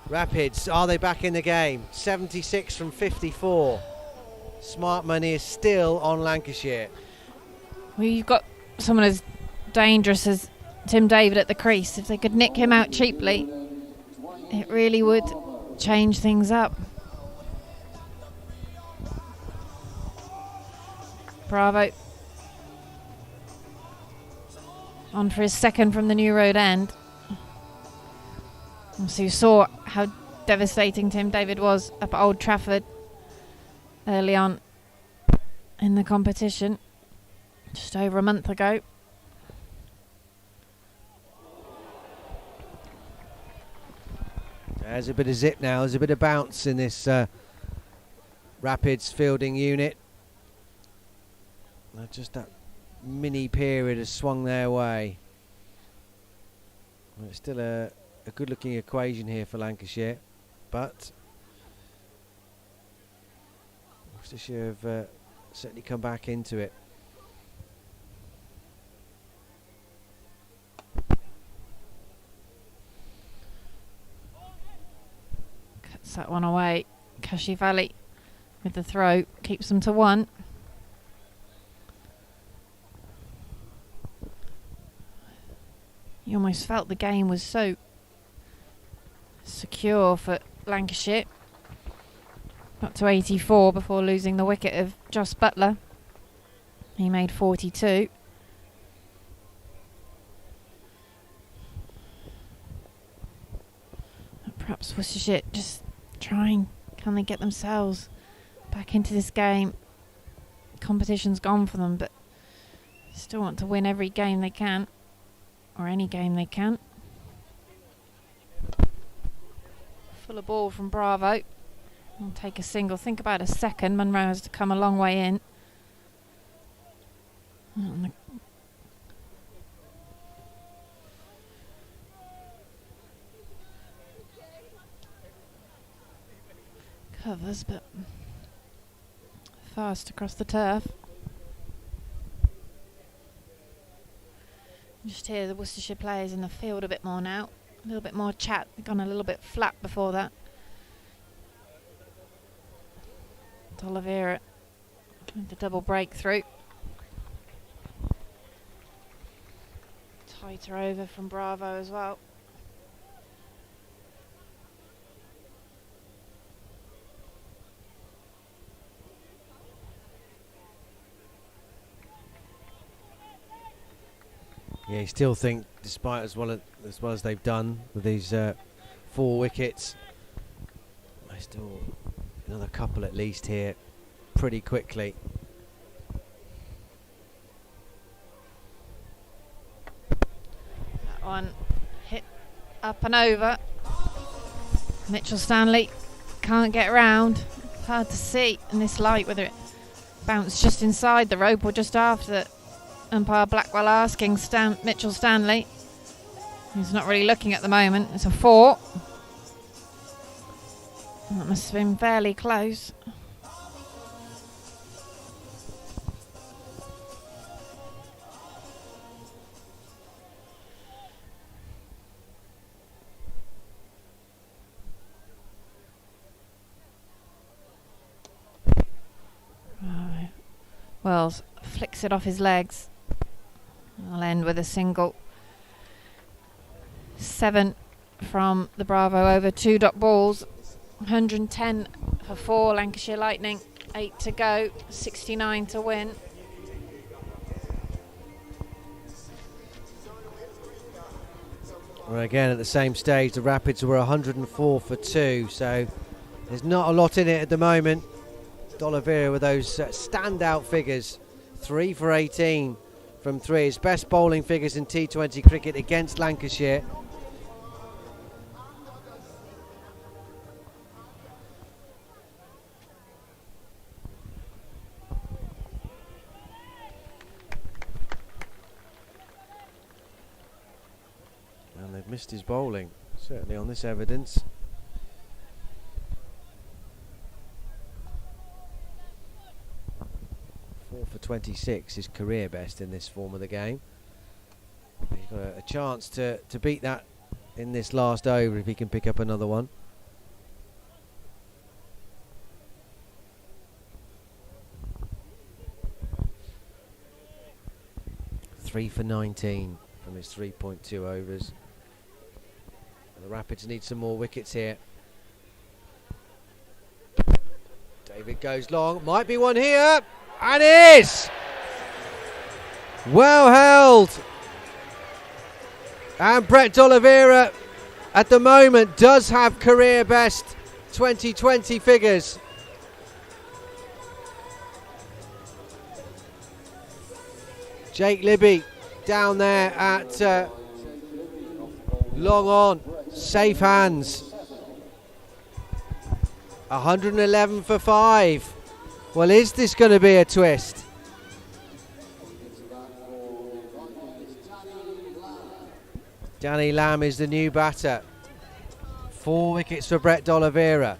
Rapids, are they back in the game? 76 from 54. Smart money is still on Lancashire. Well, you've got someone as dangerous as Tim David at the crease. If they could nick him out cheaply, it really would change things up. Bravo. On for his second from the New Road end. So you saw how devastating Tim David was up at Old Trafford early on in the competition, just over a month ago. There's a bit of zip now, there's a bit of bounce in this Rapids fielding unit. Just that mini period has swung their way. Well, it's still a good looking equation here for Lancashire, but Worcestershire have certainly come back into it. Cuts that one away. Kashi Valley with the throw keeps them to 1. You almost felt the game was so secure for Lancashire. Got to 84 before losing the wicket of Joss Butler. He made 42. Perhaps Worcestershire just trying, can they get themselves back into this game? Competition's gone for them, but still want to win every game they can. Or any game they can. Full of ball from Bravo. I'll take a single. Think about a second. Munro has to come a long way in. On the covers, but fast across the turf. Just hear the Worcestershire players in the field a bit more now. A little bit more chat. They've gone a little bit flat before that. D'Oliveira with the double breakthrough. Tighter over from Bravo as well. Yeah, you still think, despite as well as they've done with these 4 wickets, they still another couple at least here, pretty quickly. That one hit up and over. Mitchell Stanley can't get round. It's hard to see in this light whether it bounced just inside the rope or just after it. Umpire Blackwell asking Mitchell Stanley. He's not really looking at the moment. It's a 4. That must have been fairly close. Wells flicks it off his legs. I'll end with a single. 7 from the Bravo over 2 dot balls. 110 for 4 Lancashire Lightning. 8 to go. 69 to win. Well, again, at the same stage, the Rapids were 104 for 2, so there's not a lot in it at the moment. D'Oliveira with those standout figures. 3 for 18 from 3. His best bowling figures in T20 cricket against Lancashire. And they've missed his bowling, certainly on this evidence. For 26, his career best in this form of the game. He's got a chance to beat that in this last over if he can pick up another one. Three for 19 from his 3.2 overs. And the Rapids need some more wickets here. David goes long, might be one here. And is! Well held. And Brett D'Oliveira at the moment does have career best 2020 figures. Jake Libby down there at long on, safe hands. 111 for 5. Well, is this going to be a twist? Danny Lamb is the new batter. 4 wickets for Brett D'Oliveira.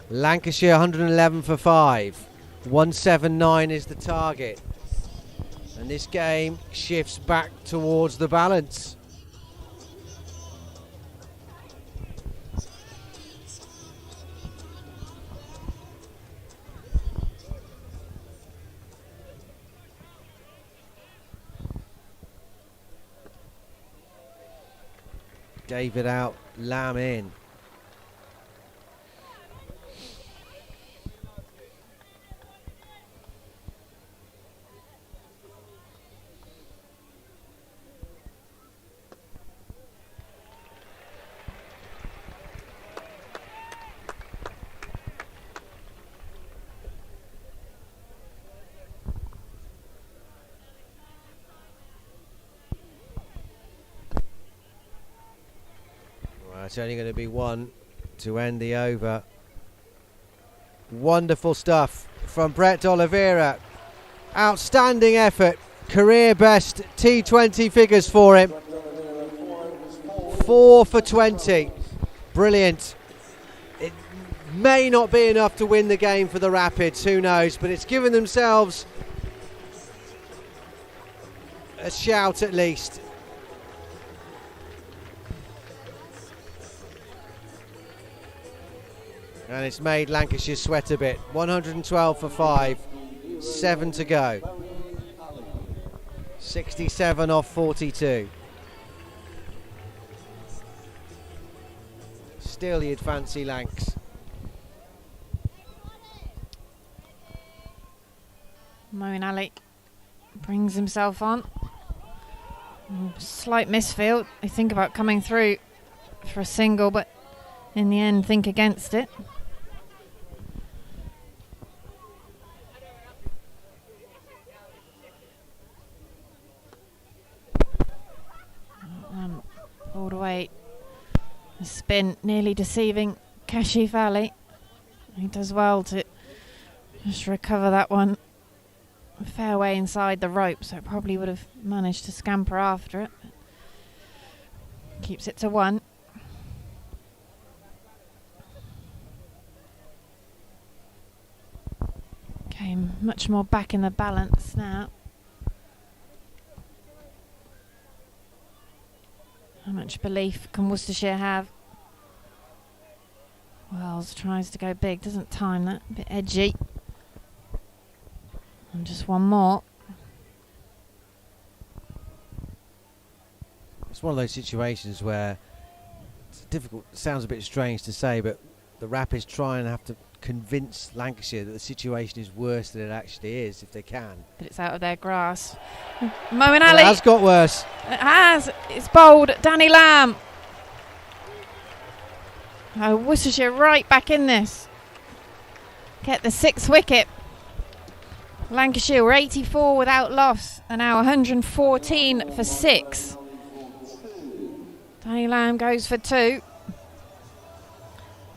Lancashire 111 for 5. 179 is the target. And this game shifts back towards the balance. David out, Lamb in. It's only going to be one to end the over. Wonderful stuff from Brett Oliveira. Outstanding effort. Career best T20 figures for him. 4 for 20. Brilliant. It may not be enough to win the game for the Rapids, who knows, but it's given themselves a shout at least. And it's made Lancashire sweat a bit. 112 for 5, 7 to go. 67 off 42. Still you'd fancy Lancs. Moeen Ali brings himself on. Slight misfield. They think about coming through for a single, but in the end think against it. All away. A spin nearly deceiving Kashif Ali. He does well to just recover that one. A fair way inside the rope, so it probably would have managed to scamper after it. Keeps it to 1. Okay, much more back in the balance now. How much belief can Worcestershire have? Wells tries to go big, doesn't time that, a bit edgy. And just one more. It's one of those situations where it's difficult, sounds a bit strange to say, but the Rapids try and have to convince Lancashire that the situation is worse than it actually is, if they can. But it's out of their grasp. Moeen Ali. It has got worse. It has. It's bowled. Danny Lamb. Oh, Worcestershire right back in this. Get the 6th wicket. Lancashire were 84 without loss, and now 114 for 6. Danny Lamb goes for 2.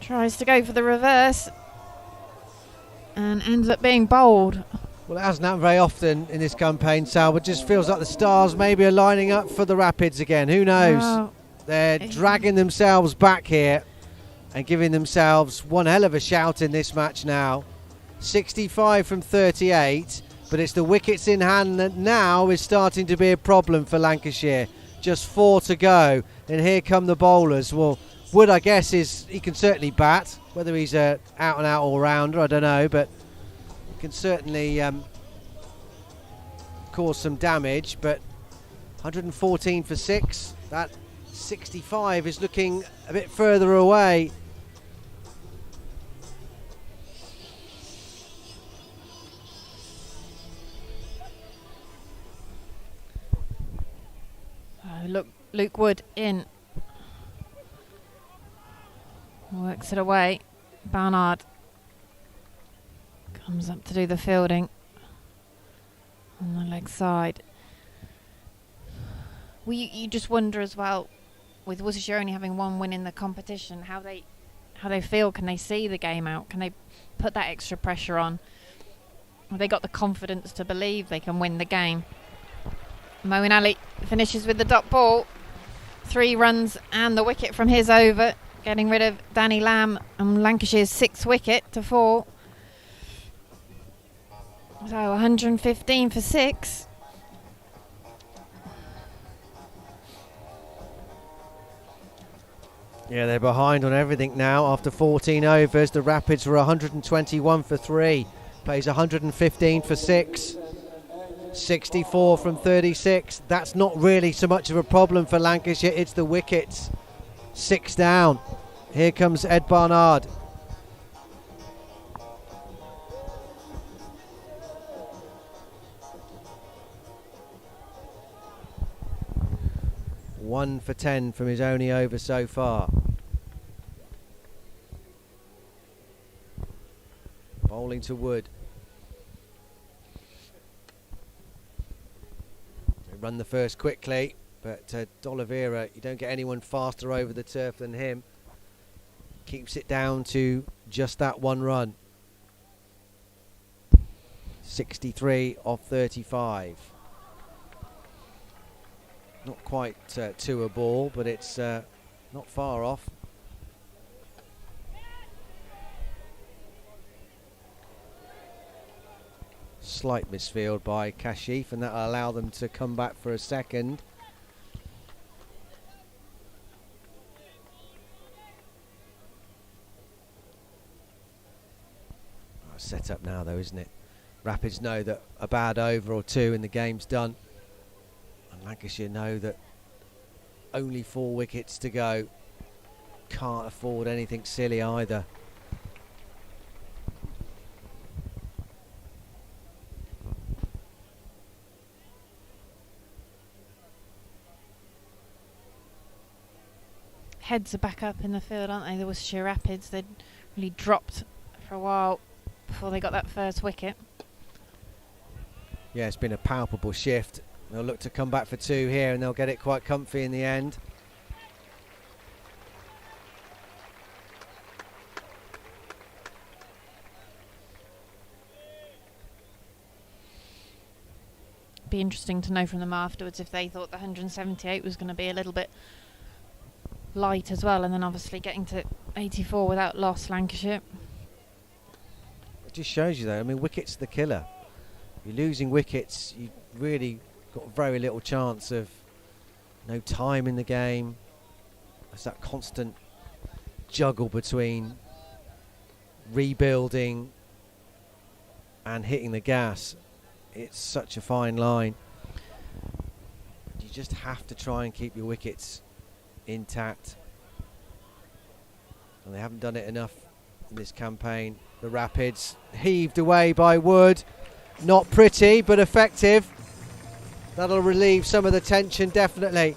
Tries to go for the reverse and ends up being bowled. Well, it hasn't happened very often in this campaign, Sal, but just feels like the stars maybe are lining up for the Rapids again. Who knows? Oh, They're dragging themselves back here and giving themselves one hell of a shout in this match now. 65 from 38, but it's the wickets in hand that now is starting to be a problem for Lancashire. Just 4 to go, and here come the bowlers. Well, Wood, I guess, he can certainly bat. Whether he's a out-and-out all-rounder, I don't know, but he can certainly cause some damage. But 114 for 6, that 65 is looking a bit further away. Look, Luke Wood in. Works it away. Barnard comes up to do the fielding on the leg side. Well, you just wonder as well, with Worcestershire only having 1 win in the competition, how they feel. Can they see the game out? Can they put that extra pressure on? Have they got the confidence to believe they can win the game? Moeen Ali finishes with the dot ball. 3 runs and the wicket from his over, getting rid of Danny Lamb and Lancashire's 6th wicket to 4. So 115 for 6. Yeah, they're behind on everything now after 14 overs. The Rapids were 121 for 3. Plays 115 for 6. 64 from 36. That's not really so much of a problem for Lancashire. It's the wickets. 6 down. Here comes Ed Barnard. One for 10 from his only over so far. Bowling to Wood. They run the first quickly, but D'Oliveira, you don't get anyone faster over the turf than him. Keeps it down to just that 1 run. 63 off 35. Not quite to a ball, but it's not far off. Slight misfield by Kashif, and that'll allow them to come back for a second. Set up now though, isn't it? Rapids know that a bad over or two and the game's done, and Lancashire know that only 4 wickets to go. Can't afford anything silly either. Heads are back up in the field, aren't they? The Worcestershire Rapids, they'd really dropped for a while before they got that first wicket. Yeah, it's been a palpable shift. They'll look to come back for 2 here, and they'll get it quite comfy in the end. Be interesting to know from them afterwards if they thought the 178 was going to be a little bit light as well, and then obviously getting to 84 without loss, Lancashire. It just shows you though, I mean, wickets are the killer. You're losing wickets, you really got very little chance of no time in the game. There's that constant juggle between rebuilding and hitting the gas. It's such a fine line. You just have to try and keep your wickets intact, and they haven't done it enough in this campaign. The Rapids heaved away by Wood. Not pretty, but effective. That'll relieve some of the tension, definitely.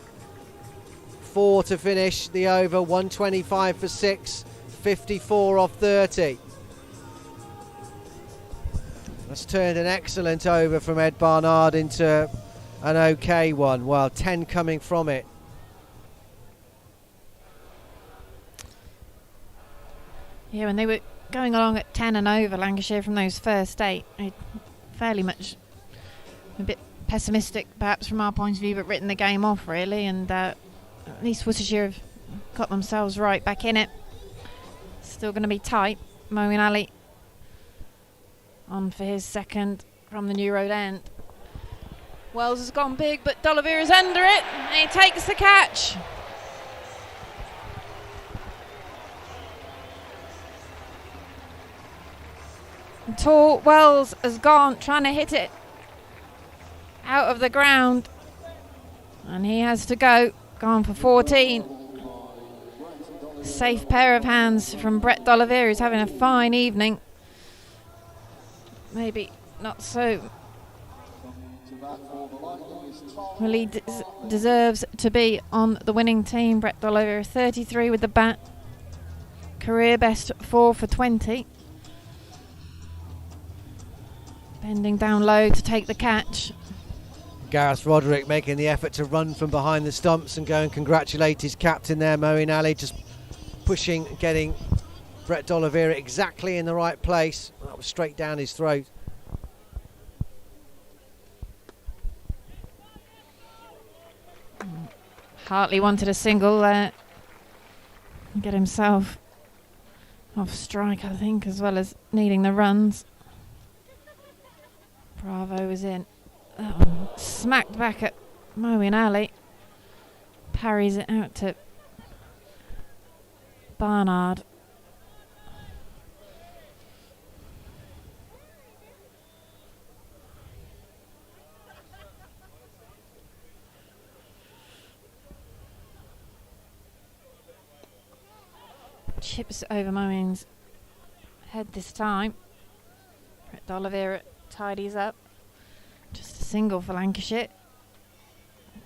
4 to finish the over, 125 for 6, 54 off 30. That's turned an excellent over from Ed Barnard into an okay one. Well, 10 coming from it. Yeah, when they were going along at 10 and over, Lancashire, from those first 8, fairly much a bit pessimistic perhaps from our point of view, but written the game off really, and at least Worcestershire have got themselves right back in it. Still going to be tight. Moeen Ali on for his second from the New Road end. Wells has gone big, but D'Oliveira is under it, and he takes the catch. Tall Wells has gone, trying to hit it out of the ground, and he has to go. Gone for 14. Safe pair of hands from Brett D'Oliveira, who's having a fine evening. Maybe not so. Well, he deserves to be on the winning team. Brett D'Oliveira, 33 with the bat. Career best 4 for 20. Bending down low to take the catch. Gareth Roderick making the effort to run from behind the stumps and go and congratulate his captain there, Moeen Ali, just pushing, getting Brett D'Oliveira exactly in the right place. That was straight down his throat. Hartley wanted a single there. Get himself off strike, I think, as well as needing the runs. Bravo was in. Smacked back at Moeen Ali. Parries it out to Barnard. Chips over Moeen's head this time. Brett D'Oliveira tidies up. Just a single for Lancashire.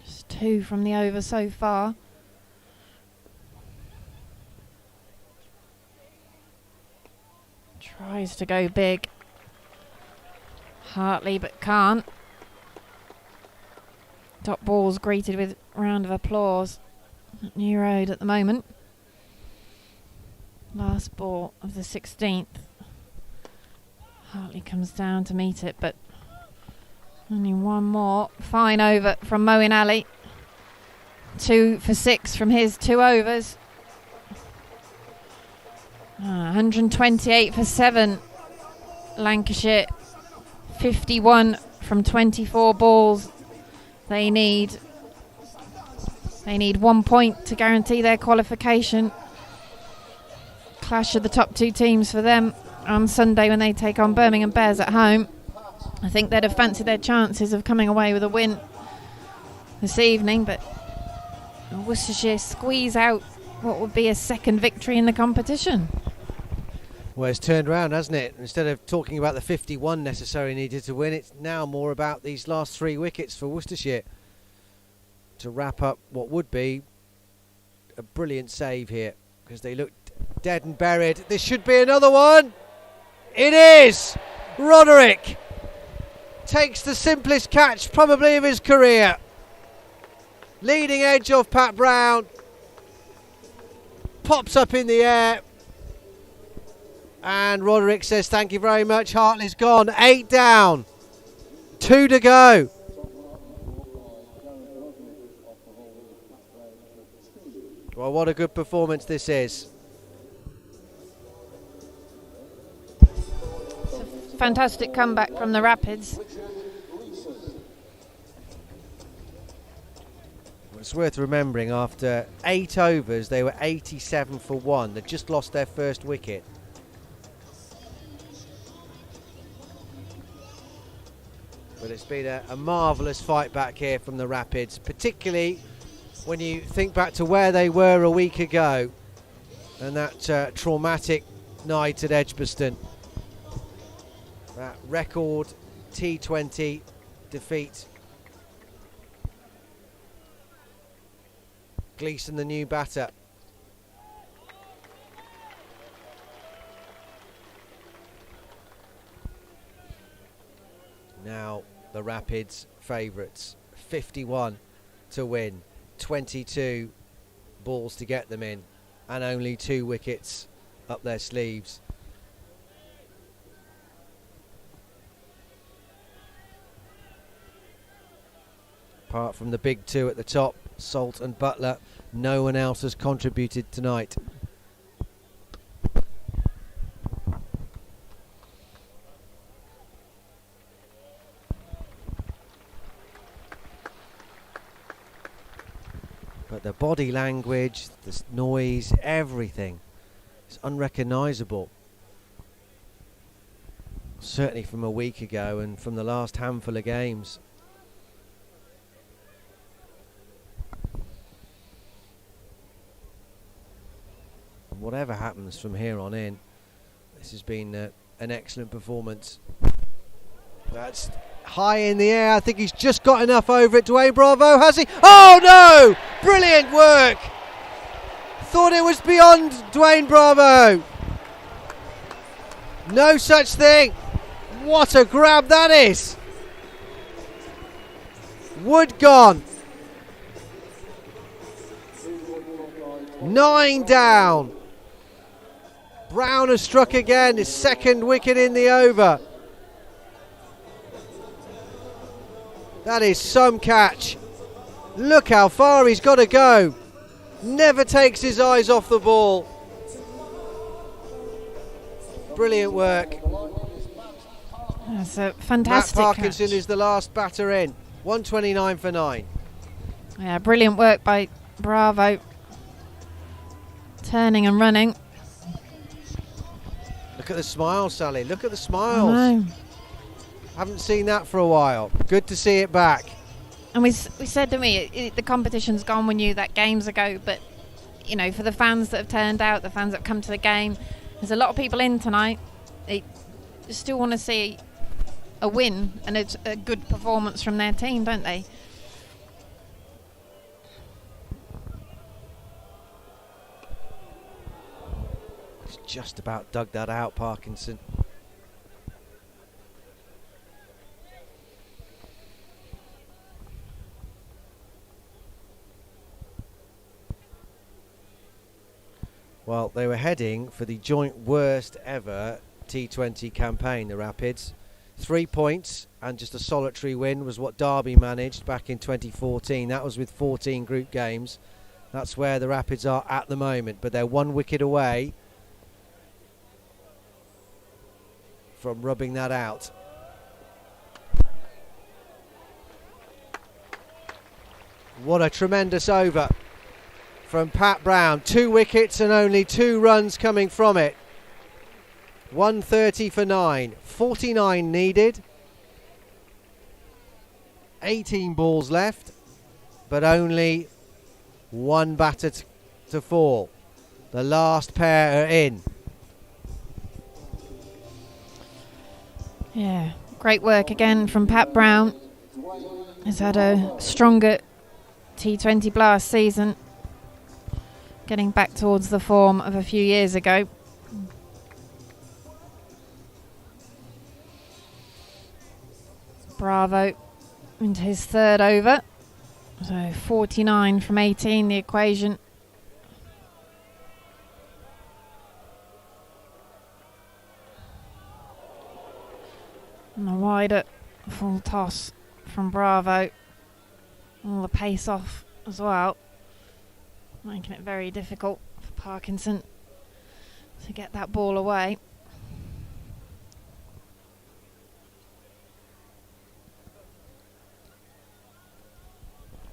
Just 2 from the over so far. Tries to go big. Hartley, but can't. Top ball's greeted with a round of applause at New Road at the moment. Last ball of the 16th. Hartley comes down to meet it, but Only one more. Fine over from Moeen Ali. 2 for 6 from his 2 overs. 128 for 7. Lancashire. 51 from 24 balls. They need 1 point to guarantee their qualification. Clash of the top 2 teams for them on Sunday when they take on Birmingham Bears at home. I think they'd have fancied their chances of coming away with a win this evening, but Worcestershire squeeze out what would be a second victory in the competition. Well, it's turned around, hasn't it? Instead of talking about the 51 necessarily needed to win, it's now more about these last 3 wickets for Worcestershire to wrap up what would be a brilliant save here, because they looked dead and buried. This should be another one. It is! Roderick takes the simplest catch probably of his career. Leading edge of Pat Brown. Pops up in the air. And Roderick says thank you very much. Hartley's gone. 8 down. 2 to go. Well, what a good performance this is. It's a fantastic comeback from the Rapids. It's worth remembering, after 8 overs, they were 87 for 1. They just lost their first wicket. But it's been a marvellous fight back here from the Rapids, particularly when you think back to where they were a week ago and that traumatic night at Edgbaston. That record T20 defeat. Gleeson, the new batter. Now the Rapids favourites. 51 to win. 22 balls to get them in. And only 2 wickets up their sleeves. Apart from the big 2 at the top, Salt and Butler, no one else has contributed tonight. But the body language, the noise, everything is unrecognisable. Certainly from a week ago and from the last handful of games. Whatever happens from here on in, this has been an excellent performance. That's high in the air. I think he's just got enough over it. Dwayne Bravo, has he? Oh no! Brilliant work! Thought it was beyond Dwayne Bravo. No such thing. What a grab that is. Wood gone. 9 down. Brown has struck again, his second wicket in the over. That is some catch. Look how far he's got to go. Never takes his eyes off the ball. Brilliant work. That's a fantastic Matt Parkinson catch. is the last batter in. 129 for 9. Yeah, brilliant work by Bravo. Turning and running. Look at the smiles, Sally. Look at the smiles. Haven't seen that for a while. Good to see it back. And we said, didn't we, the competition's gone. We knew that games ago, but you know, for the fans that have turned out, the fans that have come to the game, there's a lot of people in tonight. They still want to see a win and a good performance from their team, don't they? Just about dug that out, Parkinson. Well, they were heading for the joint worst ever T20 campaign, the Rapids. 3 points and just a solitary win was what Derby managed back in 2014. That was with 14 group games. That's where the Rapids are at the moment, but they're 1 wicket away from rubbing that out. What a tremendous over from Pat Brown. 2 wickets and only 2 runs coming from it. 130 for 9. 49 needed. 18 balls left, but only 1 batter to fall. The last pair are in. Yeah, great work again from Pat Brown. He's had a stronger T20 Blast season, getting back towards the form of a few years ago. Bravo into his 3rd over. So 49 from 18, the equation. And a wider full toss from Bravo. All the pace off as well, making it very difficult for Parkinson to get that ball away.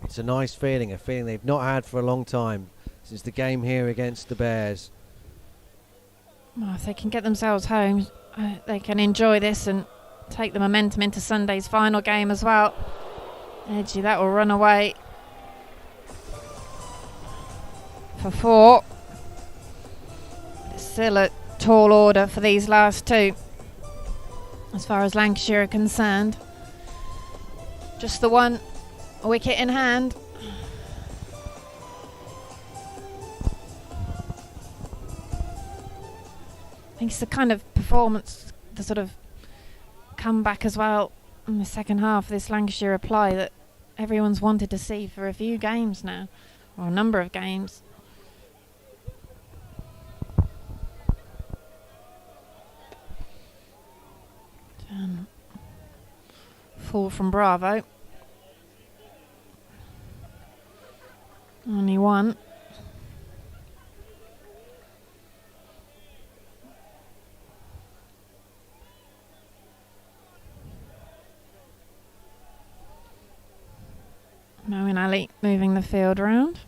It's a nice feeling, a feeling they've not had for a long time since the game here against the Bears. Well, if they can get themselves home, they can enjoy this and take the momentum into Sunday's final game as well. Edgy, that will run away for 4. It's still a tall order for these last 2 as far as Lancashire are concerned. Just the 1 wicket in hand. I think it's the kind of performance, the sort of comeback as well in the second half of this Lancashire reply that everyone's wanted to see for a few games now, or a number of games. Full from Bravo. Only 1. Moeen Ali moving the field round.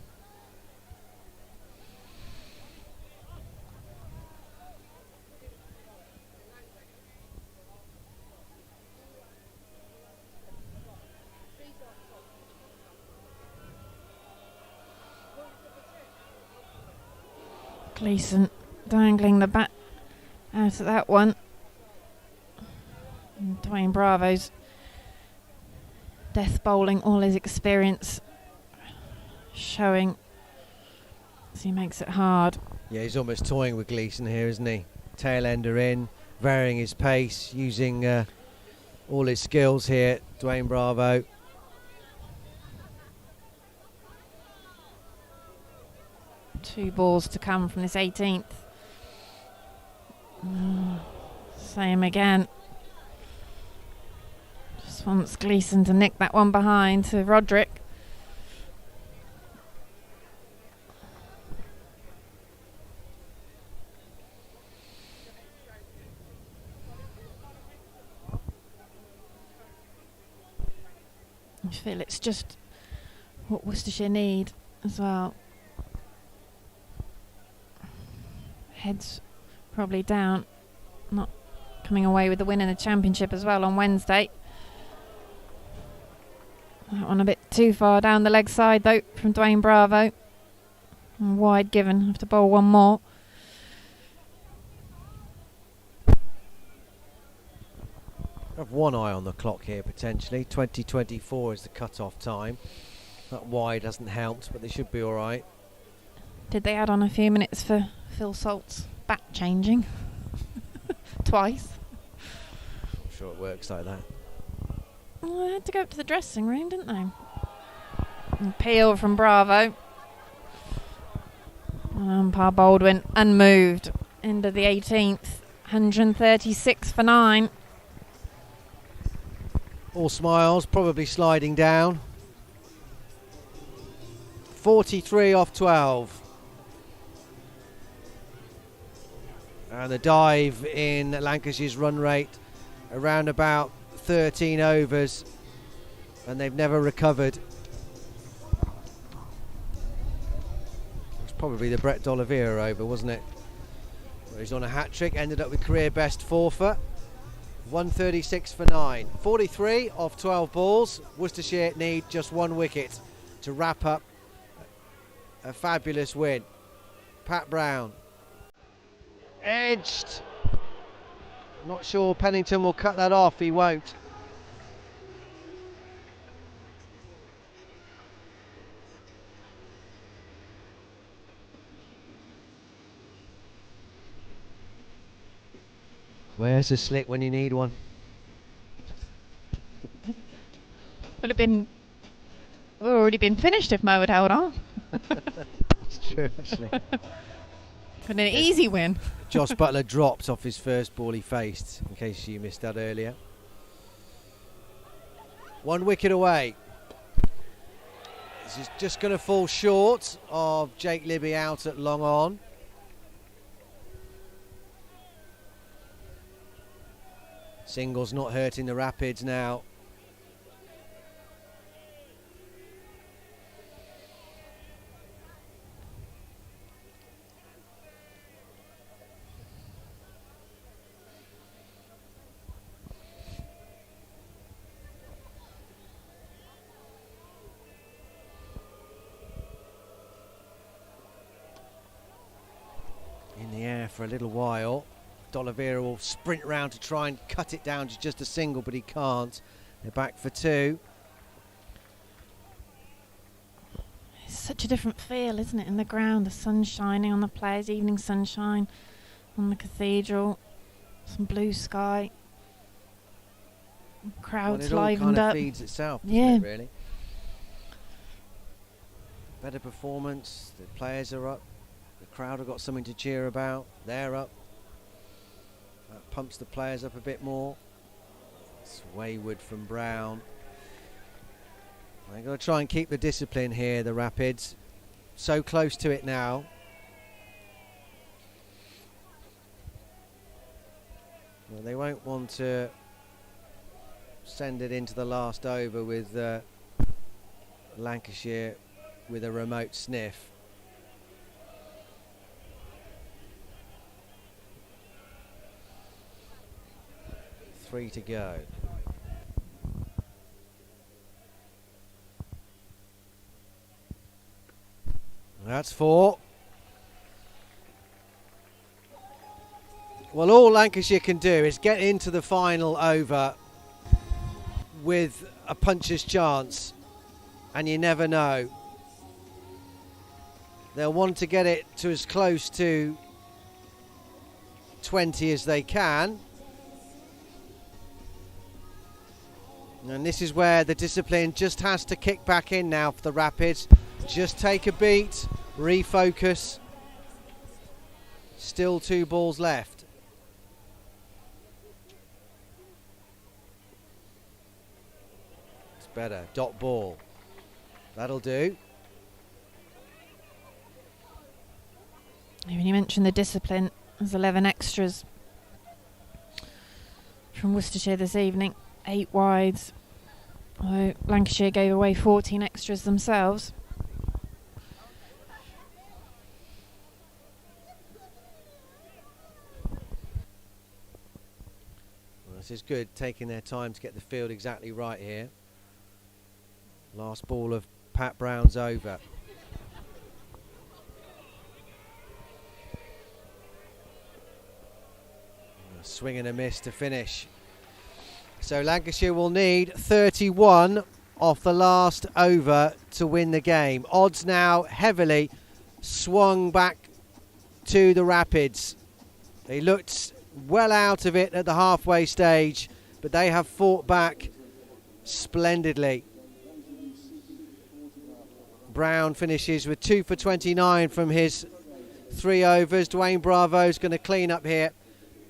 Gleeson dangling the bat out of that one. And Dwayne Bravo's death bowling, all his experience showing as he makes it hard. Yeah, he's almost toying with Gleeson here, isn't he? Tail ender in, varying his pace, using all his skills here, Dwayne Bravo. Two balls to come from this 18th. Same again. Just wants Gleeson to nick that one behind to Roderick. I feel it's just what Worcestershire need as well. Heads probably down, not coming away with the win in the championship as well on Wednesday. That one a bit too far down the leg side though from Dwayne Bravo. And wide given, have to bowl one more. Have one eye on the clock here potentially. 2024 is the cut-off time. That wide hasn't helped, but they should be all right. Did they add on a few minutes for Phil Salt's bat changing? Twice. I'm sure it works like that. Well, they had to go up to the dressing room, didn't they? And Peel from Bravo. And umpire Baldwin unmoved into the 18th. 136 for 9. All smiles, probably sliding down. 43 off 12. And the dive in Lancashire's run rate around about 13 overs, and they've never recovered. It's probably the Brett D'Oliveira over, wasn't it? Where he's on a hat-trick, ended up with career best 4 for 136 for 9. 43 off 12 balls. Worcestershire need just 1 wicket to wrap up a fabulous win. Pat Brown. Edged. Not sure Pennington will cut that off. He won't. Where's the slick when you need one? Would have been already been finished if Mo had held on. It's true, actually. But an easy win. Josh Butler dropped off his first ball he faced, in case you missed that earlier. 1 wicket away. This is just going to fall short of Jake Libby out at long on. Singles not hurting the Rapids now. In the air for a little while. D'Oliveira will sprint round to try and cut it down to just a single, but he can't. They're back for 2. It's such a different feel, isn't it, in the ground? The sun shining on the players, evening sunshine on the cathedral, some blue sky, crowds Well, it all livened kind of up. feeds itself, doesn't Yeah. it, really? Better performance, the players are up, the crowd have got something to cheer about, they're up. That pumps the players up a bit more. It's wayward from Brown. They're going to try and keep the discipline here, the Rapids. So close to it now. Well, they won't want to send it into the last over with Lancashire with a remote sniff. Three to go. That's 4. Well, all Lancashire can do is get into the final over with a puncher's chance, and you never know. They'll want to get it to as close to 20 as they can. And this is where the discipline just has to kick back in now for the Rapids. Just take a beat, refocus. Still 2 balls left. It's better. Dot ball. That'll do. When you mentioned the discipline, there's 11 extras from Worcestershire this evening. 8 wides. Although Lancashire gave away 14 extras themselves. Well, this is good, taking their time to get the field exactly right here. Last ball of Pat Brown's over. A swing and a miss to finish. So Lancashire will need 31 off the last over to win the game. Odds now heavily swung back to the Rapids. They looked well out of it at the halfway stage, but they have fought back splendidly. Brown finishes with 2 for 29 from his 3 overs. Dwayne Bravo's going to clean up here.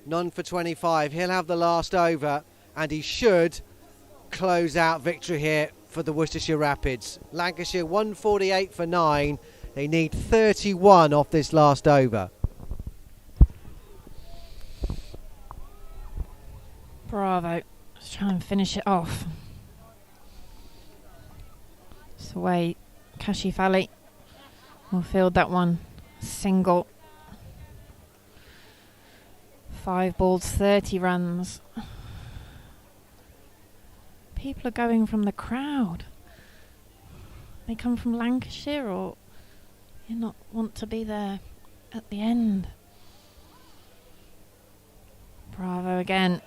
None for 25. He'll have the last over, and he should close-out victory here for the Worcestershire Rapids. Lancashire 148 for 9. They need 31 off this last over. Bravo. Let's try and finish it off. It's the way Kashifali will field that one. Single. 5 balls, 30 runs. People are going from the crowd. They come from Lancashire, or you not want to be there at the end. Bravo again.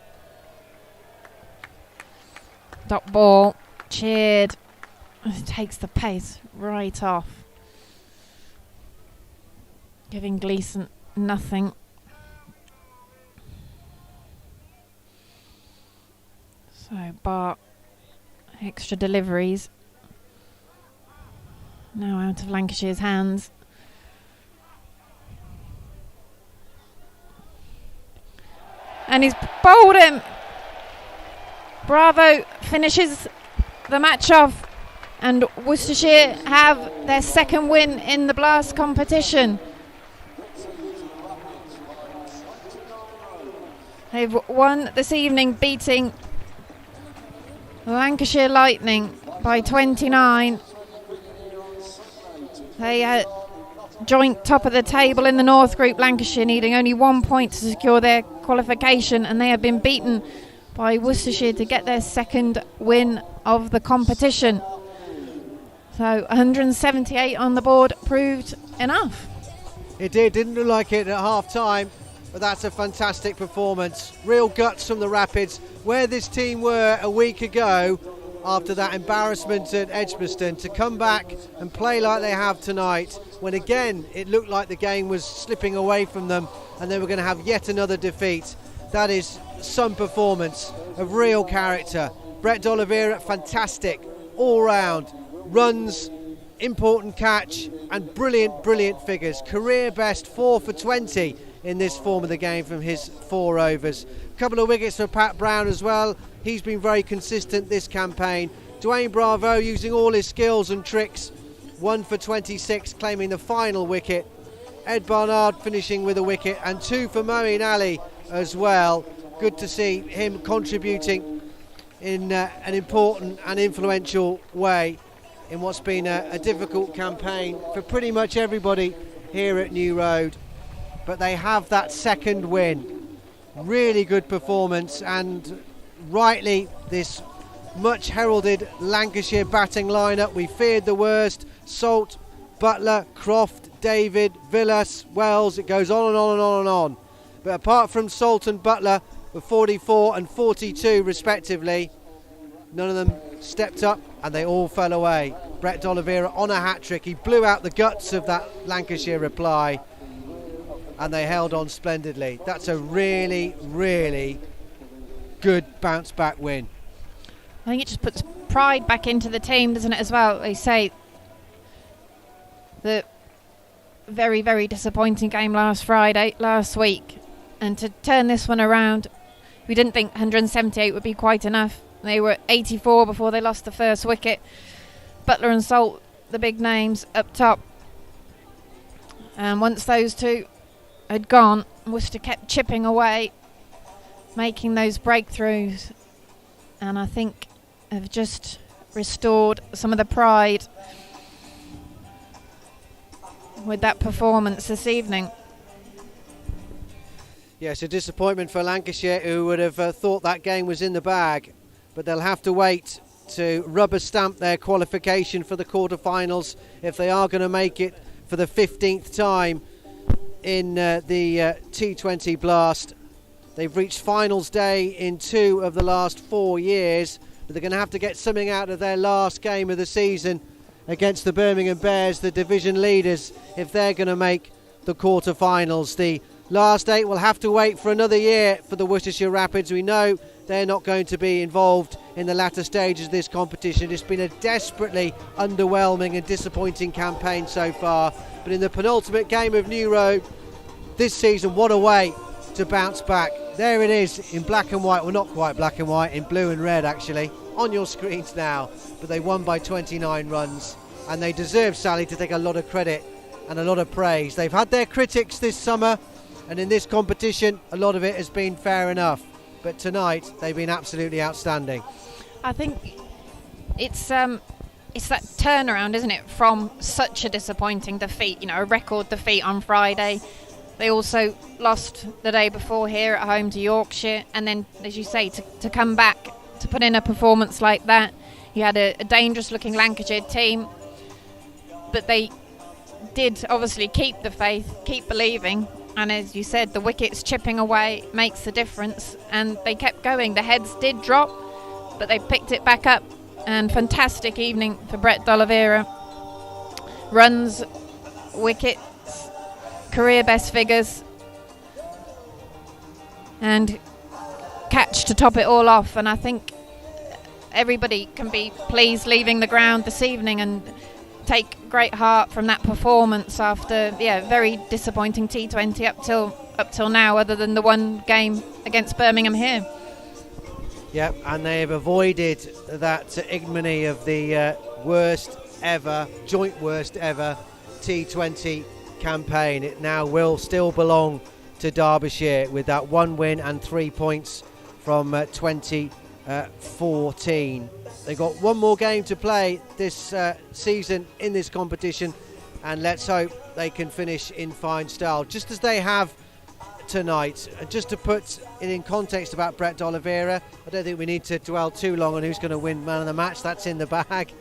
Dot ball, cheered. It takes the pace right off, giving Gleeson nothing. So Bart, extra deliveries. Now out of Lancashire's hands. And he's bowled him. Bravo finishes the match off, and Worcestershire have their second win in the Blast competition. They've won this evening, beating Lancashire Lightning by 29. They joint top of the table in the North Group, Lancashire needing only 1 point to secure their qualification, and they have been beaten by Worcestershire to get their second win of the competition. So 178 on the board proved enough. It didn't look like it at half time, but that's a fantastic performance. Real guts from the Rapids, where this team were a week ago after that embarrassment at Edgbaston, to come back and play like they have tonight, when again it looked like the game was slipping away from them and they were going to have yet another defeat. That is some performance of real character. Brett D'Oliveira, fantastic all round, runs, important catch, and brilliant figures. Career best 4 for 20 in this form of the game from his 4 overs. A couple of wickets for Pat Brown as well. He's been very consistent this campaign. Dwayne Bravo using all his skills and tricks, 1 for 26, claiming the final wicket. Ed Barnard finishing with a wicket, and 2 for Moeen Ali as well. Good to see him contributing in an important and influential way in what's been a difficult campaign for pretty much everybody here at New Road. But they have that second win. Really good performance, and rightly this much heralded Lancashire batting lineup. We feared the worst. Salt, Butler, Croft, David, Villas, Wells, it goes on and on and on and on. But apart from Salt and Butler, with 44 and 42 respectively, none of them stepped up and they all fell away. Brett D'Oliveira on a hat-trick. He blew out the guts of that Lancashire reply, and they held on splendidly. That's a really good bounce-back win. I think it just puts pride back into the team, doesn't it, as well? They say the very disappointing game last week, and to turn this one around, we didn't think 178 would be quite enough. They were 84 before they lost the first wicket. Butler and Salt, the big names up top, and once those two had gone, Worcester kept chipping away, making those breakthroughs, and I think have just restored some of the pride with that performance this evening. Yes, a disappointment for Lancashire, who would have thought that game was in the bag, but they'll have to wait to rubber stamp their qualification for the quarterfinals if they are going to make it for the 15th time in the T20 Blast. They've reached finals day in 2 of the last 4 years, but they're going to have to get something out of their last game of the season against the Birmingham Bears, the division leaders, if they're going to make the quarterfinals. The last 8 will have to wait for another year for the Worcestershire Rapids. We know they're not going to be involved in the latter stages of this competition. It's been a desperately underwhelming and disappointing campaign so far, but in the penultimate game of New Road this season, what a way to bounce back. There it is in black and white, well, not quite black and white, in blue and red actually. on your screens now, but they won by 29 runs, and they deserve, Sally, to take a lot of credit and a lot of praise. They've had their critics this summer, and in this competition a lot of it has been fair enough, but tonight they've been absolutely outstanding. I think it's that turnaround, isn't it, from such a disappointing defeat, a record defeat on Friday. They also lost the day before here at home to Yorkshire, and then, as you say, to come back to put in a performance like that. You had a dangerous looking Lancashire team, but they did obviously keep the faith, keep believing, and as you said, the wickets chipping away makes the difference, and they kept going. The heads did drop, but they picked it back up, and fantastic evening for Brett D'Oliveira. Runs, wickets, career best figures, and catch to top it all off. And I think everybody can be pleased leaving the ground this evening and take great heart from that performance after very disappointing T20 up till now, other than the one game against Birmingham here. Yep, and they have avoided that ignominy of the joint worst ever T20 campaign. It now will still belong to Derbyshire with that 1 win and 3 points from 2014. They've got one more game to play this season in this competition, and let's hope they can finish in fine style, just as they have tonight. And just to put it in context about Brett D'Oliveira, I don't think we need to dwell too long on who's going to win man of the match. That's in the bag.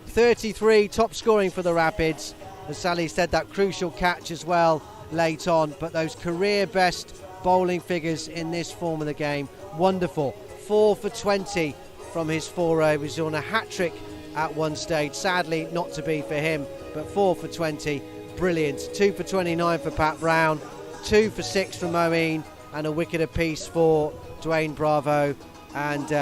33, top scoring for the Rapids. As Sally said, that crucial catch as well late on, but those career best bowling figures in this form of the game, wonderful. 4 for 20 from his foray. He was on a hat-trick at one stage, sadly not to be for him, but 4 for 20, brilliant. 2 for 29 for Pat Brown, 2 for 6 for Moeen, and a wicket apiece for Dwayne Bravo and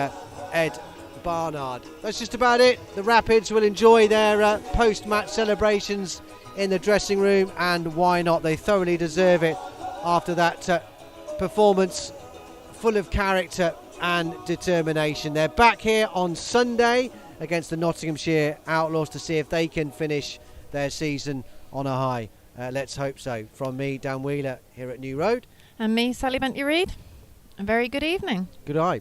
Ed Barnard. That's just about it. The Rapids will enjoy their post-match celebrations in the dressing room, and why not? They thoroughly deserve it after that performance full of character and determination. They're back here on Sunday against the Nottinghamshire Outlaws to see if they can finish their season on a high. Let's hope so. From me, Dan Wheeler, here at New Road. And me, Sally Bentley-Reid. A very good evening. Good eye.